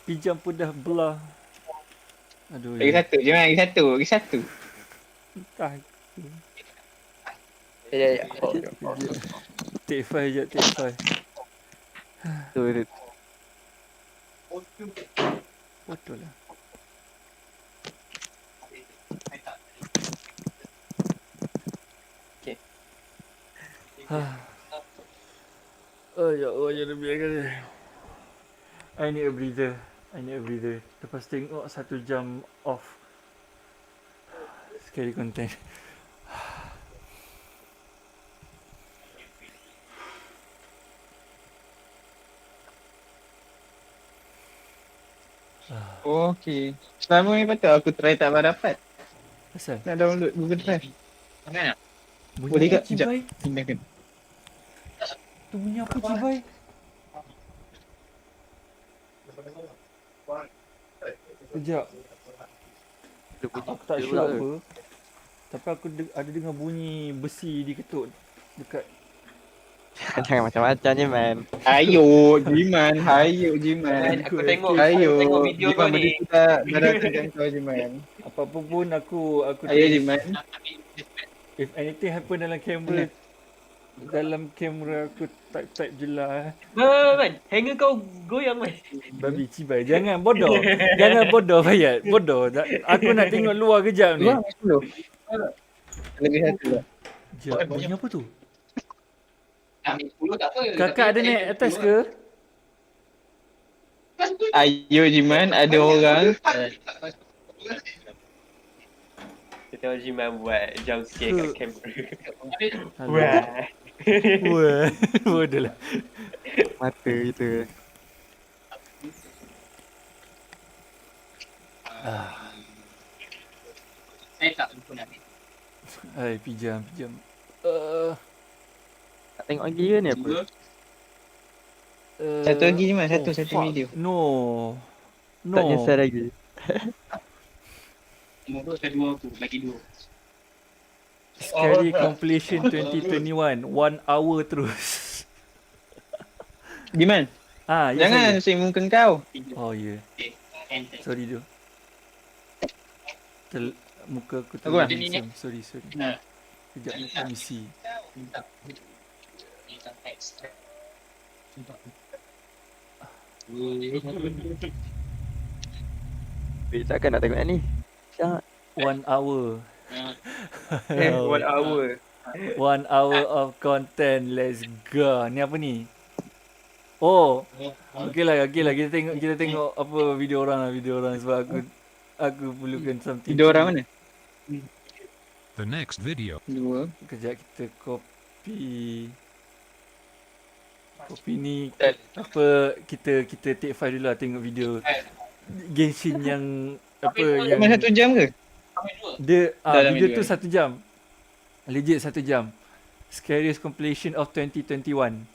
Pijam pun dah belah. Aduh. Lagi satu je, lagi satu. Takut. Ya. Take 5 je, take 5. Tu dia. Betul lah. Okay. Oh ya Allah, ya Rabbi kata. I need a breather. Lepas tengok 1 jam off scary content. Okay. Selama ni patut aku try tak dapat. Asal? Nak download Google Drive. Bunyi Boleh apa, tak? Sekejap. Cibai? Pindahkan. Tu bunyi apa Cibai? Sekejap. Aku tak sure apa. Tapi aku ada dengar bunyi besi diketuk dekat. Jangan macam-macam je man. Hayo Jiman. Aku tengok Hayo. video Jiman kau benda ni. tu dah datangkan kau Jiman. Apa-apa pun aku Hayo Jiman. If anything happen dalam kamera aku type je lah. Man, hanger kau goyang man. Babi cibai. Jangan bodoh. Jangan bodoh Fayat. Bodoh. Aku nak tengok luar kejap ni. Lagi satu lah. Sekejap. Bunyi apa tu? Kakak ada naik atas ke? Ayo Jiman, ada orang. Kita tengok Jiman buat jump scare kat kamera. Wah. Wah. Bodoh lah. Mata kita. Saya tak lupa nak ambil. Hai, pijam. Tak tengok lagi ke ni apa? Satu lagi ni mas, satu fuck. video. No. Tak nyesal lagi. Nombor saya 2 aku, lagi 2. Scary completion 2021. 1 hour terus. Diman? Yes, Jangan saya muka kau. Oh ya. Sorry tu. Muka aku Aku lah. handsome. Sorry. Sekejap ni permisi. Takkan nak tengok ni. 1 hour. 1 hour. 1 hour of content. Let's go. Ni apa ni? Oh. Okey lah. Kita tengok apa video orang sebab aku perlukan something. Video orang mana? The next video. Kejap kita copy ni apa kita take file dulu lah tengok video Genshin yang apa yang 1 jam ke? Dia video tu 1 jam. Legit 1 jam. Scariest completion of 2021.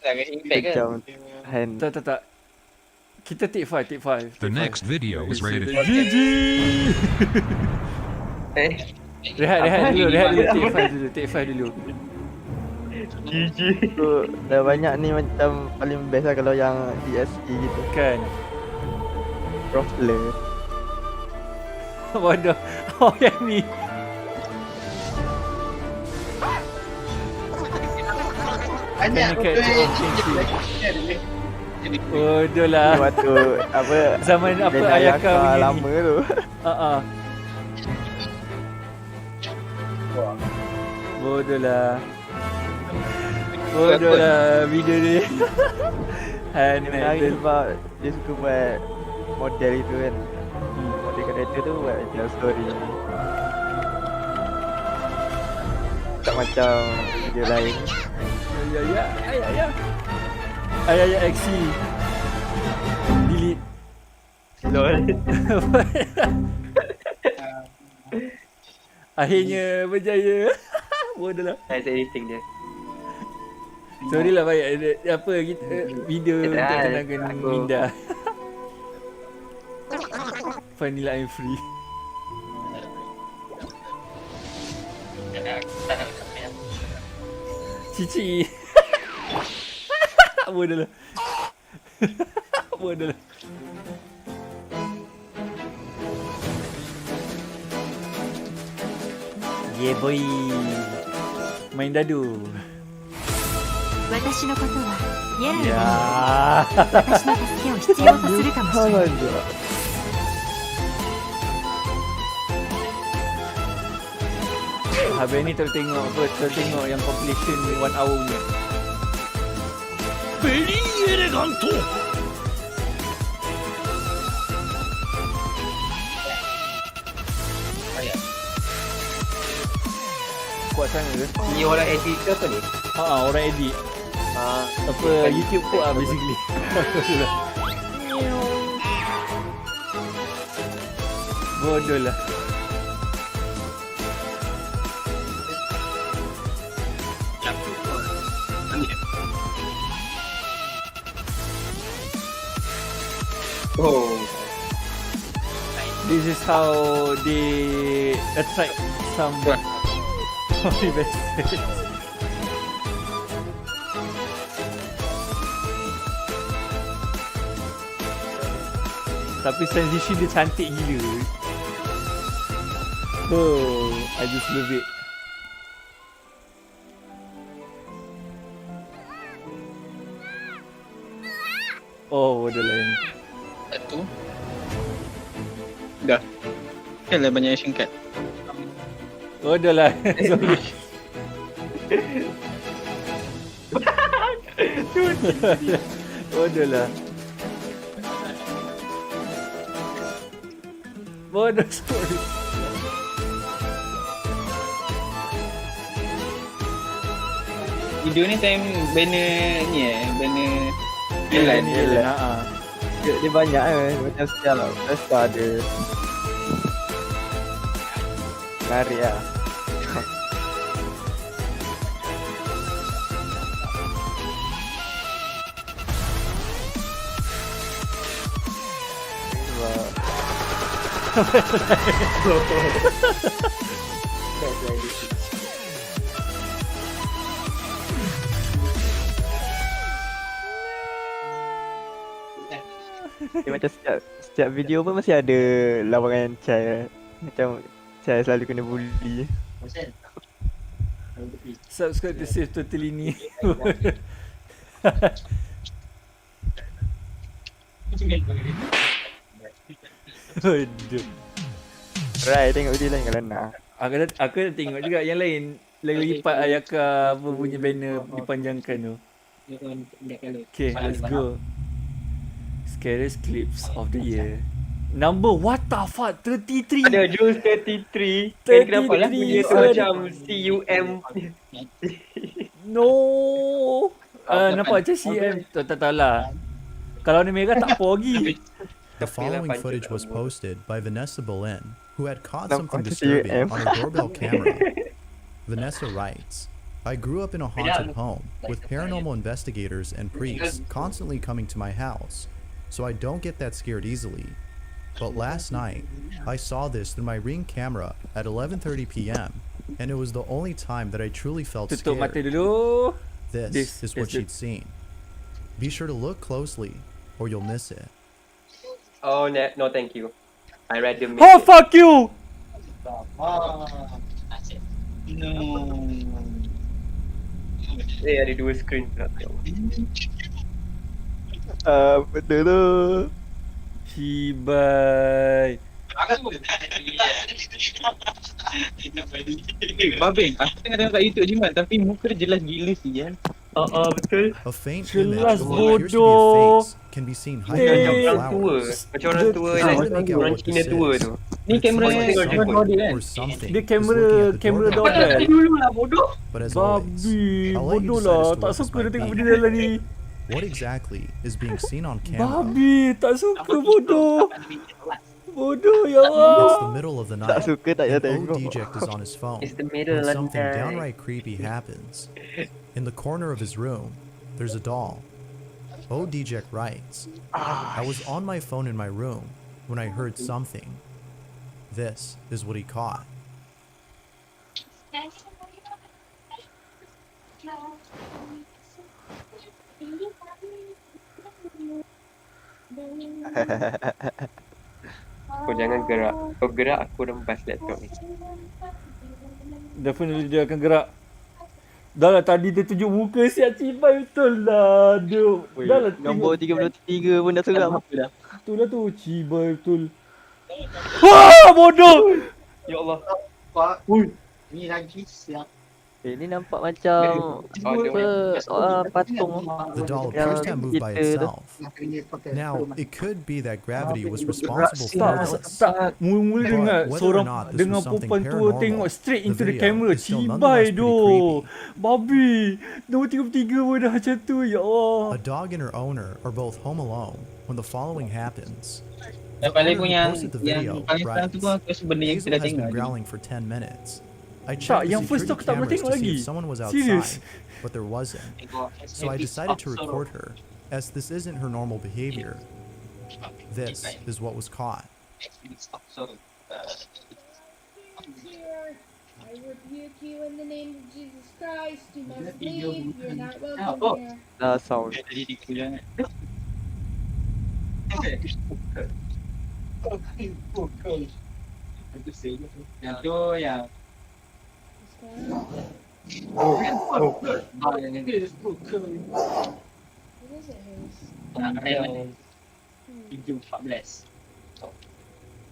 Sangat impact ke? Tak. Kita take 5. The next video is rated GG. Rehat dulu. Take 5 dulu. GG. So, dah banyak ni macam paling best lah kalau yang ESE gitu. Kan. Pro player. Bodoh. Oh yang ni. Banyak Bodoh lah. Waktu apa zaman apa ayakah punya lama ni. Tu. Bodoh lah video ni. Hanet sebab dia suka buat model itu kan. Model karakter tu buat macam story. Tak macam video lain. Ya XC. Delete. Lol. Akhirnya berjaya. Bodoh lah. Saya editing dia. Sorry lah baik. Apa kita video untuk tenangkan Minda. Finally I'm free. Cici. Bodoh lah. Yeah boy. Main dadu. 私のことはイエローでいや私の助けを必要とするかもしれない。Habis ni tengok yang completion 1 hour punya. Very elegant. Kuat sangat ke? Ni orang edit ke apa ni? Orang edit. Apa YouTube tu basically. Bodoh lah. Oh. This is how they attract some investors. Tapi transition dia cantik gila. Oh, I just love it. Oh, bodoh lah ni. Satu. Dah. Kan lah banyak action cut. Bodoh lah. Sorry. Bodoh lah. Bodoh, sorry. Video ni time banner ni banner Yelan. Dia banyak macam sial lah. Lepas tu ada lari lah. Dia macam setiap video pun masih ada lawangan Chai. Macam Chai selalu kena bully. Subscribe to save total ini. Aduh. Right, tengok video lain kalau nak. Aku dah tengok juga yang lain. Lagi lipat Ayaka apa punya banner dipanjangkan tu. Okay, let's go. Scariest clips of the year. Number what the fuck? 33. Ada Jules 33. Kenapa lah bunyi tu macam CUM. No. Nampak macam CM. Tak tahu lah. Kalau ni merah tak apa lagi. The following footage was posted by Vanessa Boleyn, who had caught something disturbing on her doorbell camera. Vanessa writes, I grew up in a haunted home with paranormal investigators and priests constantly coming to my house, so I don't get that scared easily. But last night, I saw this through my Ring camera at 11:30 p.m., and it was the only time that I truly felt Tutup mata scared. dulu. This is what she'd seen. Be sure to look closely, or you'll miss it. Oh, no thank you. I read the Oh, fuck you! No. Ada dua screen pula. Benda tu. Cibai. Babeng, aku tengah tengok kat YouTube Jimat tapi muka dia jelas gila sih ya. Betul. A faint Jelas image of what appears to be a bodoh. face can be seen hiding behind flowers. Macam orang tua Try kan. to make out Orang what Cina this tua is. tu. Ni kamera Or something Dia is looking kamera at the doorbell. doorbell. Dulu lah bodoh. But as always, Babi, I'll let you bodoh decide lah. as to Tak what this suka dia might tengok be. benda dalam ni. What exactly is being seen on camera? Babi, tak suka bodoh. Bodoh ya It's the Allah. middle of the Tak night. suka tak payah And tengok. Odeject is on his phone It's the middle when of the something night. downright creepy happens. In the corner of his room, there's a doll. Odeject writes, I was on my phone in my room when I heard something. This is what he caught. Kau jangan gerak. Kau gerak aku rembas laptop ni. Definitely dia akan gerak. Dah lah tadi dia tunjuk muka siap cibai betul lah. Dia dah lah Nombor tengok. 33 pun dah seram. Betul lah tu cibai betul. Wah bodoh. Ya Allah. Ni lagi siap. Ni nampak macam patung The doll yang appears to have moved by kita tu. itself. Now, it could be that gravity was responsible for this. Tak, mula-mula dengar Whether or seorang not this dengan was something perempuan tua paranormal, tengok straight the into the video camera. is still Cibai nonetheless pretty doh. Babi. Nombor 33 pun dah macam tu. Ya Allah. A dog and her owner are both home alone when the following happens. Yang paling pun yang Posted the yang video, paling sekarang tu pun aku rasa benda yang Hazel kita dah has tengok. been growling for 10 minutes. I Tak, checked the yang first tu aku security tak pernah cameras tengok to see lagi. if someone was Serious. outside, but there wasn't. So I decided to record her, as this isn't her normal behavior. This is what was caught. I rebuke you in the name of Jesus Christ. You must leave. You're not welcome here. Dah sound. Yang tu yang What is it, Hayes?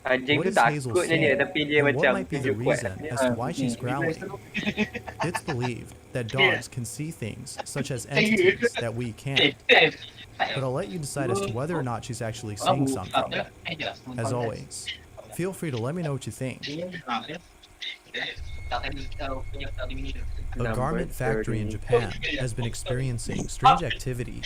Anjing What tu is Hazel takut dia saying? tapi dia And what macam might be the tunjuk kuat. reason as to why she's growling? It's believed that dogs can see things such as entities that we can't. But I'll let you decide as to whether or not she's actually seeing something. As always, feel free to let me know what you think. A garment factory in Japan has been experiencing strange activity.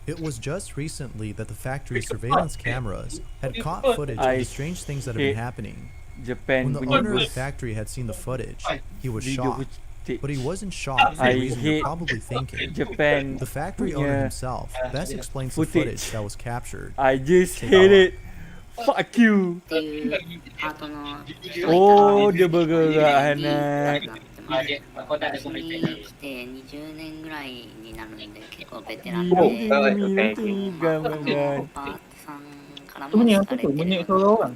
It was just recently that the factory surveillance cameras had caught footage of I the strange things that have been happening. Japan When the punya owner of the ghost factory had seen the footage, he was video shocked. footage. But he wasn't shocked for I the reason hate you're probably thinking. Japan The factory owner punya himself best explains the footage. footage that was captured. I just Take a hate look. it. Fuck you. っていうハートの Oh, dia bergerak Hanet. こっちに来て20年ぐらいになるんで結構ベテラン Ini で tiga man. パートさんからも Bunyi 好 apa かれ tu? て Bunyi る suara orang.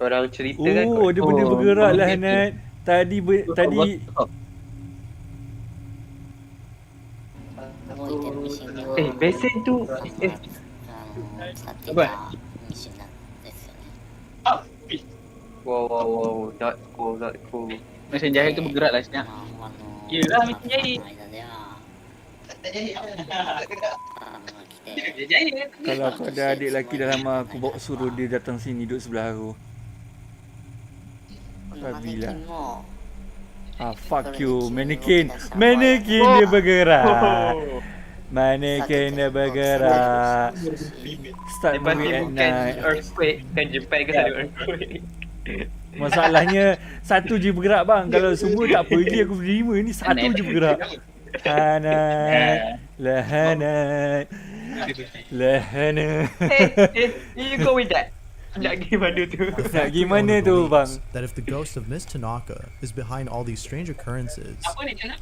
Orang cerita kan kot. Oh, dia benda bergerak lah Hanet. Tadi tadi 動いてるミシンを Besen tu 使っていたミシンなんですよね。 Wow, not cool. Mesin jahit tu bergerak lah senyap. Yelah mesin jahit. kalau aku ada adik lelaki dalam rumah, aku bawa suruh dia datang sini duduk sebelah aku. Apabila fuck you, mannequin dia bergerak. Mannequin dia bergerak. Start movie at night. Earthquake kan Japan kan ada earthquake. Masalahnya satu je bergerak bang. Kalau semua tak pergi aku terima. Ni satu je bergerak. Hanet, lahanat, lahanat. You go with that. Nak pergi mana tu? Nak pergi mana tu bang? That if the ghost of Miss Tanaka is behind all these strange occurrences,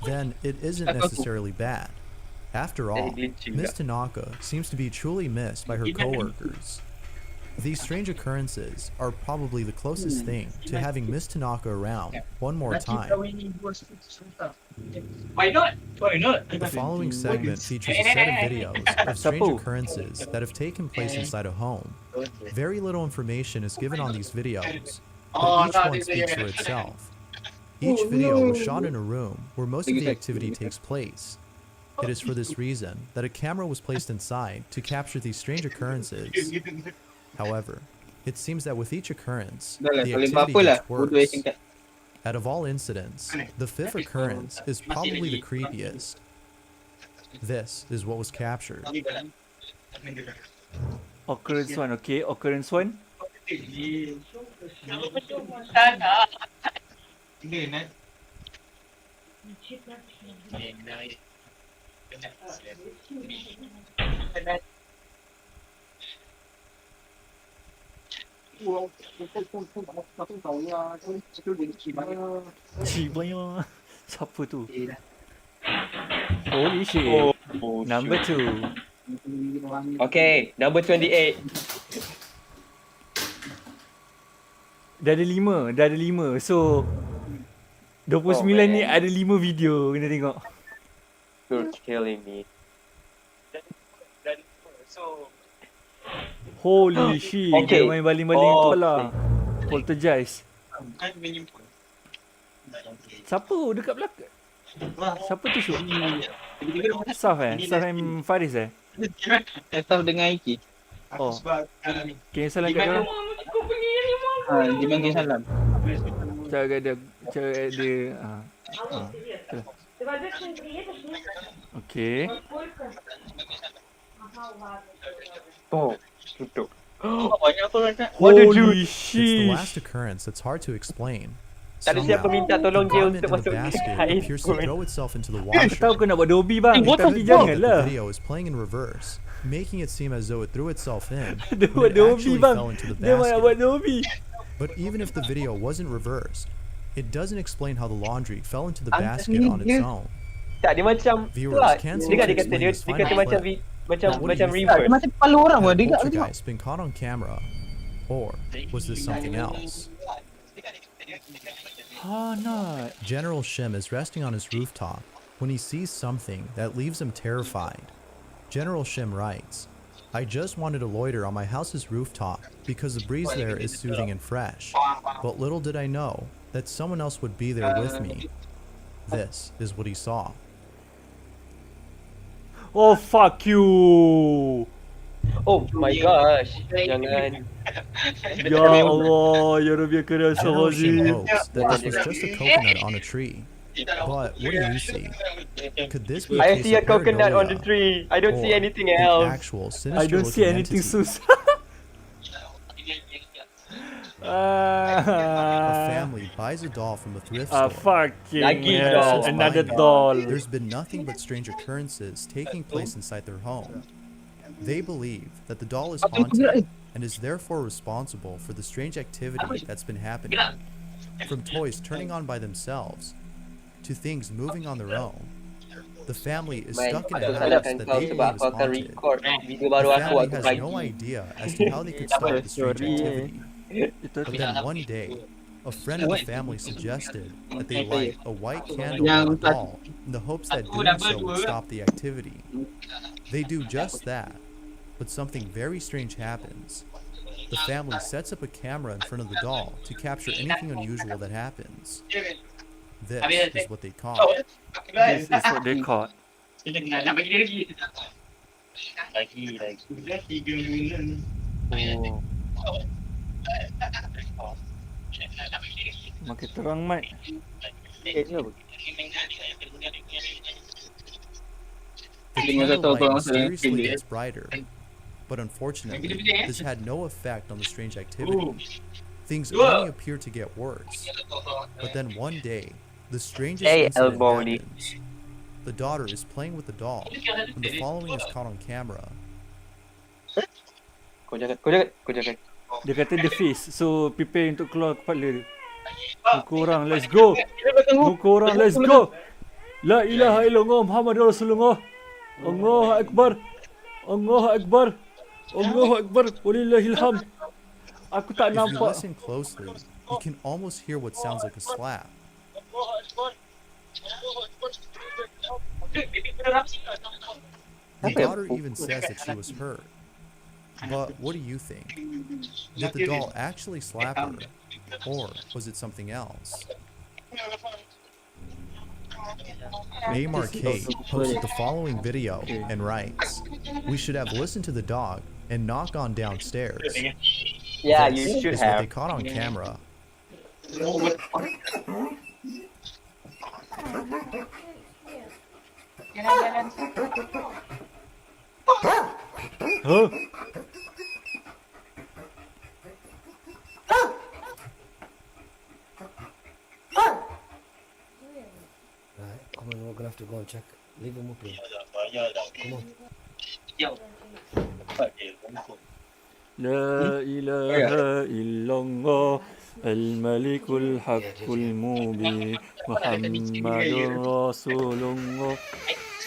then it isn't necessarily bad. After all, Miss Tanaka seems to be truly missed by her coworkers. These strange occurrences are probably the closest thing to having Miss Tanaka around one more time. Why not? The following segment features a set of videos of strange occurrences that have taken place inside a home. Very little information is given on these videos, but each one speaks for itself. Each video was shot in a room where most of the activity takes place. It is for this reason that a camera was placed inside to capture these strange occurrences. However, it seems that with each occurrence, the activity gets worse. Out of all incidents, the fifth occurrence is probably the creepiest. This is what was captured. Occurrence one, okay? Occurrence one. Cibanya. Siapa tu? Holy shit. Number 2. Okay, number 28. Dah ada 5. So 29 ni ada 5 video kena tengok. You're killing me. Holy shit. Okay. Dia main baling-baling tu lah. Poltergeist. Siapa dekat belakang? Siapa tu shoot? Saf Saf and Faris Saf dengan Aiki. Oh. Okay, salam kat dia. Dia bagi salam. Cara dia Okay. Oh, tutup. Holy It's the shit. last occurrence that's hard to explain. Tak ada siapa Somehow, minta the tolong dia garment untuk in the masuk basket air appears to pun. throw itself into the Aku washer. tahu kau nak buat Dobby bang, It tapi could be janganlah. that the video is playing in reverse, making it seem as though it threw itself in Dia when buat it Dobby actually bang. fell into the Dia nak buat basket. Dobby. But even if the video wasn't reversed, it doesn't explain how the laundry fell into the basket on its own. Tak, dia macam Viewers, tak, can't dia seem to kata explain dia this kata final macam clip. macam What do you think? reverse. Macam kepala orang pun. Had Dia the tak tengok. poltergeist been caught on camera, or was this something else? Not. General Shim is resting on his rooftop when he sees something that leaves him terrified. General Shim writes, "I just wanted to loiter on my house's rooftop because the breeze there is soothing and fresh, but little did I know that someone else would be there with me." This is what he saw. Oh fuck you. Oh my gosh. Jangan. Ya Allah, ya Rabbi Karim General Shim Sawazim. hopes that this was just a coconut on a tree. But what do you see? Could this be a I case see a of coconut on the paranoia tree. I don't see or anything an else. actual I sinister don't see looking anything, entity? Sus. A family buys a doll from a thrift store. Fucking But since another buying it, doll. there's been nothing but strange occurrences taking place inside their home. They believe that the doll is haunted and is therefore responsible for the strange activity that's been happening. From toys turning on by themselves to things moving on their own. The family is stuck in a house that they believe is haunted. The family has no idea as to how they could stop the strange activity. But then one day, a friend of the family suggested that they light a white candle on the doll in the hopes that doing so would stop the activity. They do just that, but something very strange happens. The family sets up a camera in front of the doll to capture anything unusual that happens. This is what they caught. This is what they caught. Oh. Makin terang, Mat. The candlelight mysteriously gets brighter, but unfortunately, this had no effect on the strange activity. Things only appear to get worse. But then one day, the strangest incident happens. The daughter is playing with the doll when the following is caught on camera. Kau jaga. Dia kata dia face. So prepare untuk keluar kepala dia. Muka orang, let's go. Muka orang, let's go. La ilaha illallah Muhammadur Rasulullah. Allahu Akbar. Allahu Akbar. Allahu Akbar. Walillahil hamd. Aku tak If you nampak. listen closely, you can almost hear what sounds like a slap. The daughter even says that she was hurt. But what do you think? Did the doll actually slap her? Or was it something else? Amar Kate posted the following video and writes, "We should have listened to the dog and not gone downstairs." Yeah, This you should is what have. they caught on camera. Huh? Come on, we're gonna have to go and check. Leave him open. Come on. لا إله إلا الله الملك الحق المبين محمد رسول الله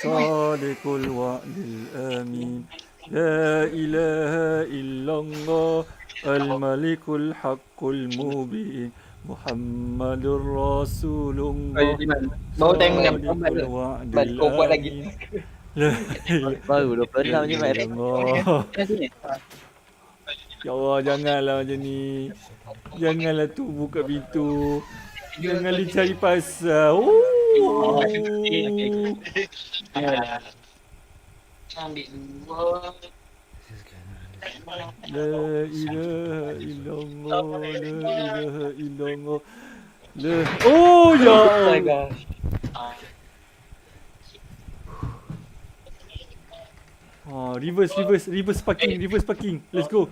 صادق الوعد الأمين لا إله إلا الله الملك الحق المبين محمد رسول الله صادق الوعد الأمين Baru 26 je Mat. Ya Allah, janganlah macam ni. Janganlah tu buka pintu. Jangan dia cari pasal. Oh. La ilaha illallah. La ilaha illallah. Oh ya Allah. Reverse parking. Let's go.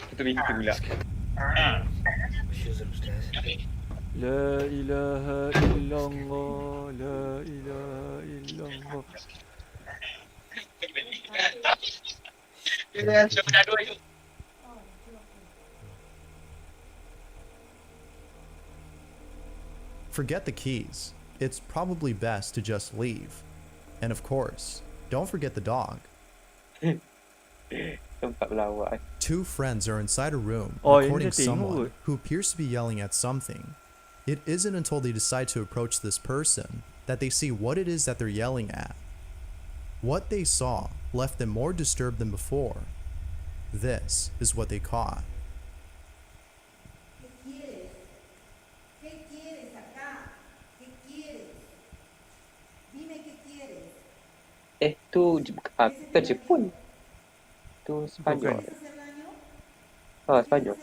Kita pergi pula. La ilaha illallah. La ilaha illallah. Forget the keys. It's probably best to just leave. And of course, don't forget the dog. Two friends are inside a room recording someone who appears to be yelling at something. It isn't until they decide to approach this person that they see what it is that they're yelling at. What they saw left them more disturbed than before. This is what they caught. Tu bukan Jepun. Tu Spanyol. Oh, Spanyol.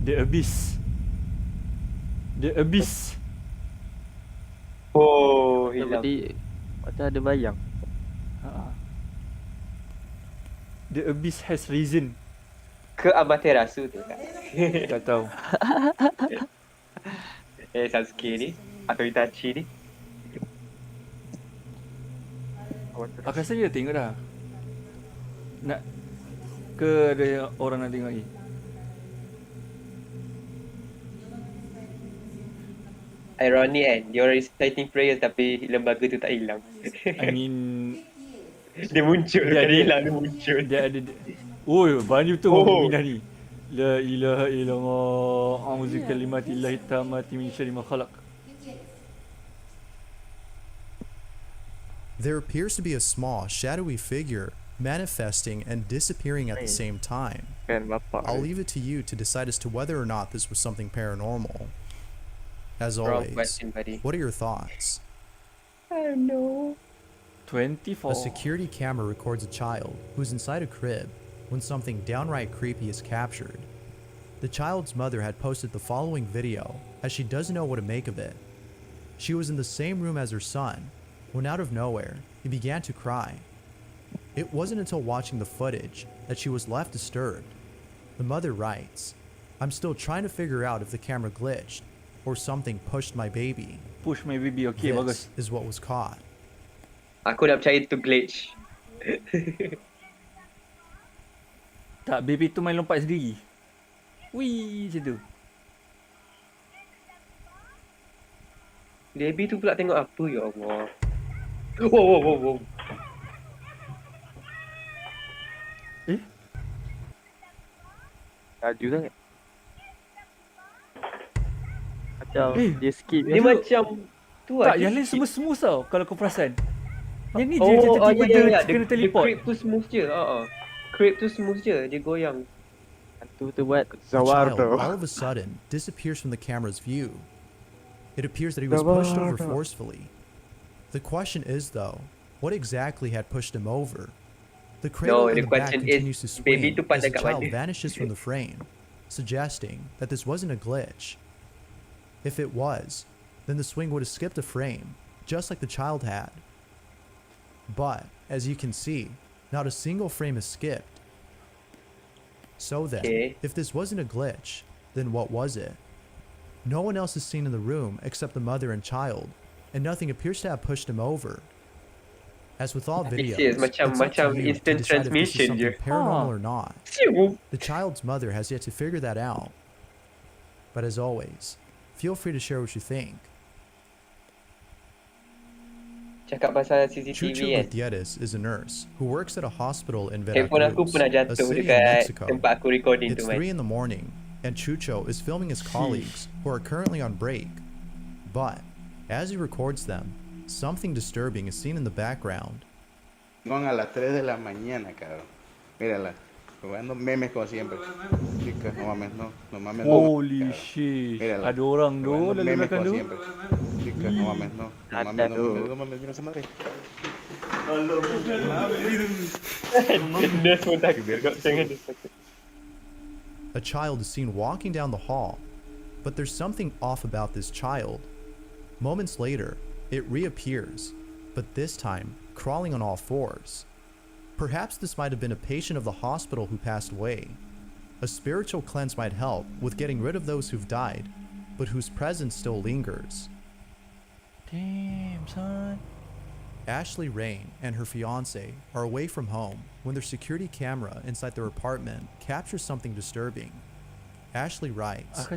The Abyss. The Abyss. Oh, hilang. Tadi macam ada bayang. The Abyss has risen. Ke Amaterasu tu kan? Tak tahu. Sasuke ni atau Itachi ni. Aku rasa dia tengok dah. Nak ke ada orang nak tengok ni? Ironic kan, dia orang reciting prayers tapi lembaga tu tak hilang. I mean dia muncul kan, hilang dia muncul. Dia ada oi, banyak tu mukminah ni. La ilaha illallah. A'udzu kalimatillahi tammati min syarri ma khalaq. There appears to be a small, shadowy figure manifesting and disappearing at the same time. I'll leave it to you to decide as to whether or not this was something paranormal. As always, what are your thoughts? I don't know. 24. A security camera records a child who's inside a crib when something downright creepy is captured. The child's mother had posted the following video as she doesn't know what to make of it. She was in the same room as her son when out of nowhere he began to cry. It wasn't until watching the footage that she was left disturbed. The mother writes, "I'm still trying to figure out if the camera glitched or something pushed my baby." Push my baby, okay, This bagus. is what was caught. Aku nak percaya tu glitch. Tak, baby tu main lompat sendiri. Wih, macam tu. Baby tu pula tengok apa, ya Allah. Wow. Laju sangat. Macam dia skip. Dia macam tu tak, lah. yang lain semua smooth tau kalau kau perasan. Yang ni je Oh, tiba-tiba ya. kena teleport. Creep tu smooth je. Creep tu smooth je. Dia goyang. Tu buat The zawar child, tu. all of a sudden, disappears from the camera's view. It appears that he was pushed over forcefully. The question is, though, what exactly had pushed him over? The cradle in the back continues to swing as the child vanishes from the frame, suggesting that this wasn't a glitch. If it was, then the swing would have skipped a frame, just like the child had. But, as you can see, not a single frame is skipped. So then, if this wasn't a glitch, then what was it? No one else is seen in the room except the mother and child, and nothing appears to have pushed him over. As with all videos, it's up to you to decide if this is something paranormal or not. The child's mother has yet to figure that out. But as always, feel free to share what you think. Cakap pasal Chucho CCTV kan. Gutierrez is a nurse who works at a hospital in Handphone aku Veracruz, pernah a jatuh city in dekat Mexico. tempat aku recording It's tu man. 3 in the morning, and Chucho is filming his colleagues who are currently on break. But, as he records them, something disturbing is seen in the background. Son a las 3 de la mañana, cabrón. Mírala, jugando memes como siempre. Chica, no mames, no mames. Holy shit. Mírala, Ada orang tu jugando dalam memes belakang como tu. siempre. Chica, no mames, no mames, mira esa madre. A child is seen walking down the hall, but there's something off about this child. Moments later, it reappears, but this time crawling on all fours. Perhaps this might have been a patient of the hospital who passed away. A spiritual cleanse might help with getting rid of those who've died, but whose presence still lingers. Damn, son. Ashley Rain and her fiance are away from home when their security camera inside their apartment captures something disturbing. Ashley writes,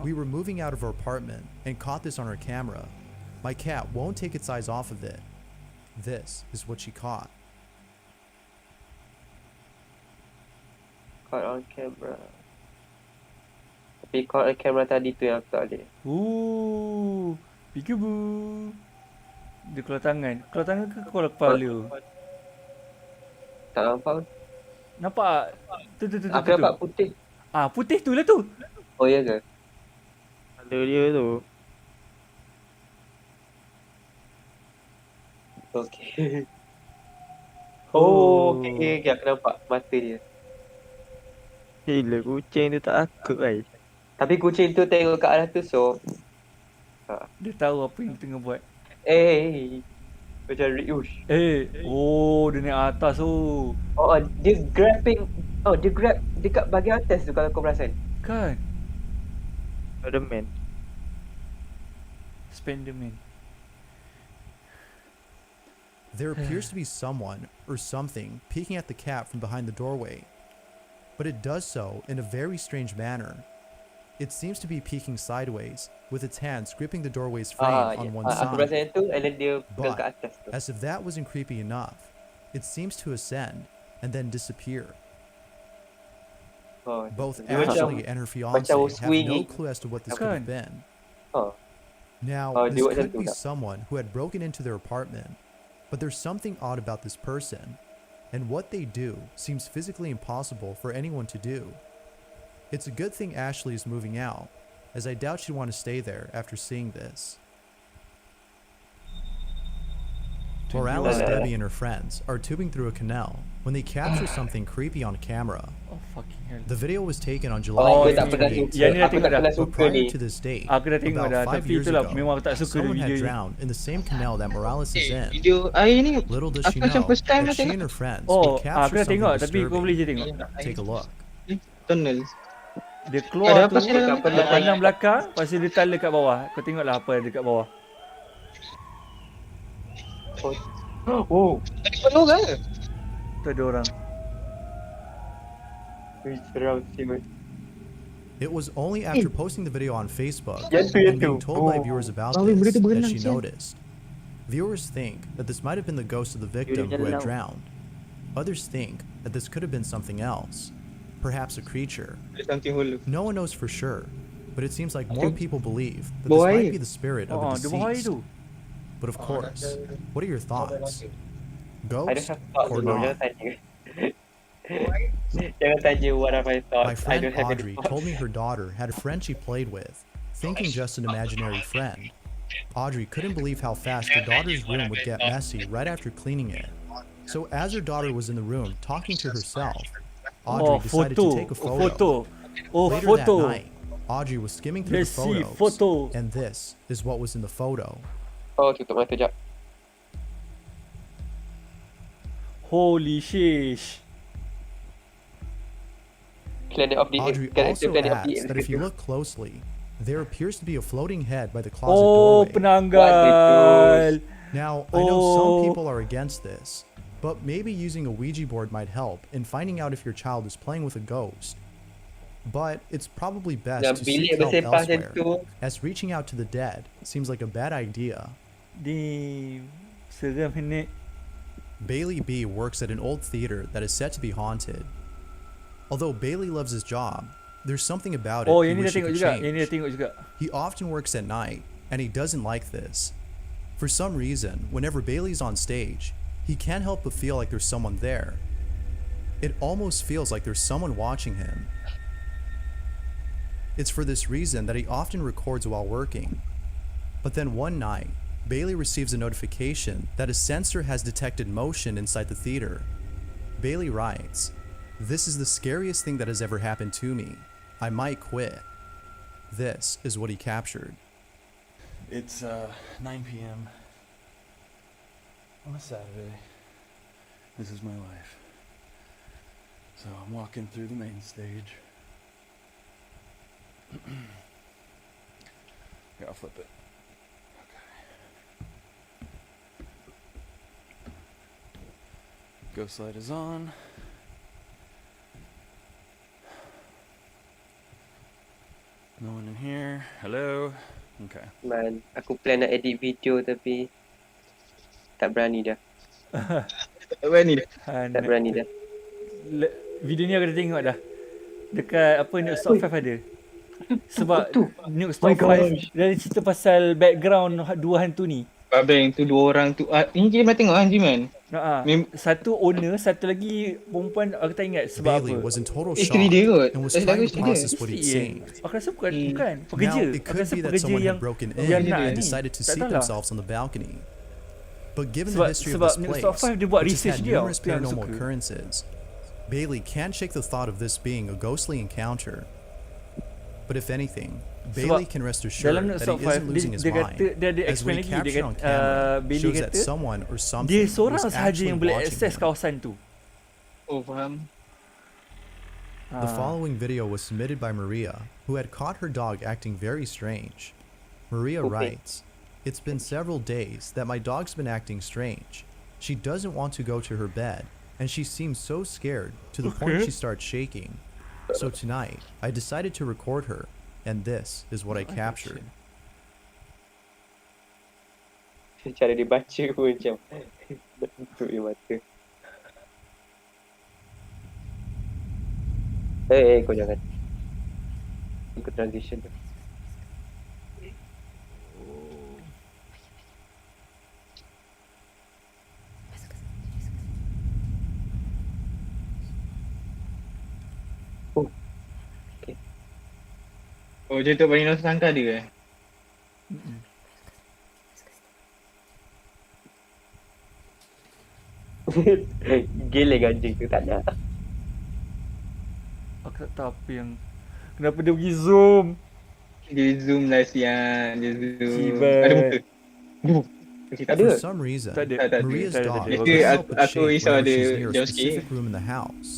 "We were moving out of our apartment and caught this on our camera. My cat won't take its eyes off of it. This is what she caught." Caught on camera. Tapi caught on camera tadi tu yang aku tak boleh. Peekaboo. Dia keluar tangan. Keluar tangan ke keluar kepala? Tak nampak. Nampak? Tu. Aku nampak putih. Putih tu lah tu. Oh ya ke? Ada dia tu. Okay. Okay. Aku nampak mata dia. Gila, kucing tu tak takut kan. Tapi kucing tu tengok kat arah tu, so Dia tahu apa yang tengah buat. Macam Ryush. Oh, dia naik atas tu. Dia grab dekat bahagian atas tu kalau kau perasan. Kan? Spiderman. Spiderman. There appears to be someone or something peeking at the cat from behind the doorway, but it does so in a very strange manner. It seems to be peeking sideways, with its hands gripping the doorway's frame on one Aku perasan side. tu, and then dia pegang kat But, atas tu. as if that wasn't creepy enough, it seems to ascend and then disappear. Both dia Ashley and her fiance have no swinging. clue as to what this could have been. Oh. Now, Oh, this dia buat could macam tu be tak? someone who had broken into their apartment, but there's something odd about this person, and what they do seems physically impossible for anyone to do. It's a good thing Ashley is moving out, as I doubt she'd want to stay there after seeing this. Morales, Debbie, and her friends are tubing through a canal when they capture something creepy on camera. Oh, fucking hell. The video was taken on July 15, yang ni dah tengok dah. but prior to this date, Aku dah tengok dah, about 5 tapi years itulah ago, memang aku tak suka someone video had ni. drowned in the same canal that Morales is in. Video air ni. Little does she Aku macam know first time that nak she and tengok. her friends Oh, would aku capture dah tengok something tapi kau boleh je tengok. disturbing. Take a look. Tunnel. Dia keluar Ada tu, apa sih dalam dia pandang belakang, lepas tu dia tala kat bawah. Kau tengoklah apa ada dekat bawah. Oh. Tadi penuh ke? Tu ada orang. It was only after posting the video on Facebook Yes, and yes, being yes. told by viewers about Oh, this boleh tu that berenang she siya. noticed. Viewers think that this might have been the ghost of the victim who had drowned. Others think that this could have been something else, perhaps a creature. No one knows for sure, but it seems like more people believe that this might be the spirit of a Dia bawah air deceased. tu. But of course, what are your thoughts? I don't Ghost have thoughts, or bro. not? Jangan tanya what are my thoughts. My I friend don't have any Audrey thoughts. told me her daughter had a friend she played with, thinking just an imaginary friend. Audrey couldn't believe how fast her daughter's room would get messy right after cleaning it. So as her daughter was in the room talking to herself, Audrey decided to take a photo. Later that night, Audrey was skimming through the photos, and this is what was in the photo. Oh, tutup mata jap. Holy shish. Planet of the Audrey Apes. Character also Planet of the adds Apes. that if you look closely, there appears to be a floating head by the closet Oh, doorway. penanggal. Now, I know some people are against this, but maybe using a Ouija board might help in finding out if your child is playing with a ghost. But it's probably best Yang to bilik seek help bersepah elsewhere, tu. as reaching out to the dead seems like a bad idea. Seram ni. Bailey B works at an old theater that is said to be haunted. Although Bailey loves his job, there's something about it Oh, he yang ni dah wish he tengok could juga. change. Yang ni dah tengok juga. He often works at night, and he doesn't like this. For some reason, whenever Bailey's on stage, he can't help but feel like there's someone there. It almost feels like there's someone watching him. It's for this reason that he often records while working. But then one night, Bailey receives a notification that a sensor has detected motion inside the theater. Bailey writes, "This is the scariest thing that has ever happened to me. I might quit." This is what he captured. It's 9 p.m. on a Saturday. This is my life. So I'm walking through the main stage. Here, I'll flip it. Okay. Ghost light is on. No one in here. Hello. Okay. Man, aku plan nak edit video tapi tak berani dah. Tak berani dah. Tak berani dah. Video ni aku dah tengok dah. Dekat apa Nuke Stock 5 ada. Sebab Nuke Stock 5 dia cerita pasal background dua hantu ni. Babeng tu dua orang tu. Ini je pernah tengok kan Jiman? Satu owner, satu lagi perempuan aku tak ingat sebab Bailey apa. was in total Isteri shock dia kot. and was Saya trying tahu to isteri dia. process what he'd seen. Aku rasa bukan pekerja. Now, it Aku could rasa be that pekerja someone yang had broken in yang nak and ni. decided to Tak seat tahu lah. themselves on the balcony. But given Sebab- the history of sebab this Nuke place, Stock 5 dia buat which has research had dia, numerous tu yang aku paranormal suka. occurrences, Bailey can't shake the thought of this being a ghostly encounter. But if anything, Sebab Bailey can rest assured dalam that Note he 5 isn't losing his dia mind, kata dia ada as explain what he lagi, dia captured on kata camera Bailey shows that kata someone or something dia seorang was sahaja actually yang boleh watching akses him. kawasan tu. Oh, faham. The following video was submitted by Maria, who had caught her dog acting very strange. Maria writes, "It's been several days that my dog's been acting strange. She doesn't want to go to her bed, and she seems so scared to the point she starts shaking. So tonight, I decided to record her, and this is what I captured." Cara dia baca pun macam bentuk dia mata. Kau jangan ikut transition tu. Oh, dia tu bagi nasi sangka dia. Geleng anjing tu tak ada. Aku tak tahu apa yang kenapa dia pergi zoom. Dia zoom lah siang, dia zoom. Ciban. Ada muka. For some reason, Maria's dog Itu can't help but aku shake risau whenever ada she's near a jump specific scare. room in the house.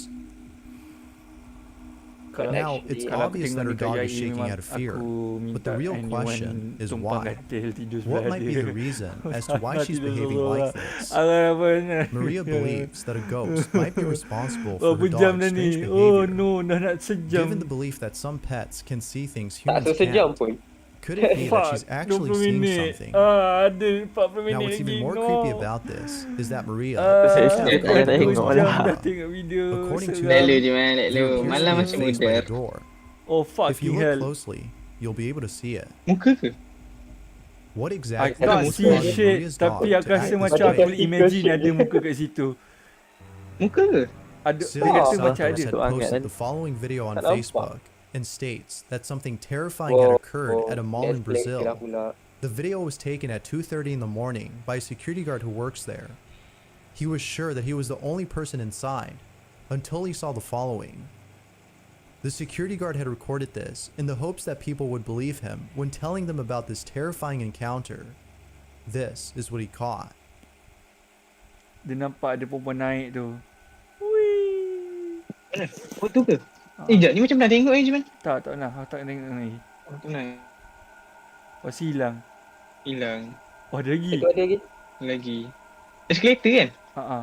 Kalau Now, actually, it's kalau aku obvious tengok that her dekat dog YI is shaking memang out of fear, aku but the minta real anyone question is tumpang why? katil tidur What sebelah might be dia. the reason as to why Nak she's tidur behaving seorang. like this? Alamak. Maria believes that a ghost might be responsible Berapa for her jam dog's dah ni? strange Oh behavior. no, dah nak sejam. Given the belief that some pets can see things Tak humans sejam can't, pun. could it be that she's actually 20 seeing minit. something? Ada 40 minit Now, what's lagi. even more no. creepy about this is that Maria Saya dah tengok lah. Dah tengok video. According to Lalu her, je man, there lalu. appears Malam to be a masih face by muda. the door. Oh If you fucking look hell. closely, you'll be able to see it. Muka ke? What I exactly can't was see causing shit. Maria's dog Tapi to aku act rasa this macam aku way? boleh imagine ada muka kat situ. Muka ke? Ada, dia Celia kata macam Santos ada. had posted the following video on Tak nampak. Facebook and states that something terrifying had occurred at a mall in Netflix Brazil. kira pula. The video was taken at 2:30 in the morning by a security guard who works there. He was sure that he was the only person inside until he saw the following. The security guard had recorded this in the hopes that people would believe him when telling them about this terrifying encounter. This is what he caught. Dia nampak ada perempuan naik tu. Mana? Oh tu ke? Jap, ni macam pernah tengok je man. Tak nak. Aku tak tengok ni. Oh tu nak. Pasti hilang. Hilang. Oh ada lagi. Itu ada lagi. Lagi. Eskalator kan? Haa.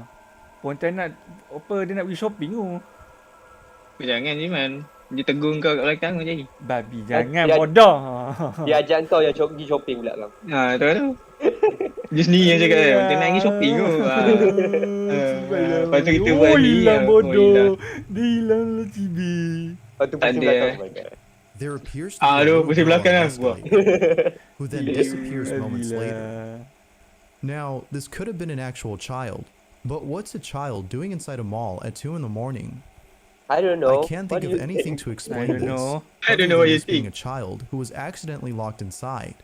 Pontianak apa dia nak pergi shopping tu. Jangan je man. Dia tegur kau kat belakang kau jadi. Babi jangan Dia- bodoh. Dia ajak kau yang pergi shopping pula kau. Ha, tahu. Dia sendiri yang cakap dia nak pergi shopping tu. Lepas tu kita buat ni. Hilang bodoh. Dia hilang lah cibi. Lepas tu pasal Ada. belakang. Oh my god. There appears to be a Aduh, little pusing girl belakang on lah the gua. escalator, who then disappears moments Gila. later. Now, this could have been an actual child, but what's a child doing inside a mall at 2 in the morning? I don't know. I can't What think do of you anything to think? explain I don't this. know. I don't know what you being think. a child who was accidentally locked inside.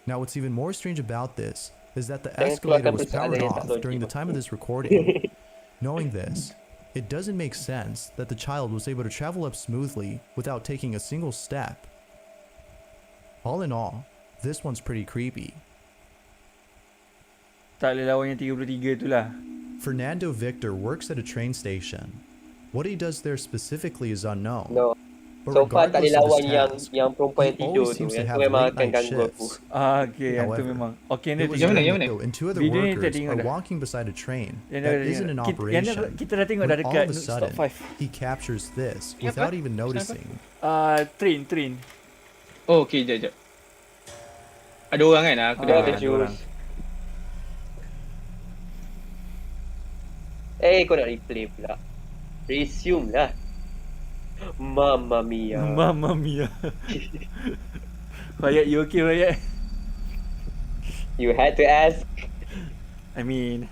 Now, what's even more strange about this is that the Jangan escalator keluarkan was persoalan powered yang tak off logik, during the Mak. time of this recording. Knowing this, it doesn't make sense that the child was able to travel up smoothly without taking a single step. All in all, this one's pretty creepy. Tak boleh lawan yang 33 tu lah. Fernando Victor works at a train station. What he does there specifically is unknown. No. But So far tak regardless boleh of lawan his yang task, perempuan yang he tidur always tu. seems to Yang tu have memang late akan night ganggu aku. shifts. Okay, yang tu However, memang. Okay, It nanti was Yang mana, unique, yang mana? though, and two other Video ni workers kita tengok are dah. walking beside a train Yang that dah isn't in tengok. Yang dah, operation. kita dah tengok dah When all dekat of a stop sudden, 5. he captures this Apa? without even Kenapa? noticing. Train. Oh, okey, jap. Ada orang kan? Aku dah ada ada. orang. Kau nak replay pula. Resume lah. Mamma mia. Mamma mia. Rayat, you okay Rayat? You had to ask. I mean,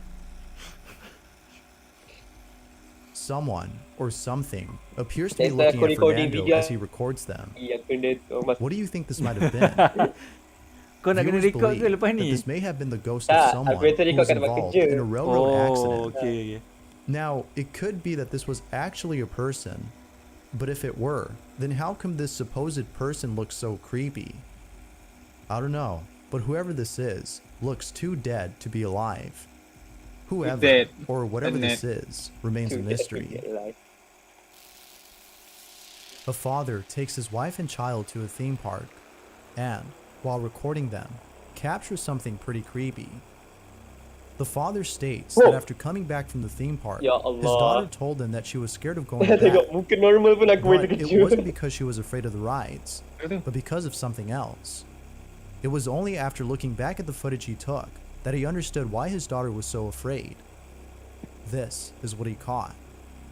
Someone or something appears to be Next time looking aku at recording Fernando video. as he records them. Yang kena tu mas. What do you think this might have been? kau nak kena Viewers record ke believe lepas that ni? this may have been the ghost of Tak, someone aku rasa who record was kat tempat involved kerja. in a railroad Oh, accident. okay. Now, it could be that this was actually a person, But if it were, then how come this supposed person looks so creepy? I don't know, but whoever this is looks too dead to be alive. Whoever Dead. or whatever Hanet. this is remains a mystery. A father takes his wife and child to a theme park and, while recording them, captures something pretty creepy. The father states that after coming back from the theme park, Ya his Allah. daughter told him that she was scared of going back. Tengok muka normal pun aku But itu it kecil. wasn't because she was afraid of the rides, but because of something else. It was only after looking back at the footage he took that he understood why his daughter was so afraid. This is what he caught.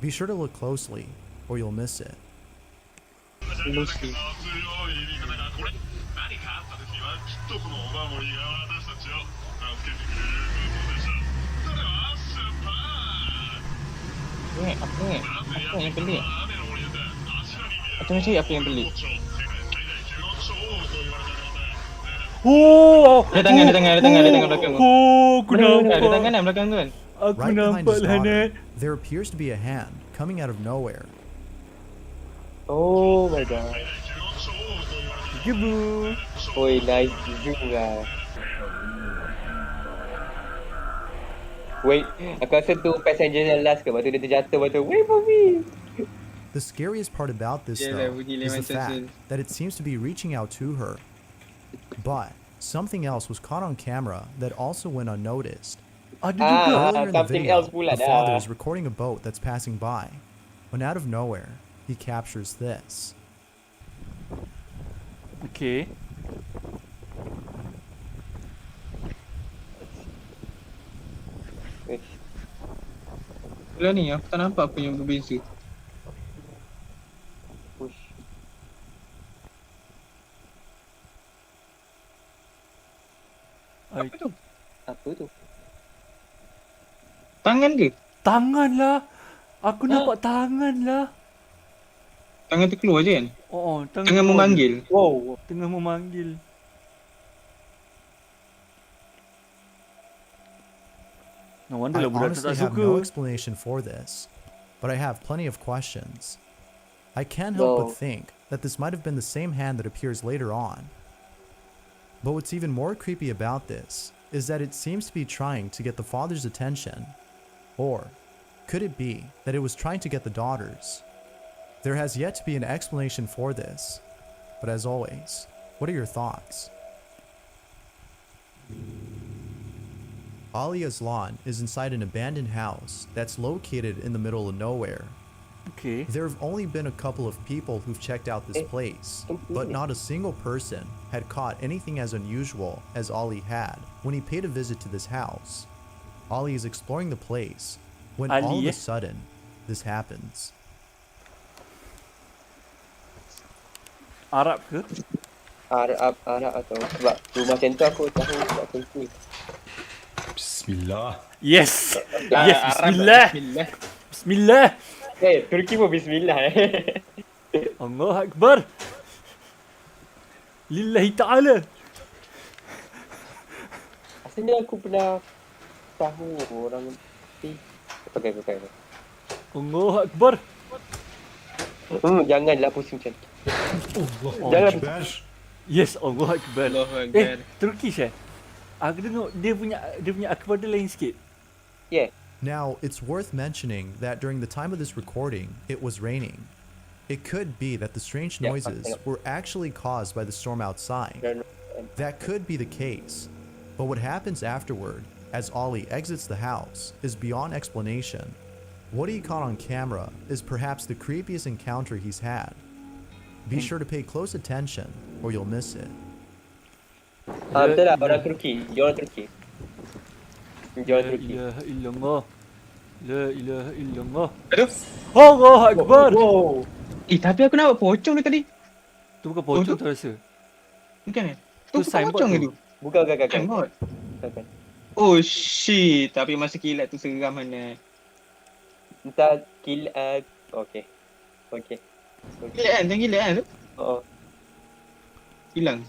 Be sure to look closely, or you'll miss it. Apa yang pelik? Macam cari apa yang pelik? Oh, Ada tangan belakang tu. Oh, aku Ada nampak. tangan belakang tu kan? Aku Right behind nampak his lah, daughter, Hanet. there appears to be a hand coming out of nowhere. Oh my god. Gebu. Oi, nice juga. Wait, aku rasa tu passenger yang last ke? Lepas tu dia terjatuh, lepas tu wait for me. The scariest part about this, Yeah, though, bunyi is the macam fact tu. that it seems to be reaching out to her. But something else was caught on camera that also went unnoticed. Ada juga. Earlier in the something video, else pula the dah. father is recording a boat that's passing by, when out of nowhere, he captures this. Okay. Belah ni aku tak nampak apa yang berbeza. Push. Apa tu? Apa tu? Tangan ke? Tangan lah. Aku nampak tangan lah. Tangan tu keluar je kan? Oh, Tangan keluar memanggil. je. Wow, tengah memanggil. No wonder I lah budak tu honestly tak have no suka. explanation for this, but I have plenty of questions. I can't help No. but think that this might have been the same hand that appears later on. But what's even more creepy about this is that it seems to be trying to get the father's attention. Or could it be that it was trying to get the daughter's? There has yet to be an explanation for this, but as always, what are your thoughts? Ali Aslan is inside an abandoned house that's located in the middle of nowhere. Okay. There have only been a couple of people who've checked out this place, but not a single person had caught anything as unusual as Ali had when he paid a visit to this house. Ali is exploring the place when all of Ali, a eh? sudden, this happens. Arab ke? Arab atau sebab rumah macam tu aku tahu sebab Turki. Bismillah. Yes. Ah, Yes, Arab, bismillah. Bismillah. Bismillah. Turki pun bismillah Allah Akbar. Lillahi ta'ala. Asalnya aku pernah tahu orang ni. Okay. Allah Akbar. Janganlah pusing macam tu. Jangan. Yes, Allah Akbar. Allahu Akbar. Turkish Aku tengok dia punya akbar dia lain sikit. Yeah. Now, it's worth mentioning that during the time of this recording, it was raining. It could be that the strange noises were actually caused by the storm outside. That could be the case. But what happens afterward, as Ollie exits the house, is beyond explanation. What he caught on camera is perhaps the creepiest encounter he's had. Be sure to pay close attention, or you'll miss it. Betul lah, orang Turki. Dia orang Turki. La ilaha illallah. La ilaha illallah. Aduh. Allah Akbar. Wow. Tapi aku nampak pocong ni tadi. Tu bukan pocong tu rasa. Bukan kan? Tu Tu signboard pocong tu. ke tu? Bukan. Signboard. Oh shit. Tapi masa kilat tu seram mana. Entah kilat. Okay. Gila kan? Jangan gila kan tu? Oh. Hilang.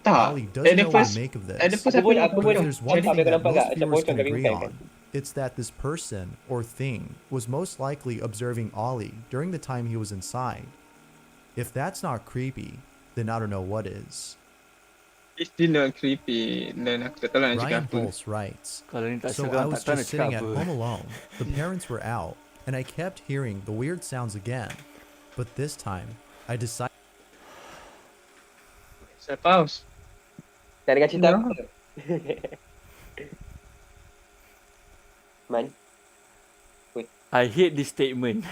Tak. Ollie doesn't know what to make of this. Ada first Aku pun But if there's one thing that most viewers can agree on, It's that this person or thing was most likely observing Ollie during the time he was inside. If that's not creepy, then I don't know what is. It's still not creepy. Dan aku tak tahu nak Ryan cakap apa. Holtz writes, Kalau ni tak so seram, I was tak tahu nak just sitting cakap at apa. home alone. The parents were out, and I kept hearing the weird sounds again. But this time, I decided. Saya pause. Nak dengar cerita Ya. apa? Man. I hate this statement.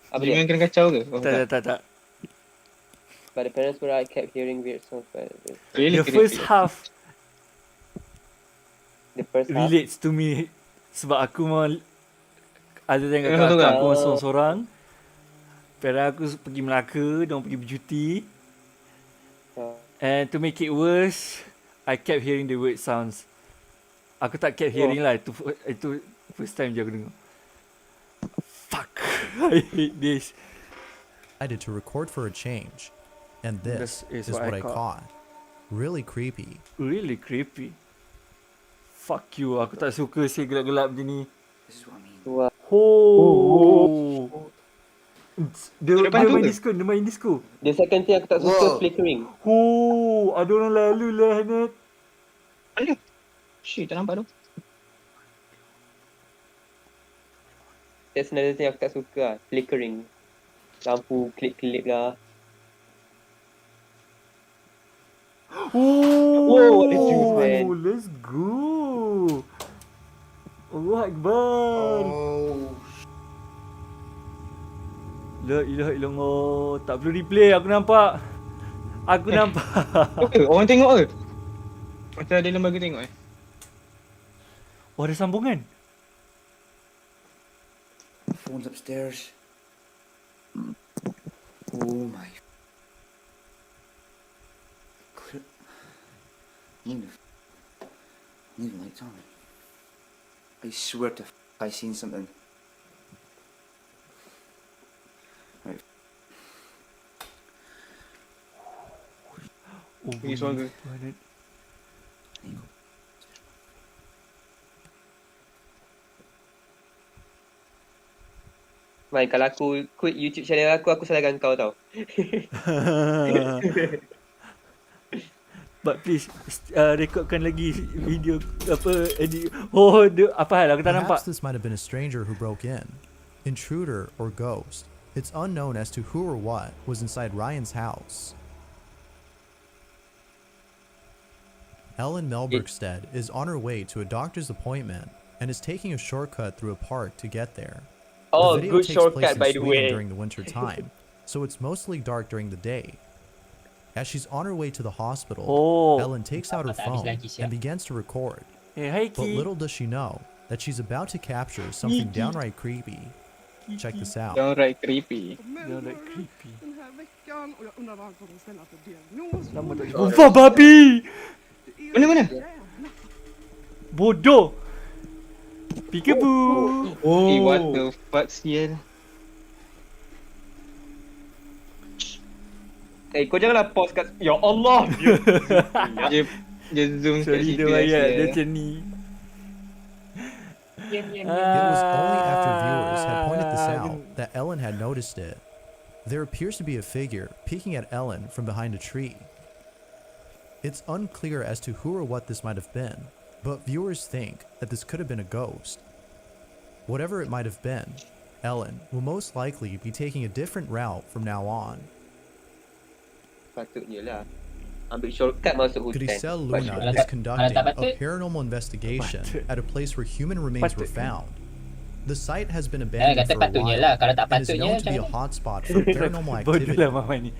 Apa Jangan dia? kena kacau ke? Oh, Tak. But the parents were I kept hearing weird sounds. But Really The first creepy. half the first half. relates to me sebab aku memang ada tengok Betul kakak tak? aku masuk seorang. Parents aku pergi Melaka, diorang pergi bercuti. And to make it worse, I kept hearing the weird sounds. Aku tak kept hearing lah, itu first time je aku dengar. Fuck, I hate this. I decided to record for a change, and this This is what I caught. Really creepy. Really creepy. Fuck you, aku tak suka si gelap-gelap macam ni. Wah. Oh. Dia Depan tu main ke? disco, dia main disco. The second thing aku tak suka flickering. Oh, ada orang lalu lah Hanet. Ada. Shit, tak nampak tu. That's another thing aku tak suka lah. Flickering. Lampu kelip-kelip lah. Oh, Whoa, what the juice, man. Let's go. Allah Akbar. La ilaha illallah. Tak perlu replay, aku nampak. Aku nampak. Orang tengok ke? Macam ada lembaga tengok Oh, ada sambungan. Phone's upstairs. Oh my. Leave the lights on. I swear to I seen something. Right. Oh, Pergi suara. Mai, kalau aku quit YouTube channel aku salahkan kau tau. But please, rekodkan lagi video apa edit. Oh, apa hal aku tak nampak. Perhaps this might have been a stranger who broke in. Intruder or ghost. It's unknown as to who or what was inside Ryan's house. Ellen Melbergstead is on her way to a doctor's appointment and is taking a shortcut through a park to get there. Oh, the video good takes shortcut, place in by the Sweden way. during the winter time, so it's mostly dark during the day. As she's on her way to the hospital, Ellen takes out her phone and begins to record. But little does she know that she's about to capture something downright creepy. Check this out. Downright creepy. Downright creepy. Den här veckan och jag undrar vad de ställer för diagnos. Oh, vad babi! Mana? Bodoh. Peekaboo. Oh. What the fuck, sial. Kau janganlah pause kat. Ya Allah. Dia zoom kat Sorry, situ. dia bayar dia macam ni. It was only after viewers had pointed this out that Ellen had noticed it. There appears to be a figure peeking at Ellen from behind a tree. It's unclear as to who or what this might have been, but viewers think that this could have been a ghost. Whatever it might have been, Ellen will most likely be taking a different route from now on. Patutnya lah. Ambil shortcut masuk hutan. Grisel Luna is conducting a paranormal investigation at a place where human remains were found. The site has been abandoned for a while and is known to be a hotspot for paranormal activity.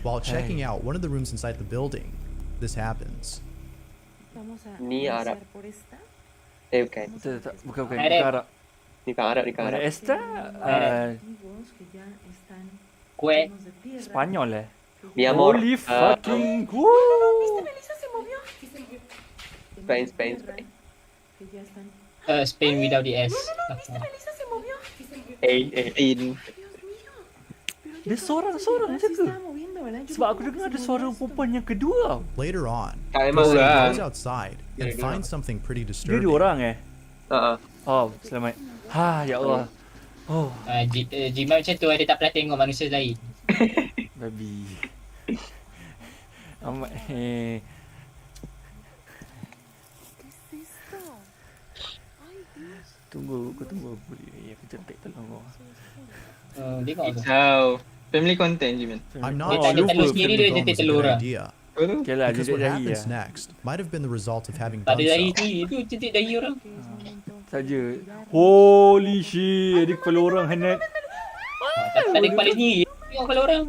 While checking out one of the rooms inside the building, this happens. Ni Arab. Bukan. Bukan Arab. Ni kan Arab, ni kan Arab. Esta Kue. Spanyol Mi amor. Holy fucking Spain. Spain without the S. In. Dia seorang je ke? Sebab aku dengar ada suara perempuan yang kedua. Later on, Memang Grisel lah. goes outside and finds something pretty Dia disturbing. dua orang Oh, selamat. Ha, ya Allah. Oh, Jimat macam tu dia tak pernah tengok manusia lain. babi. Amat Tunggu, aku tunggu aku boleh. Aku cantik tolong kau. Tengok aku. Ciao. Family content je, man. I'm Dia not tak sure ada telur if sendiri, flipping dia the bone was a telur good orang. idea. Okay lah, Because jejak what dahi happens lah. next might have been the result of having Tak done ada dahi so. sendiri, itu titik dahi orang. Saja. Holy shit, ada kepala orang hanet. Tak ada kepala sendiri. Tengok kepala orang.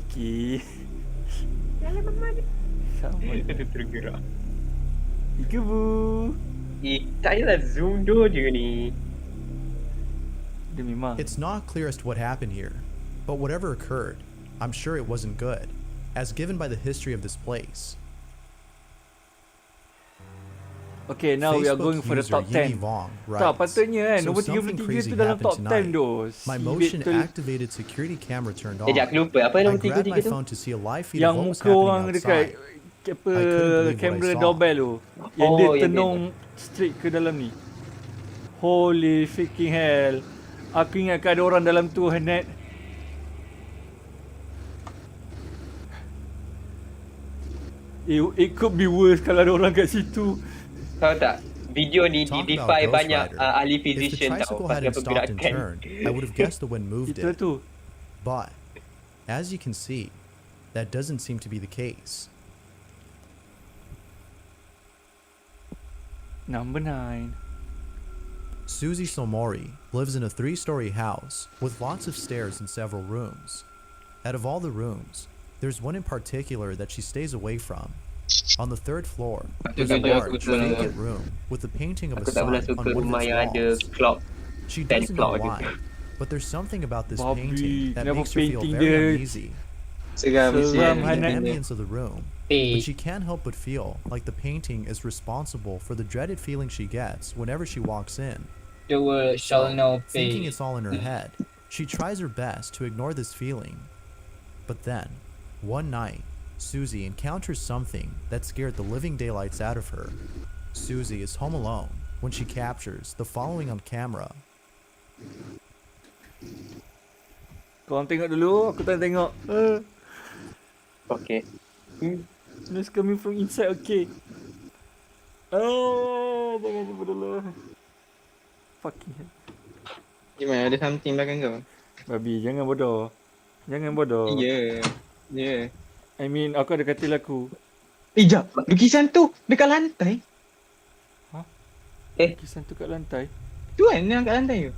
Okay. Sama. Dia tergerak. Ika bu. Tak payahlah zoom dulu je ni. Dia memang. It's not clear as to what happened here, but whatever occurred, I'm sure it wasn't good, as given by the history of this place. Okay, now we are going for the top 10. Tak, patutnya kan, nombor 33 tu dalam top 10 tu. My motion activated security camera turned on. Sekejap, aku lupa. Apa I nombor grabbed 33 my tu? phone to see a live feed Yang of what was muka orang happening dekat outside. apa I couldn't believe what kamera I saw. doorbell tu. Yang dia Oh, yang tenung straight ke dalam ni. Holy freaking hell. Aku ingatkan ada orang dalam tu, Hanet. It could be worse kalau ada orang kat situ. Tahu tak? Video ni Talk defy about banyak Ghost Rider. ahli If the physician tau tricycle pasal hadn't stopped and pergerakan. turned, I would have guessed the wind moved Itu it. tu. But, as you can see, that doesn't seem to be the case. Number 9. Susie Somori lives in a 3-story house with lots of stairs and several rooms. Out of all the rooms, there's one in particular that she stays away from. On the 3rd floor, there's a large vacant room with the painting of a Aku tak sun pernah on suka one of rumah yang its ada walls. clock. She Penny doesn't know clock why, but there's something about this Bobby, painting that kenapa makes her feel painting very dia uneasy. Seram In the Hanet. ambience of the room, but she can't help but feel like the painting is responsible for the dreaded feeling she gets whenever she walks in. Cuba shall know Thinking it's all in her head, she tries her best to ignore this feeling. But then, one night, Susie encounters something that scared the living daylights out of her. Susie is home alone when she captures the following on camera. Korang tengok dulu, aku tak tengok. Okay. It's coming from inside, okay. Oh, jangan sebut dulu. Fucking hell. Gimana, ada something belakang kau? Babi, jangan bodoh. Jangan bodoh. Ya. Ya. I mean, aku ada katil aku. Jap. Lukisan tu dekat lantai. Lukisan tu kat lantai. Tu kan yang kat lantai tu.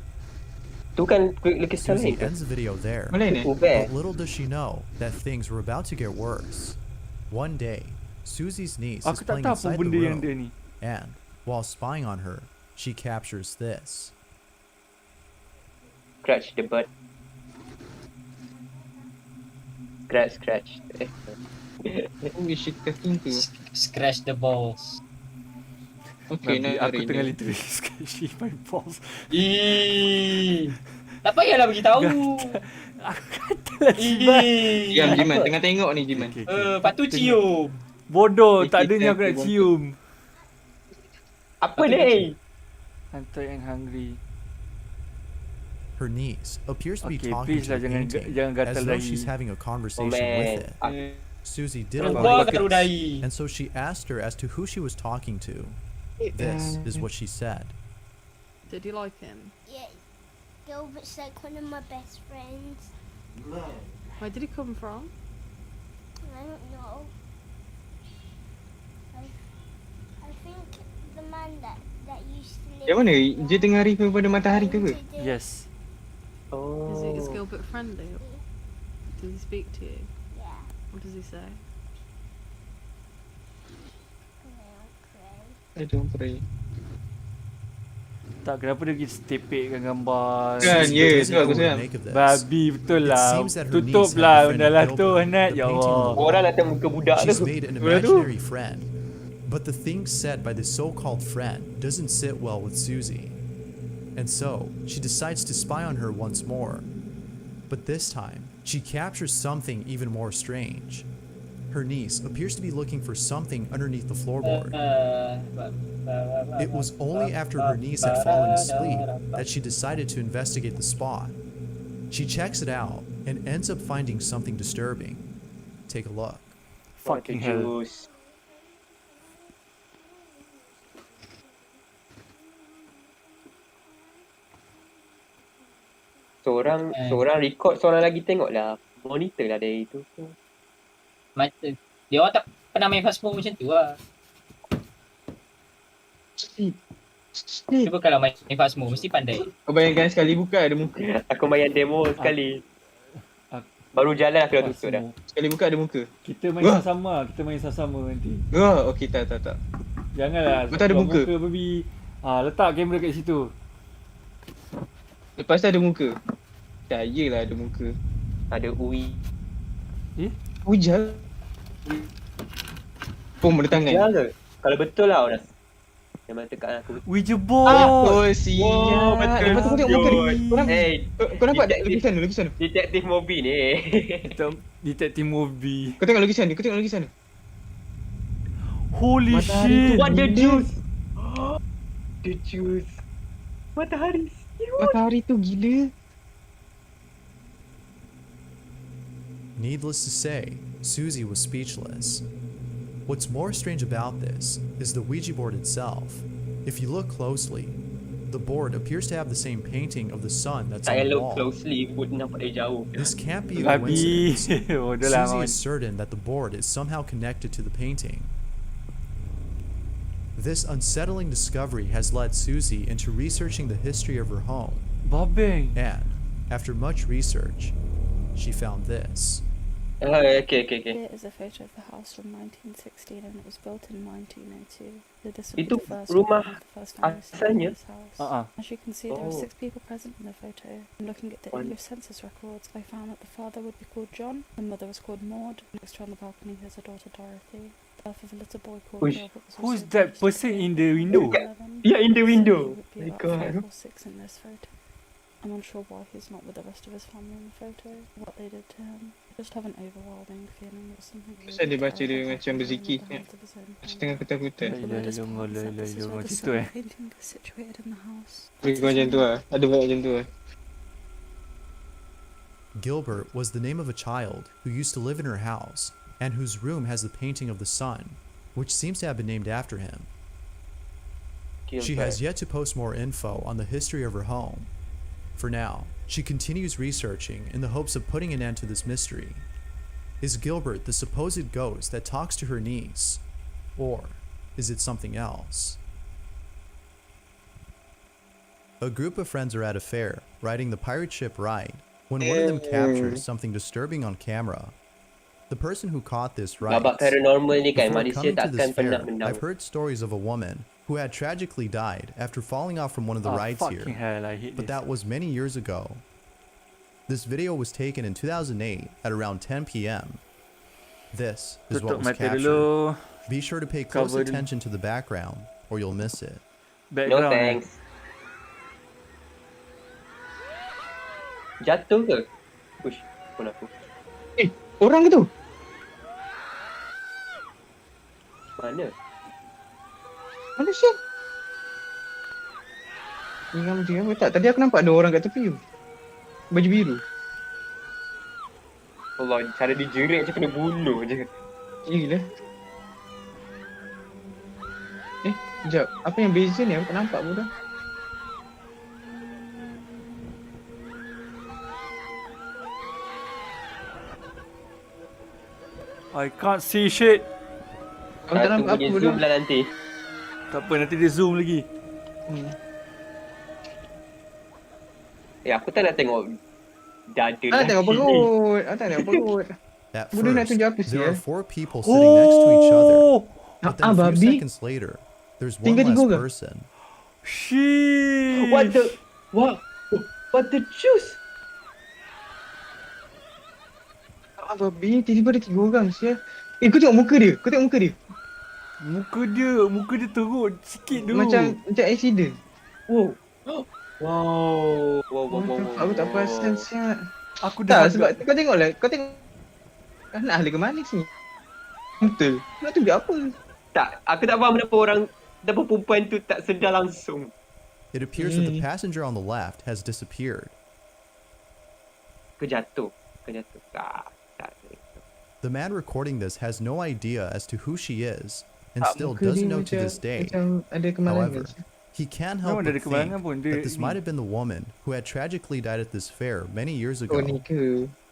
Tu kan lukisan Susie lain. ends the video there, Boleh ni? but little does she know that things were about to get worse. One day, Susie's niece is Aku tak playing tahu apa inside the benda yang room, dia ni. and while spying on her, she captures this. Scratch the butt. Scratch. Oh, is she talking to? Scratch the balls. Okay, Babi, nah, aku tengah literally scratching my balls. Tak payahlah beritahu. Aku katalah Jiman. Diam, Jiman. Tengah tengok ni, Jiman. Lepas tu cium. Bodoh, tak adanya aku nak cium. Apa ni? I'm tired and hungry. Her niece appears to be Okay, talking please to lah, the painting jangan as gatal though dahi. she's having a conversation man. with it. Susie didn't Keluar like garu this, dahi. and so she asked her as to who she was talking to. This is what she said. Did you like him? Yeah, Gilbert's like one of my best friends. Where did he come from? I don't know. I think the man that used to live. Yang mana? Dia tengah review pada matahari tu ke? Yes. Is Gilbert friendly? Does he speak to you? Yeah. What does he say? I don't pray. Tak, kenapa dia pergi stepekkan gambar. Kan, ya, tu aku seram. Babi, betul lah. Tutup lah benda lah tu, Hanet. Ya Allah. Orang datang muka budak She's tu. made an imaginary friend, but the things said by the so-called friend doesn't sit well with Susie. And so, she decides to spy on her once more. But this time, she captures something even more strange. her niece appears to be looking for something underneath the floorboard. It was only after her niece had fallen asleep that she decided to investigate the spot. She checks it out and ends up finding something disturbing. Take a look. Fucking hell. Seorang record, seorang lagi tengok lah. Monitor lah dari itu. Dia orang tak pernah main fast mode macam tu lah. Cuba kalau main fast mode mesti pandai. Kau bayangkan sekali buka ada muka. Aku main demo sekali. Baru jalan aku dah tutup dah. Sekali buka ada muka. Kita main sama-sama, kita main sama-sama nanti. Oh, okey tak. Janganlah. Betul ada muka. Baby. Letak kamera kat situ. Lepas tu ada muka. Percayalah ada muka. Ada UI. Hujal. Pom ada tangan. Ya ke? Kalau betul lah orang. Memang tekan aku. Ouija board. Oh, siap. Lepas tu kau tengok muka dia. Kau nampak lukisan tu? Detektif Mobi ni. Detektif Mobi. Kau tengok lukisan ni. Holy shit. What the juice? The juice. Matahari. Matahari tu gila. Needless to say, Susie was speechless. What's more strange about this is the Ouija board itself. If you look closely, the board appears to have the same painting of the sun that's on the wall. This can't be a coincidence. Susie is certain that the board is somehow connected to the painting. This unsettling discovery has led Susie into researching the history of her home. And, after much research, she found this. Okay. Here is a photo of the house from 1916 and it was built in 1902. So this would be the first time we stayed in this house. As you can see, there are 6 people present in the photo. And looking at the English census records, I found that the father would be called John, the mother was called Maud, next to her on the balcony is her daughter Dorothy. The birth of a little boy called Gilbert was also Who's that person in the window? Yeah, in the window. He would be about 5 or 6 in this photo. I'm unsure why he's not with the rest of his family in the photo, what they did to him. I just have an overwhelming feeling it was something really Saya dia baca dia terrible macam berzikir. Setengah ketakutan. The painting is situated in the house. Macam tu lah. Ada banyak macam tu lah. Gilbert was the name of a child who used to live in her house and whose room has the painting of the sun, which seems to have been named after him. She has yet to post more info on the history of her home. For now, she continues researching in the hopes of putting an end to this mystery. Is Gilbert the supposed ghost that talks to her niece? Or is it something else? A group of friends are at a fair, riding the pirate ship Ride, when one of them captures something disturbing on camera. The person who caught this writes, Babak paranormal ni kan, "Before manusia coming to takkan this pernah fair, menang. I've heard stories of a woman who had tragically died after falling off from one of the rides here, Hell, I hate but this. that was many years ago. This video was taken in 2008 at around 10 p.m. This is what was captured. Be sure to pay close attention to the background or you'll miss it. No thanks. Jatuh ke? Push, pun aku. Orang ke tu? Mana? Manusia. Ingat dia tak? Tadi aku nampak ada orang kat tepi tu. Baju biru. Allah, cara dijerit macam kena bunuh je. Gila. Sekejap. Apa yang beza ni? Aku tak nampak pun dah. I can't see shit. Aku tak nampak apa zoom lah nanti. Tak apa, nanti dia zoom lagi. Aku tak nak tengok dada. Tak nak tengok perut. Aku tak nak tengok perut. At Budak nak tunjuk apa first, sih? there are 4 people sitting next to each other, but then a few babi. seconds later, there's one less person. Shit. What the juice? Babi, tiba-tiba ada 3 orang sial. Kau tengok muka dia. Kau tengok muka dia. Muka dia teruk sikit dulu. Macam accident. Wow. Aku tak perasan sial. Aku dah sebab kau tengoklah. Kau tengok anak ahli ke manis ni. Betul. Nak tunjuk apa? Tak, aku tak faham kenapa perempuan tu tak sedar langsung. It appears that the passenger on the left has disappeared. Ke jatuh. Tak. The man recording this has no idea as to who she is and still doesn't know to this day. However, he can't help but think that this might have been the woman who had tragically died at this fair many years ago.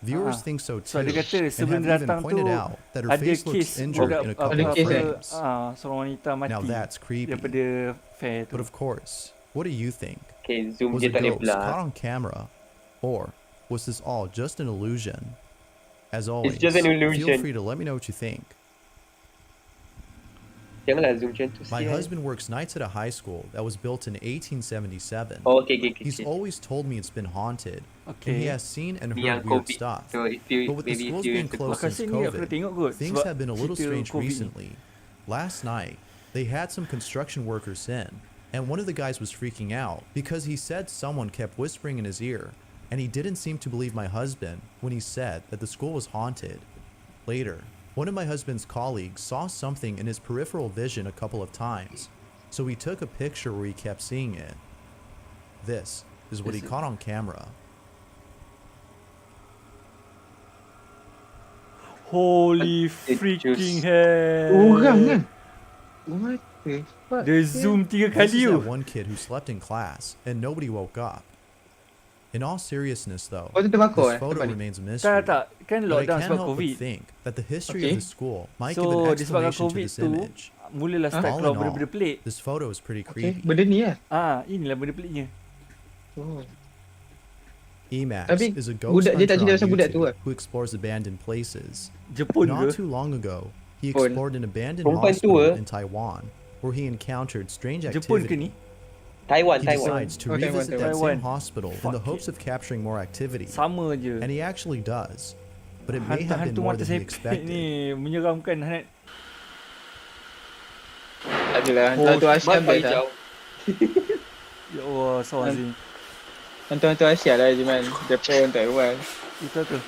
Viewers think so too, and have even pointed out that her face looks injured in a couple of frames. Now that's creepy. But of course, what do you think? Was a ghost caught on camera, or was this all just an illusion? As always, just an illusion. Feel free to let me know what you think. Janganlah zoom macam tu. My husband works nights at a high school that was built in 1877. Oh, okay. He's always told me it's been haunted, and he has seen and Ni yang heard weird COVID. stuff. So, But with the schools being closed since COVID, things have been a little strange recently. Last night, they had some construction workers in, and one of the guys was freaking out because he said someone kept whispering in his ear, and he didn't seem to believe my husband when he said that the school was haunted. Later, one of my husband's colleagues saw something in his peripheral vision a couple of times, so he took a picture where he kept seeing it. This is what he caught on camera. Holy freaking hell. Orang kan? What the fuck? Dia zoom 3 This kali is tu. that one kid who slept in class and nobody woke up. In all seriousness though, Oh, tu terbakar, this photo tempat ni? remains a mystery. Tak. Kan But I lockdown can't sebab help but COVID. think that the history Okay. of the school might give So, an disebabkan explanation to COVID this tu, image. mulalah start All keluar in all, benda-benda pelik. this photo is pretty Okay, creepy. benda ni lah. Inilah benda peliknya. Oh. Emax Tapi is a ghost budak dia tak hunter cerita on pasal budak tu YouTube lah. who explores abandoned places. Jepun Not ke? too long ago, he Jepun. explored an abandoned Perempuan hospital tua. in Taiwan where he encountered strange Jepun ke activity. ni? Taiwan. He decides to Oh, Taiwan, revisit that Taiwan. same hospital in the hopes of capturing more activity. Sama je. And he actually does. But it may have been Hantu more mata than he sepik expected. ni menyeramkan Hanet. Adalah hantu Asia best lah. Ya Allah, Sawazin. Hantu-hantu Asia lah Jiman. Jepun, Taiwan. Itu tu.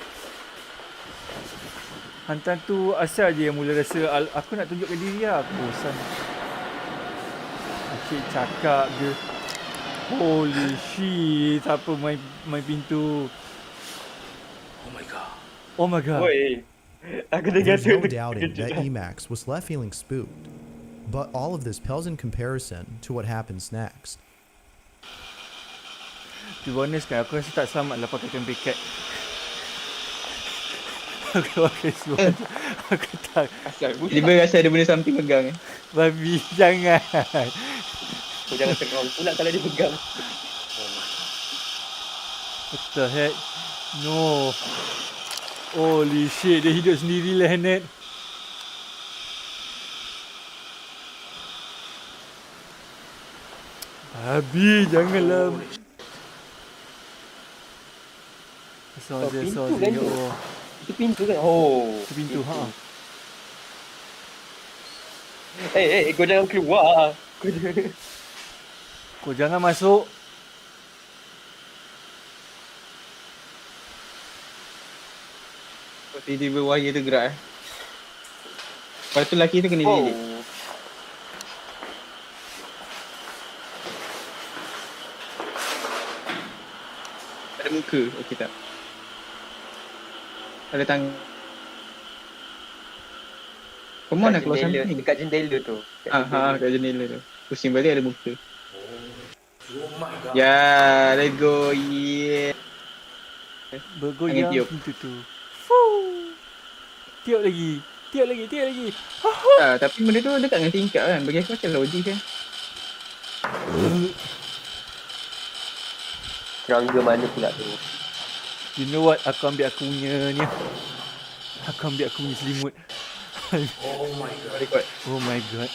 Hantu Asia je yang mula rasa aku nak tunjukkan diri lah. Aku bosan. Asyik cakap je. Holy shit. Siapa main pintu. Oh my god. Oi. Aku dah There's kata no doubting that Emax was left feeling spooked. But all of this pales in comparison to what happens next. To be honest kan, aku rasa tak selamat lah pakai pakai. Aku pakai semua. Aku tak. Tiba rasa ada benda something pegang eh. Babi, jangan. Kau jangan tegang pula kalau dia pegang. What the heck? No. Holy shit, dia hidup sendiri lah Hanet. Babi, janganlah. Pintu kan tu? Itu pintu kan? Oh. Itu pintu, ha. Kau jangan keluar. Kau jangan masuk. Tiba-tiba wire tu gerak eh. Lepas tu lelaki tu kena didik. Ada muka, okey tak? Ada tangan. Come on nak keluar something. Dekat jendela tu. Kat jendela tu. Pusing balik ada muka. Ya, let's go. Yeah. Bergoyang tiup. pintu tu. Tiup lagi. Tiup lagi. Tapi benda tu dekat dengan tingkap kan. Bagi aku macam logik kan. Serangga mana pula tu? You know what? Aku ambil aku punya ni. Aku ambil aku punya selimut. Oh my god. Oh my god.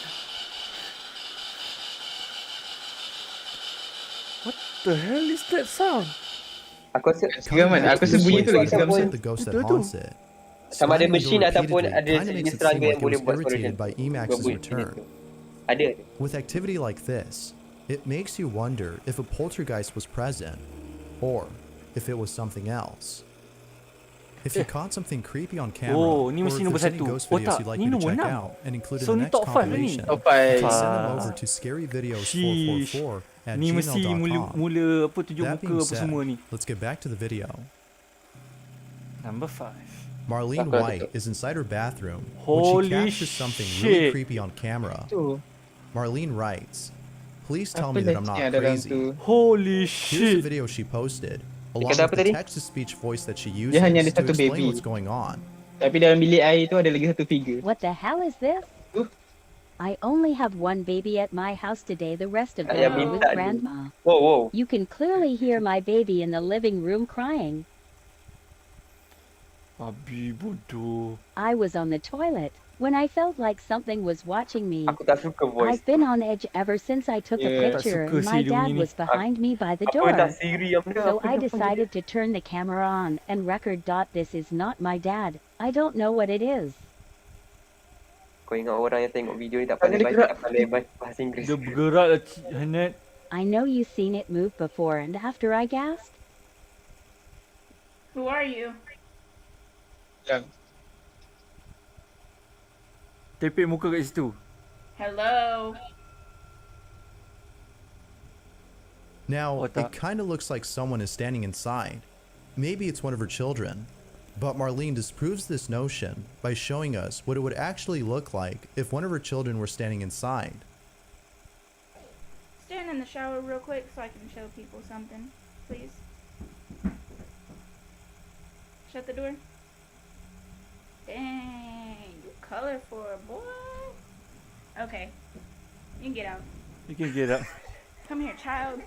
What the hell is that sound? Aku rasa Seram kan? Aku rasa bunyi tu lagi seram The ghost that haunts it. sama ada Slamming the mesin door ataupun repeatedly ada kinda makes jenis it seem serangga like yang it boleh was buat suara irritated macam by Emax's return. Ada. With activity like this, it makes you wonder if a poltergeist was present, or if it was something else. If you caught something creepy on camera, Oh, or ni if mesti nombor there's any 1. ghost Oh videos tak, you'd like ni me to nombor check 6. out and include So in ni the next top 5 ni. compilation, Top 5. please send them over Ah. to Sheesh. Ni mesti scaryvideos444@gmail.com. mula apa tunjuk That muka being apa said, semua ni. let's get back to the video. Number 5. Marlene Aku dah White tutup. is inside her bathroom when Holy she captures something really shit. creepy on camera. Tu. Marlene writes, "Please tell Apa me that I'm not leceh dalam crazy." tu? Holy Here's the shit. video she posted, along kata with apa the tadi? text-to-speech voice that she Dia hanya ada uses to satu explain baby. what's going on. Tapi dalam bilik air tu ada lagi satu figure. What the hell is this? I only have one baby at my house today. The rest of them Ayah are with minta ni. grandma. Wow. You can clearly hear my baby in the living room crying. Babi bodoh. I was on the toilet when I felt like something was watching me. Aku tak suka voice. I've been on edge ever since I took a Yeah. picture Tak suka and my sih dia dad bunyi ni. was behind me by the Apa door. dah Siri apa dah? So Apa I dah decided to turn the camera on and record. This is not my dad. I don't know what it is. Kau ingat orang yang tengok video ni tak Tak pandai boleh baca, gerak. tak pandai bahasa Inggeris. Dia bergerak lah Hanet. I know you've seen it move before and after I gasped. Who are you? Yang. Tepek muka kat situ. Hello. Now, What the- it kind of looks like someone is standing inside. Maybe it's one of her children. But Marlene disproves this notion by showing us what it would actually look like if one of her children were standing inside. Stand in the shower real quick so I can show people something, please. Shut the door. Dang, you colorful, boy. Okay, you can get out. You can get up. Come here, child.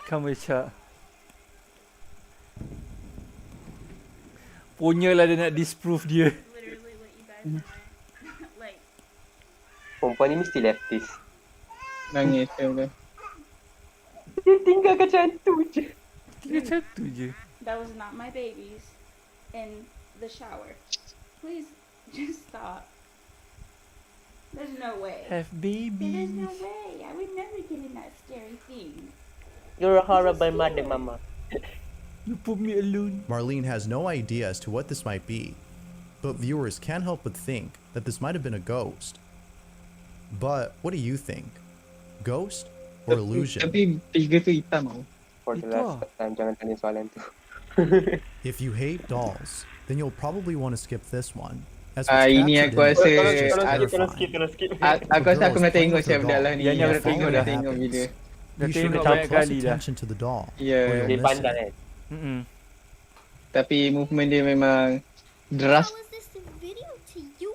Come with Cak. Punyalah dia nak disprove dia. Literally what you guys want. Like, Perempuan ni mesti leftist. Nangis dia tu. Dia tinggalkan macam tu je. Dia macam tu je. that was not my babies in the shower. Please, just stop. There's no way. Have There's babies. no way. I would never get in that scary thing. You're a horrible mother, mama. You put me alone. Marlene has no idea as to what this might be, but viewers can't help but think that this might have been a ghost. But what do you think? Ghost or illusion? Tapi figure tu hitam tau. For the last time, jangan tanya soalan tu. If you hate dolls, then you'll probably want to skip this one. As Ini what's aku captured rasa in it is just Tolong skip. Aku rasa aku nak tengok siapa doll. dalam ni. Yang Aku dah tengok follow video. happens. Dah Be sure tengok to banyak pay close kali dah. attention to the doll, Yeah. or you'll Dia miss pandai it. kan? Tapi movement dia memang drastic. How was this video to you?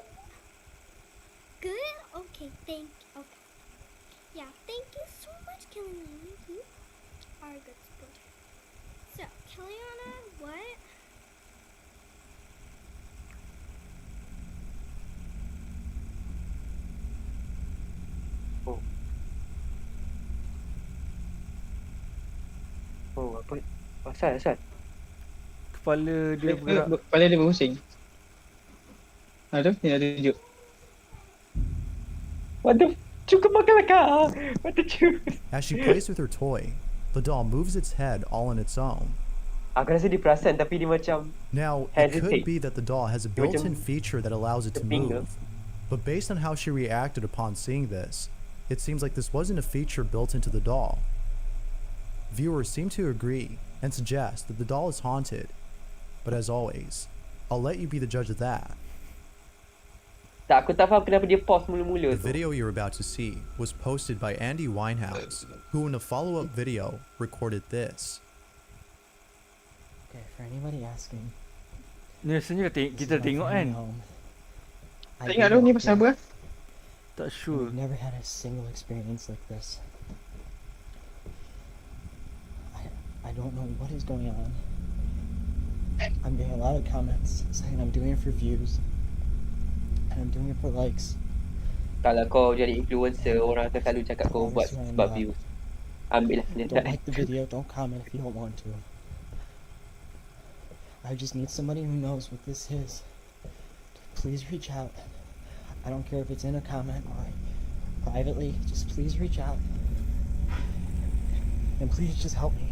Good? Okay, thank you. Okay. Yeah, thank you so much, Kellyanna. You are a good sport. So, Kellyanna, what? Oh, apa? Asal. Kepala dia bergerak. Kepala dia berpusing. Aduh, ni ada tunjuk. What the? Cukup makan kau. What the cukup? As she plays with her toy, the doll moves its head all on its own. Aku rasa dia perasan tapi dia macam Now, it could hesitate. be that the doll has a Dia built-in macam feature that allows it to terpinggir. move. But based on how she reacted upon seeing this, it seems like this wasn't a feature built into the doll. Viewers seem to agree and suggest that the doll is haunted. But as always, I'll let you be the judge of that. Tak, aku tak faham kenapa dia pause mula-mula The tu. video you're about to see was posted by Andy Winehouse, who in a follow-up video recorded this. Okay, for anybody asking. Ni rasanya kita tengok kan. Tak ingat tu ni pasal apa? Tak sure. I've never had a single experience like this. I don't know what is going on. I'm getting a lot of comments saying I'm doing it for views. And I'm doing it for likes. Kalau kau jadi influencer, orang akan selalu cakap kau buat sebab views. Ambil lah Don't kenyataan. like the video, don't comment if you don't want to. I just need somebody who knows what this is. Please reach out. I don't care if it's in a comment or privately, just please reach out. And please just help me.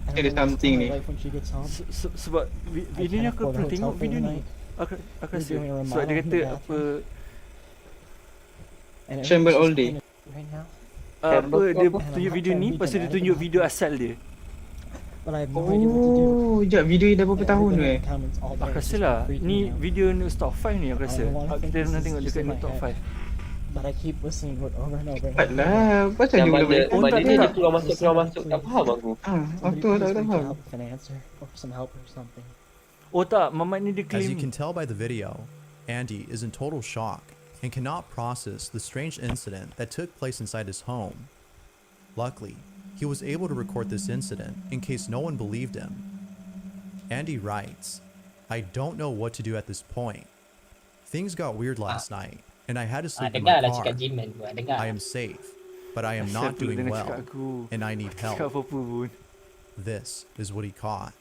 And Ada I'm gonna something tell my ni. wife when she gets home. Sebab video ni aku pernah tengok video ni. Aku rasa sebab dia kata apa Shamble all day. Right now. Apa dia tunjuk video ni, lepas tu dia tunjuk video asal dia. But I have no idea what to do. Oh, sekejap video ni dah berapa tahun tu eh? Aku rasa lah ni video ni top 5 ni aku rasa. Kita nak tengok dekat ni top 5. But I keep listening to it over and over. Cepatlah, pasal Yang dia mana dia keluar masuk tak faham aku. Aku tak faham. An answer or some help or something. Oh tak, mamat ni dia As you claim. can tell by the video, Andy is in total shock and cannot process the strange incident that took place inside his home. Luckily, he was able to record this incident in case no one believed him. Andy writes, "I don't know what to do at this point. Things got weird last night, and I had to sleep in my Dengarlah car. cakap Jimin gua, dengar. I am safe, but I am not Siapa doing dengar well, cakap aku? and I need Cakap help." apa-apa pun. This is what he caught.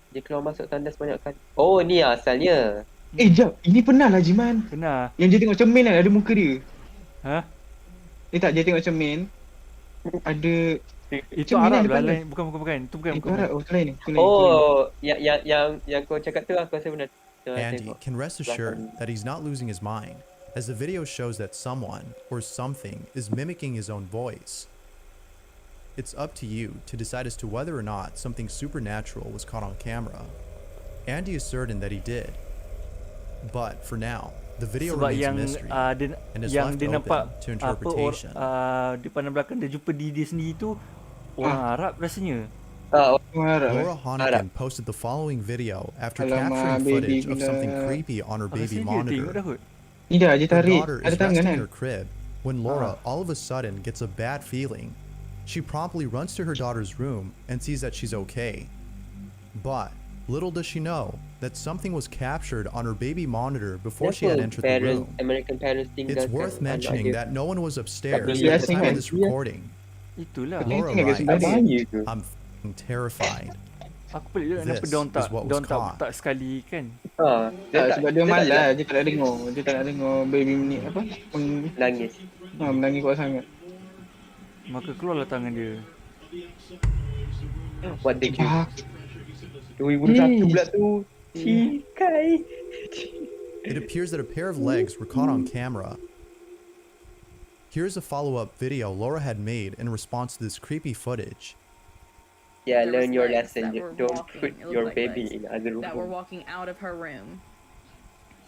Dia keluar masuk tandas banyak kali. Oh, ni asalnya. Jap, ini pernah lah Jiman. Pernah. Yang dia tengok cermin kan, ada muka dia. Ha? Tak, dia tengok cermin. Ada Itu Arab lah lain. Bukan. Itu bukan. Itu Arab. Oh, tu lain. Oh, yang kau cakap tu aku rasa benar. Andy can rest assured that he's not losing his mind, as the video shows that someone or something is mimicking his own voice. It's up to you to decide as to whether or not something supernatural was caught on camera. Andy is certain that he did. But for now, the video Sebab remains yang a mystery and is yang left dia nampak open to apa interpretation. di pandang belakang dia jumpa diri dia sendiri tu orang Arab rasanya. Laura Honigan posted the following video after capturing footage of something creepy on her baby monitor. Ni dah je Her tarik. daughter Ada is tangan resting kan? in her crib when Laura all of a sudden gets a bad feeling. She promptly runs to her daughter's room and sees that she's okay. But little does she know that something was captured on her baby monitor before she had entered the room. American parents It's worth mentioning that no one was upstairs at boleh the time of this recording. Itulah. Laura writes, "I'm f***ing terrified." Aku pelik juga kenapa This dia is what was caught. tak sekali kan. Sebab dia malas, dia tak nak dengar. Dia tak nak dengar baby ni apa? Nangis. Menangis kuat sangat. Maka keluarlah tangan dia. What the fuck? 2001 pula tu. Cikai. It appears that a pair of legs were caught on camera. Here's a follow-up video Laura had made in response to this creepy footage. Yeah, There learn was your legs lesson. that were Don't walking. put It looked your like baby legs in other room. that were walking out of her room,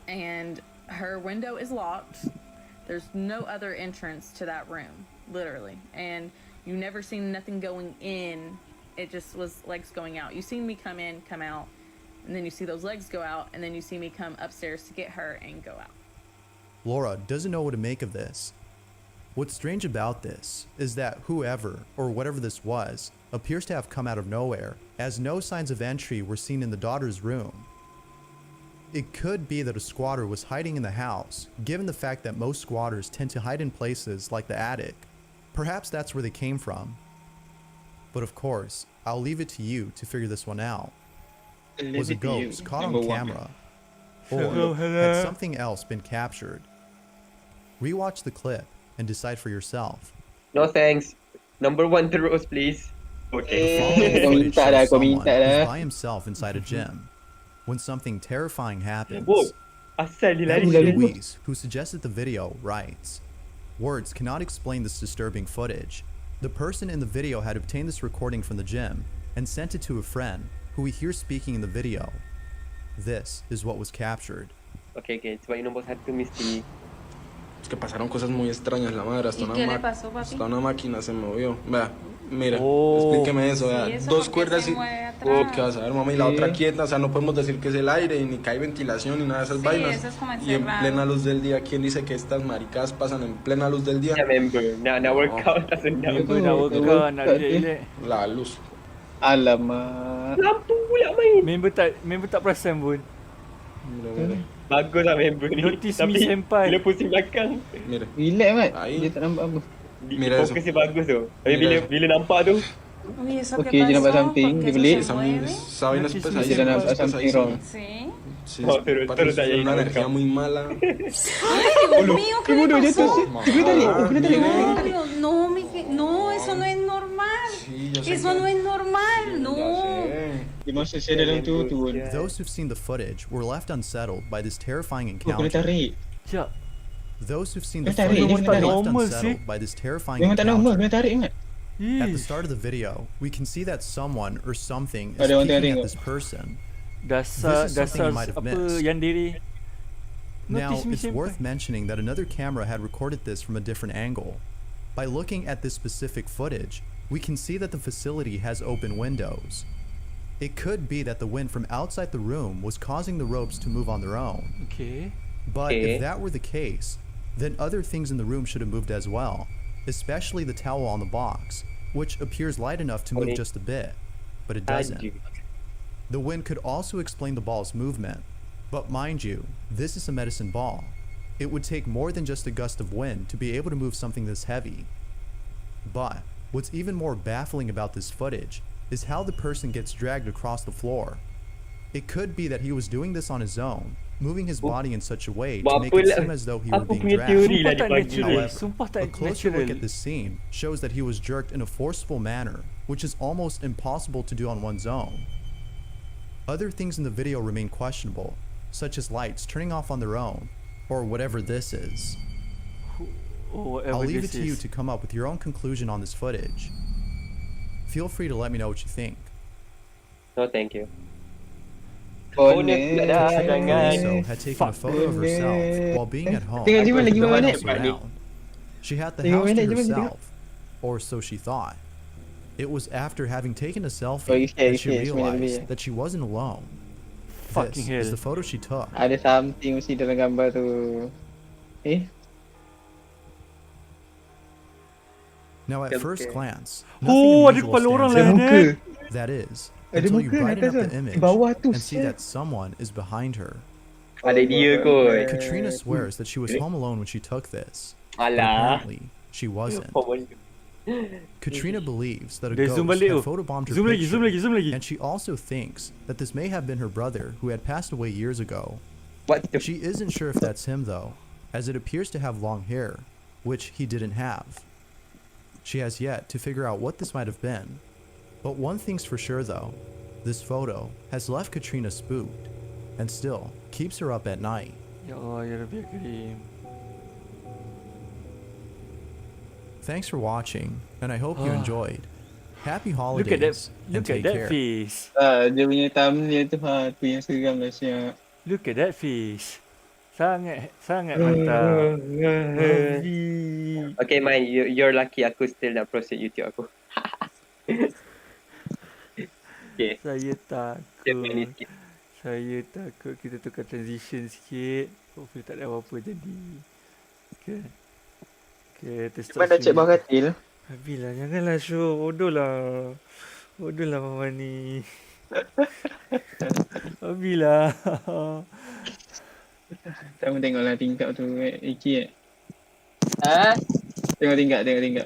and her window is locked. There's no other entrance to that room, literally, and you never seen nothing going in. It just was legs going out. You seen me come in, come out, and then you see those legs go out, and then you see me come upstairs to get her and go out. Laura doesn't know what to make of this. What's strange about this is that whoever or whatever this was appears to have come out of nowhere, as no signs of entry were seen in the daughter's room. It could be that a squatter was hiding in the house, given the fact that most squatters tend to hide in places like the attic. Perhaps that's where they came from. But of course, I'll leave it to you to figure this one out. Was a ghost caught on camera? Or had something else been captured? Rewatch the clip and decide for yourself. No thanks. Number 1 terus please. The Okay. following footage shows someone who's by himself inside a gym when something terrifying happens. Whoa. Asal dia lari. Louise, who suggested the video, writes, "Words cannot explain this disturbing footage. The person in the video had obtained this recording from the gym and sent it to a friend who we hear speaking in the video. This is what was captured." Okay, sebab yang nombor 1 mesti. Es que pasaron cosas muy extrañas, la madre. Hasta ¿Y qué le pasó, papi? hasta una máquina se movió. Vea, mira, Oh. explíqueme eso. Vea, ¿Y eso dos por qué cuerdas se y. mueve atrás? Oh, ¿qué vas a ver, mamá? Y la otra quieta. O sea, no podemos decir que es el aire, ni que hay ventilación, ni nada de esas Sí, vainas. eso es como Y en encerrado. plena luz del día, ¿quién dice que estas maricadas pasan en plena luz del día? Ya member. Nak workout tak senang. Member nak workout, nak relax. La luz. Alamak. Lampu pula main. Member tak perasan pun. Mira, mira. Bagus lah member ni. Notice Tapi me senpai. bila pusing belakang, Mira. Relax mat. Ahí. Dia tak nampak apa. Mira eso. fokus dia bagus tu. Tapi Mira bila nampak tu, Uy, ¿eso Okay, qué dia nampak pasó? something, ¿Por dia qué beli. eso se mueve? Esa vaina es Notice me Dia pesadísima. nampak Es something wrong. pesadísima. Sí. Sí, No, pero parece está ahí, una no, energía no. muy mala. Ay, Dios mío, ¿qué le pasó? ¿Qué tal? No, Dios, no, no, eso no es normal. Eso no es normal, no. Dia masuk saya dalam tu turun. Those who've seen the footage were left unsettled by this terrifying Oh, kena encounter. tarik. Sekejap. Those who've seen the Kena tarik, footage dia were kena left tarik. unsettled by this terrifying Memang tak normal, encounter. kena tarik ingat. At the start of the video, we can see that someone or something is Ada orang tengah peeking at tengok. this person. Dasar This is something you might have apa missed. yang diri. Now, Notice me it's sampai. worth mentioning that another camera had recorded this from a different angle. By looking at this specific footage, we can see that the facility has open windows. It could be that the wind from outside the room was causing the ropes to move on their own. Okay. But Okay. if that were the case, then other things in the room should have moved as well, especially the towel on the box, which appears light enough to move just a bit, but it doesn't. The wind could also explain the ball's movement, but mind you, this is a medicine ball. It would take more than just a gust of wind to be able to move something this heavy. But what's even more baffling about this footage is how the person gets dragged across the floor. It could be that he was doing this on his own, moving his body in such a way to make it seem as though he were being dragged. However, a closer look at this scene shows that he was jerked in a forceful manner, which is almost impossible to do on one's own. Other things in the video remain questionable, such as lights turning off on their own, or whatever this is. I'll leave it to you to come up with your own conclusion on this footage. Feel free to let me know what you think. No, thank you. Katrina also had taken a photo of herself while being at home. Tengok Jiman lagi No one mana? else around. She had the Tengok house to mana, Jiman, herself, or so she thought. It was after having taken a Oh, selfie okay, that she okay, sebenarnya realized lebih. that she wasn't alone. Fucking This is hell. the photo she took. Ada something mesti dalam gambar tu. Now, at first Okay. glance, Oh, ada nothing kepala unusual orang stands lah, out. Hanet. That is, Ada until you muka brighten atas up the tu. image Bawah tu, and see set. that someone is behind her. Ada dia kot. Katrina swears that she was home alone when she took this. But Alah. apparently, she wasn't. Katrina believes that a Dia ghost zoom balik had tu. photobombed her Zoom lagi, zoom lagi, picture, zoom lagi. and she also thinks that this may have been her brother who had passed away years ago. She isn't sure if that's him though, as it appears to have long hair, which he didn't have. She has yet to figure out what this might have been. But one thing's for sure though, this photo has left Katrina spooked, and still keeps her up at night. Ya Allah, ya Rabbi Karim. Thanks for watching, and I hope you enjoyed. Happy Look at that, holidays, and look at take that care. face. Dia punya thumbnail tu tu yang seram lah siap. Look at that face. Sangat mantap. Okay, man, you're lucky aku still nak proceed YouTube aku. Okay. Saya takut. Saya takut kita tukar transition sikit. Hopefully tak ada apa-apa jadi. Okay. Okay, kita start Cuba dah cek bawah katil. Habislah, janganlah show. Bodoh lah. Bodoh lah Mama ni. Habislah. Kamu tengoklah tingkap tu Iki Ha? Tengok tingkap. Tengok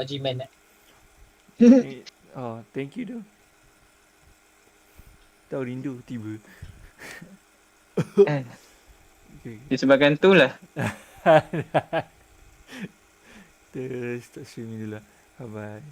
Jiman. Oh, thank you dah. Tahu rindu tiba. Okay. Disebabkan tu lah. Kita start streaming dulu lah. Bye bye.